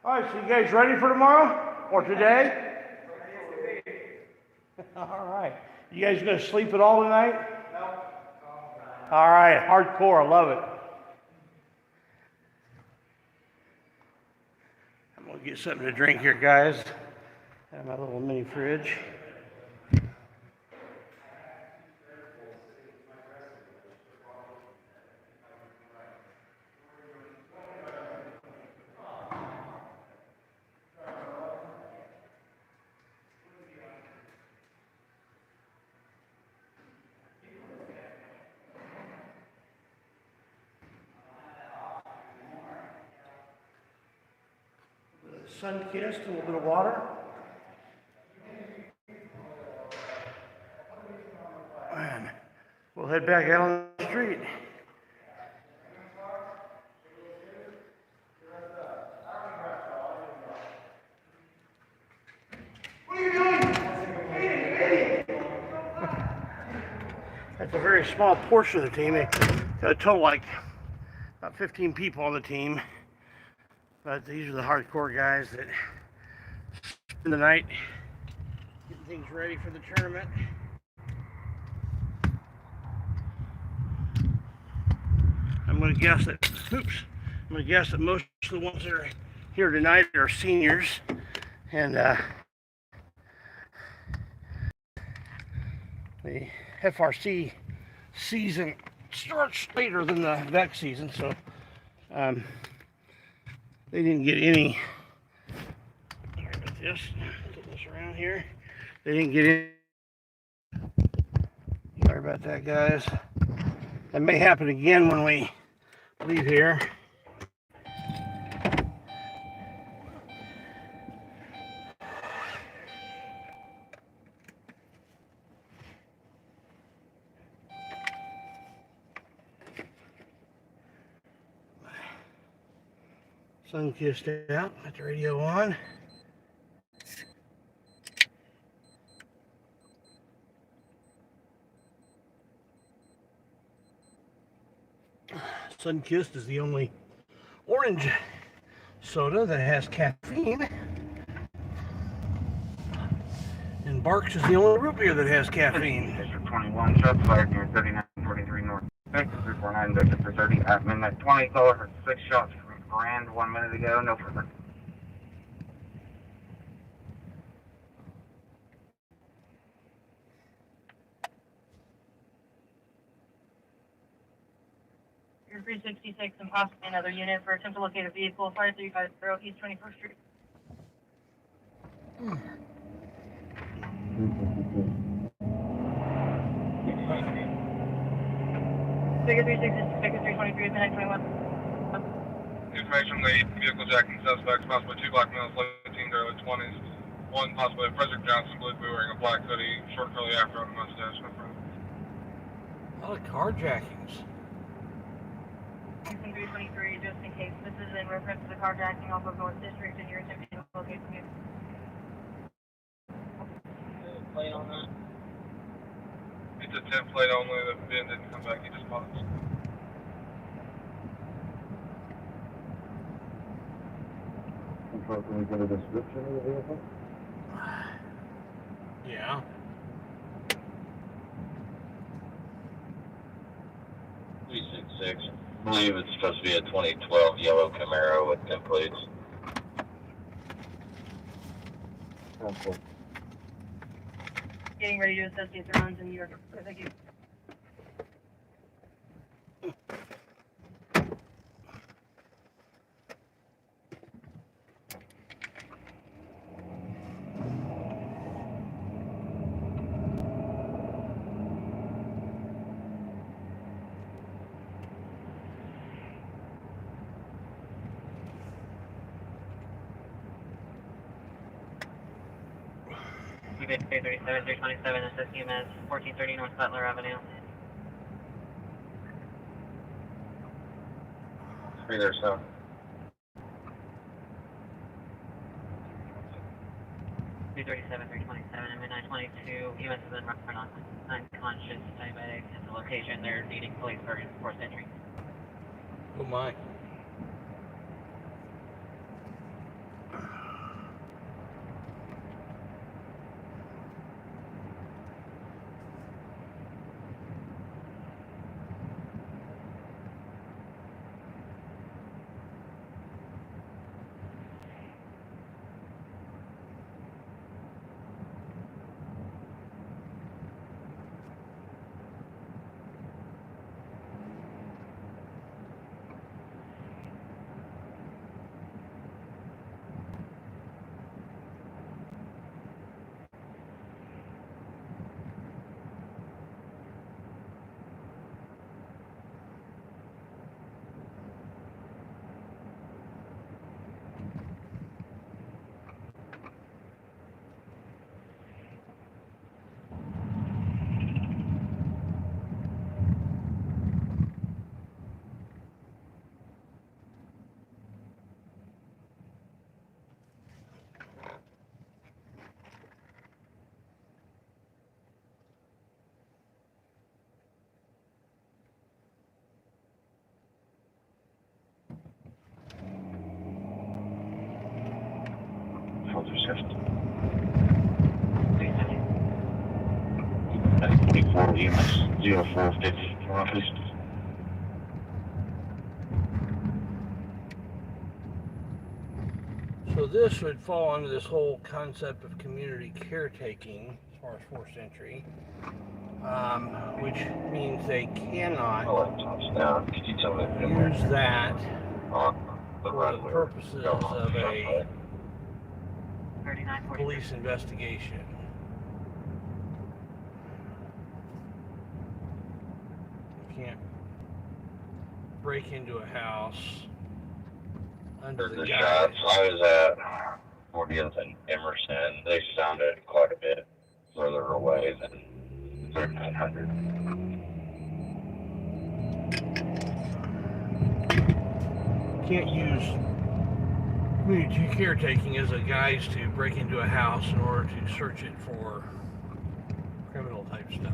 All right, so you guys ready for tomorrow or today? All right. You guys gonna sleep at all tonight? No. All right, hardcore, I love it. I'm gonna get something to drink here, guys. Have my little mini fridge. Sun-kissed, a little bit of water. And we'll head back out on the street. What are you doing? That's a very small portion of the team. They got a total like about 15 people on the team. But these are the hardcore guys that spend the night getting things ready for the tournament. I'm going to guess that most of the ones that are here tonight are seniors, and the FRC season starts later than the VEC season, so they didn't get any. Sorry about this. Put this around here. They didn't get any. Sorry about that, guys. That may happen again when we leave here. Sun-kissed out, got the radio on. Sun-kissed is the only orange soda that has caffeine. And Barks is the only root beer that has caffeine. District 21, shots fired near 3943 North 349, District for 30 at midnight 20, caller for 6 shots from Brand 1 minute ago, no further. You're 366 and possibly another unit for attempt to locate a vehicle, 5350 East 21st Street. Figure 366, figure 323, midnight 21. Information on the vehicle jacking suspects, possibly 2 black males, late teens, early 20s. One possibly Frederick Johnson, believed to be wearing a black hoodie, short curly afro, and a mustache. No further. A lot of carjackings. 323, just in case. This is in reference to the carjacking off of North District and you're attempting to locate the vehicle. Plate on that. It's a template only. The VIN didn't come back. He just paused. Control, can we get a description of the vehicle? Yeah. I believe it's supposed to be a 2012 yellow Camaro with temp plates. Okay. Getting ready to associate the runs in New York. Thank you. Unit 337, 327, assist units, 1430 North Butler Avenue. Three there, so. 337, 327, and midnight 22. Units have been run on unconscious diabetic at the location. They're needing police for forced entry. Oh my. Filter shift. 370. 24 units, 0450, northeast. So this would fall under this whole concept of community caretaking as far as forced entry, which means they cannot Down. Could you tell me use that on the for the runway? purposes of a 3940. police investigation. You can't break into a house under Heard the the guise. shots. I was at 40th and Emerson. They sounded quite a bit further away than 3900. Can't use community caretaking as a guise to break into a house in order to search it for criminal type stuff.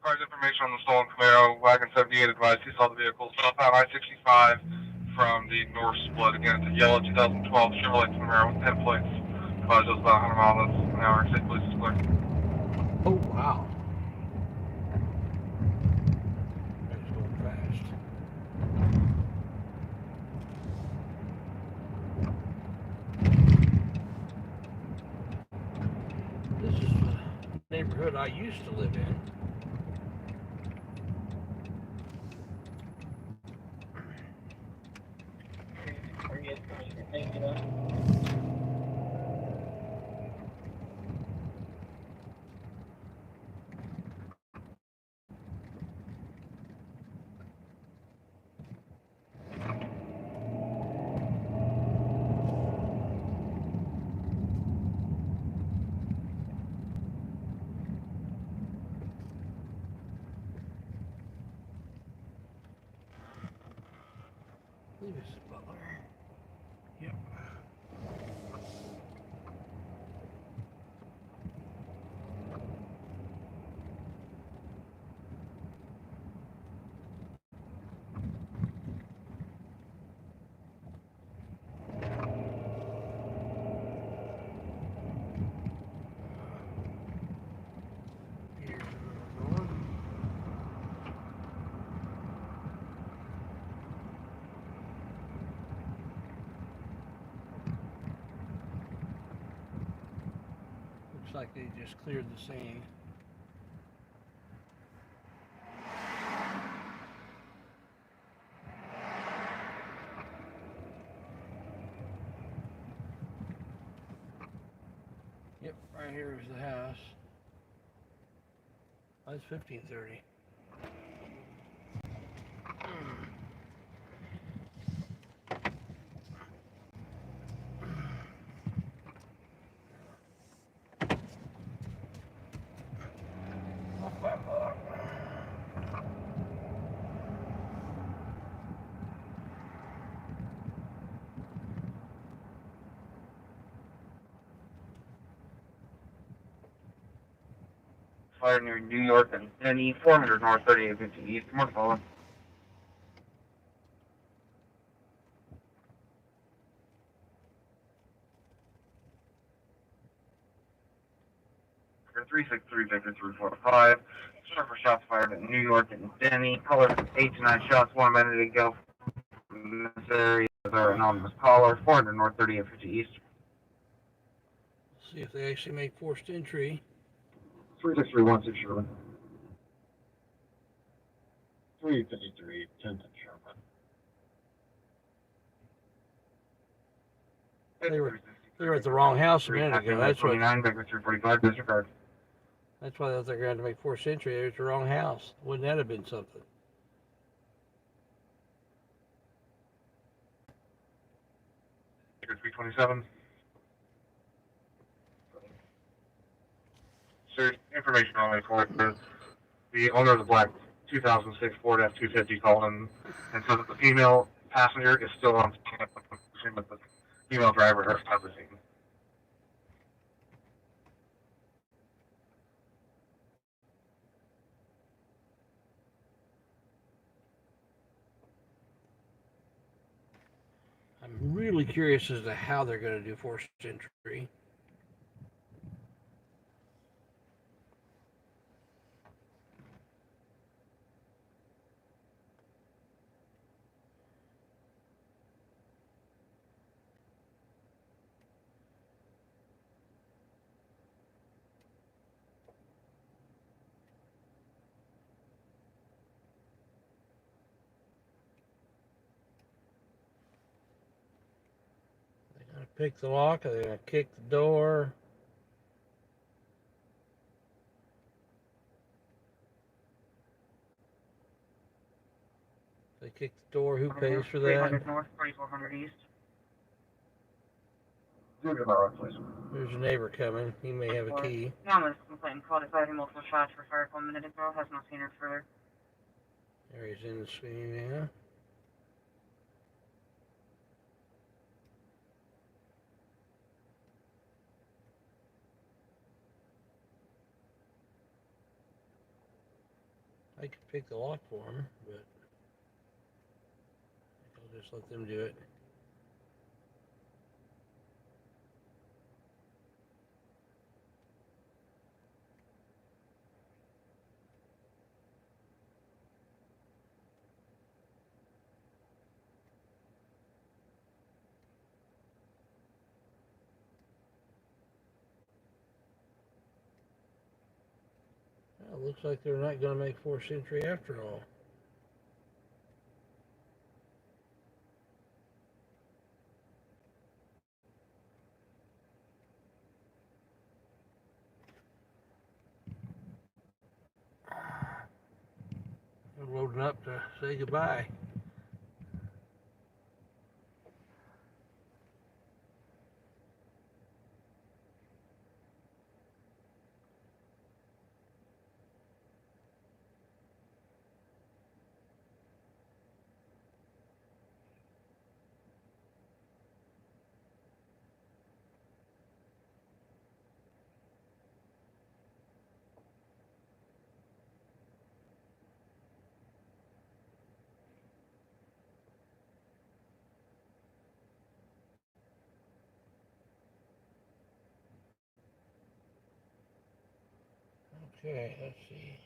Requires information on the stolen Camaro. Wagon 78 advised he saw the vehicle southbound I-65 from the north split. Again, it's a yellow 2012 Chevrolet Camaro with 10 plates. Advised it was about 100 miles an hour. State police is clear. Oh, wow. That's going fast. This is the neighborhood I used to live in. I believe this is Butler. Yep. Here's where we're going. Looks like they just cleared the scene. Yep, right here is the house. That's 1530. Fire near New York and Indy, 400 north, 3850 east. More follow. For 363 Victor 345. Several shots fired in New York and Denny. Caller 8 to 9 shots 1 minute ago from this area. Our anonymous caller, 400 north, 3850 east. See if they actually make forced entry. 36316 Sherman. 353, 10 Sherman. They were at the wrong house a minute ago. That's what. 29 Victor 345 disregard. That's why they thought they were going to make forced entry. They were at the wrong house. Wouldn't that have been something? Victor 327. Sir, information on the report. The owner of the black 2006 Ford F-250 called in and said that the female passenger is still on scene, but the female driver has not the scene. I'm really curious as to how they're going to do forced entry. Pick the lock, or they're going to kick the door. They kick the door, who pays for that? 300 north, 3400 east. There's a neighbor coming. He may have a key. Anonymous complaint called it fired multiple shots for fire 1 minute ago. Has not seen her further. There he's in the screen now. I could pick the lock for them, but I'll just let them do it. Well, looks like they're not going to make forced entry after all. They're loading up to say goodbye. Okay, let's see.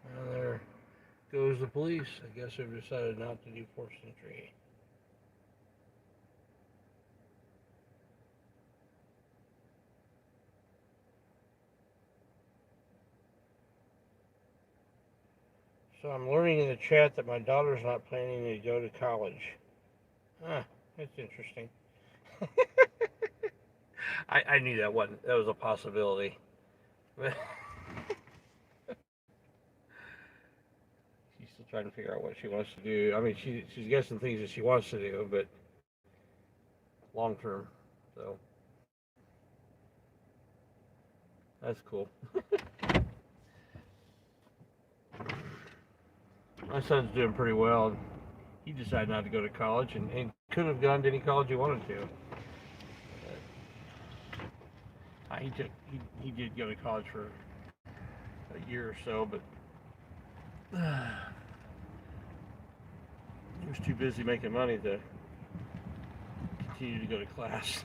Well, there goes the police. I guess they've decided not to do forced entry. So I'm learning in the chat that my daughter's not planning to go to college. Huh, that's interesting. I knew that was a possibility. But she's still trying to figure out what she wants to do. I mean, she's got some things that she wants to do, but long term. So that's cool. My son's doing pretty well. He decided not to go to college and could have gone to any college he wanted to. He did go to college for a year or so, but he was too busy making money to continue to go to class.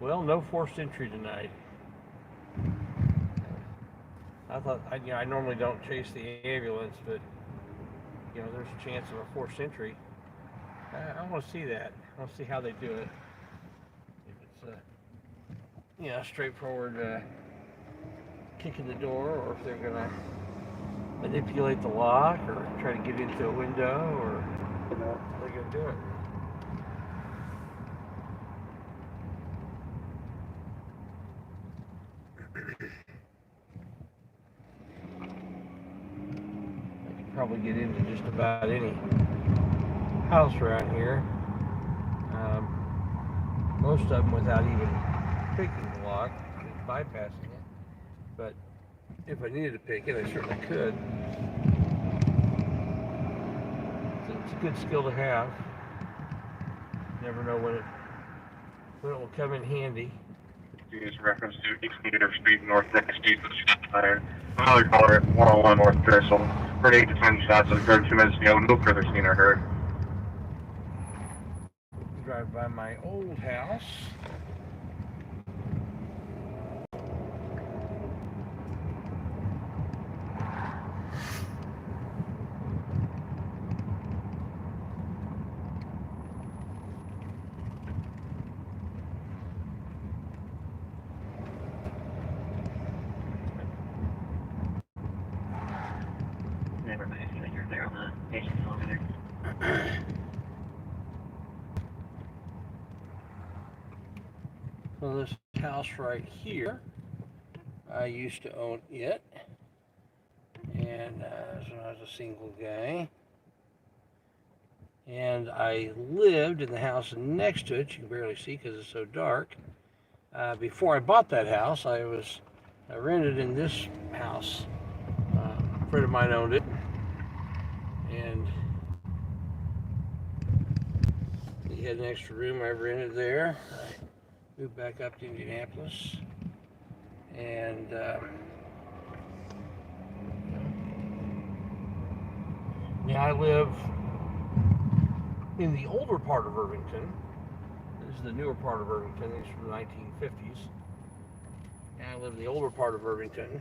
Well, no forced entry tonight. I thought, I normally don't chase the ambulance, but there's a chance of a forced entry. I want to see that. I want to see how they do it. If it's straightforward kick in the door, or if they're gonna manipulate the lock, or try to get into a window, or they're gonna do it. Probably get into just about any house around here. Most of them without even picking the lock, just bypassing it. But if I needed to pick it, I certainly could. It's a good skill to have. Never know when it will come in handy. Use reference to East Street, North Next Street, Fire. Another caller at 101 North Dressel. Heard 8 to 10 shots that occurred 2 minutes ago. No further seen or heard. Drive by my old house. So this house right here, I used to own it, and when I was a single guy, And I lived in the house next to it. You can barely see because it's so dark. Before I bought that house, I rented in this house. A friend of mine owned it, and he had an extra room. I rented there. I moved back up to Indianapolis, and now I live in the older part of Irvington. This is the newer part of Irvington. It's from the 1950s. And I live in the older part of Irvington.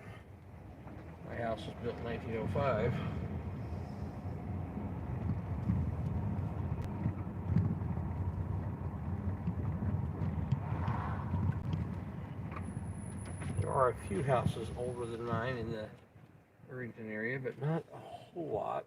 My house was built in 1905. There are a few houses older than mine in the Irvington area, but not a whole lot.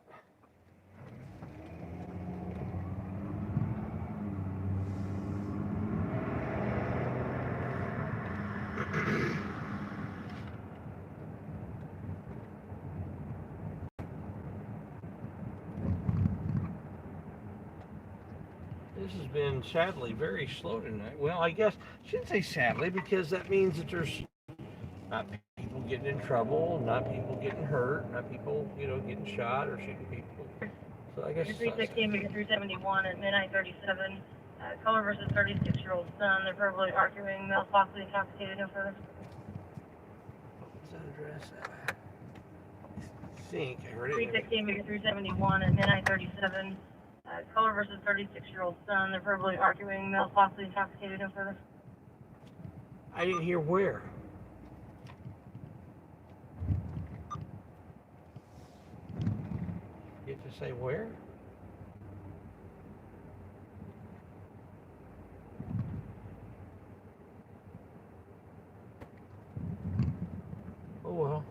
This has been sadly very slow tonight. Well, I guess I shouldn't say sadly, because that means that there's not people getting in trouble, not people getting hurt, not people, getting shot or shooting people. So I guess 316 maybe 371 at midnight 37. Color versus 36-year-old son. They're verbally arguing. Male possibly intoxicated. No further. What's that address? I think I heard it. 316 maybe 371 at midnight 37. Color versus 36-year-old son. They're verbally arguing. Male possibly intoxicated. No further. I didn't hear where. You have to say where? Oh well.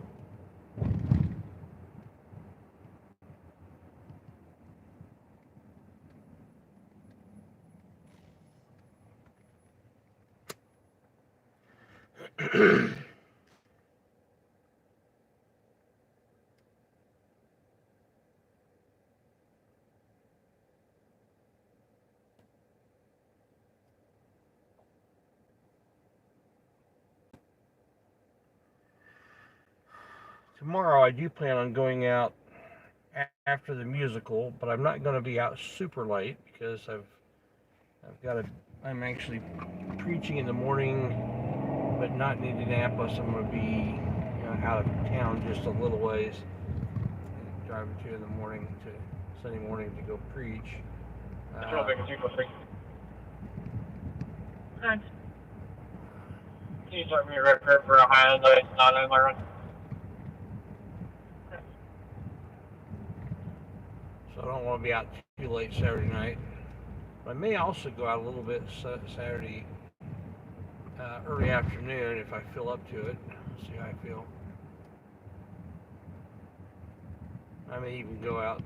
Tomorrow I do plan on going out after the musical, but I'm not going to be out super late because I'm actually preaching in the morning, but not in Indianapolis. I'm going to be out of town just a little ways, driving to in the morning to Sunday morning to go preach. Thanks. Can you start me right here for a high end not in my run? So I don't want to be out too late Saturday night. I may also go out a little bit Saturday early afternoon if I feel up to it. See how I feel. I may even go out.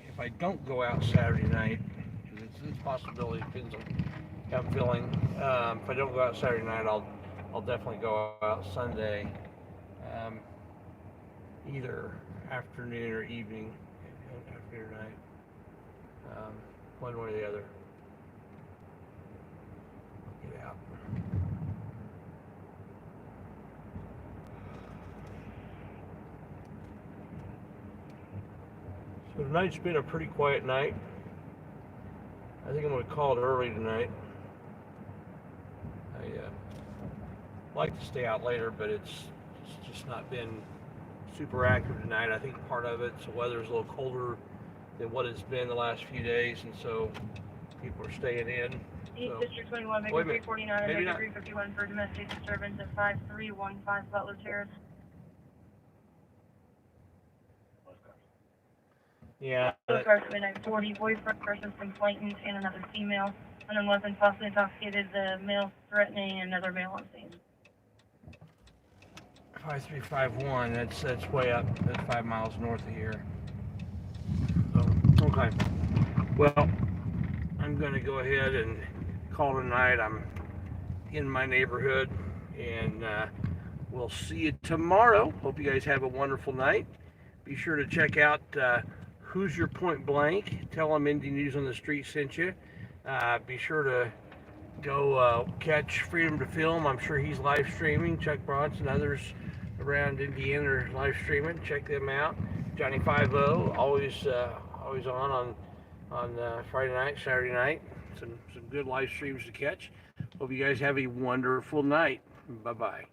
If I don't go out Saturday night, because it's a possibility, depends on how I'm feeling. If I don't go out Saturday night, I'll definitely go out Sunday, either afternoon or evening, afternoon or night, one way or the other. Get out. So tonight's been a pretty quiet night. I think I'm going to call it early tonight. I like to stay out later, but it's just not been super active tonight. I think part of it, the weather's a little colder than what it's been the last few days, and so people are staying in. East So, District 21, Maker 349, and Maker 351 for domestic disturbance at 5315 Butler Terrace. yeah. Cars at midnight 40, boyfriend versus complainant and another female. Unknown weapon possibly intoxicated, the male threatening another male on scene. 5351, that's way up. That's 5 miles north of here. So, okay. Well, I'm going to go ahead and call tonight. I'm in my neighborhood, and we'll see you tomorrow. Hope you guys have a wonderful night. Be sure to check out Who's Your Point Blank. Tell them Indy News on the Street sent you. Be sure to go catch Freedom to Film. I'm sure he's live streaming. Chuck Bronson, others around Indiana are live streaming. Check them out. Johnny 5-0, always on Friday night, Saturday night. Some good live streams to catch. Hope you guys have a wonderful night. Bye-bye.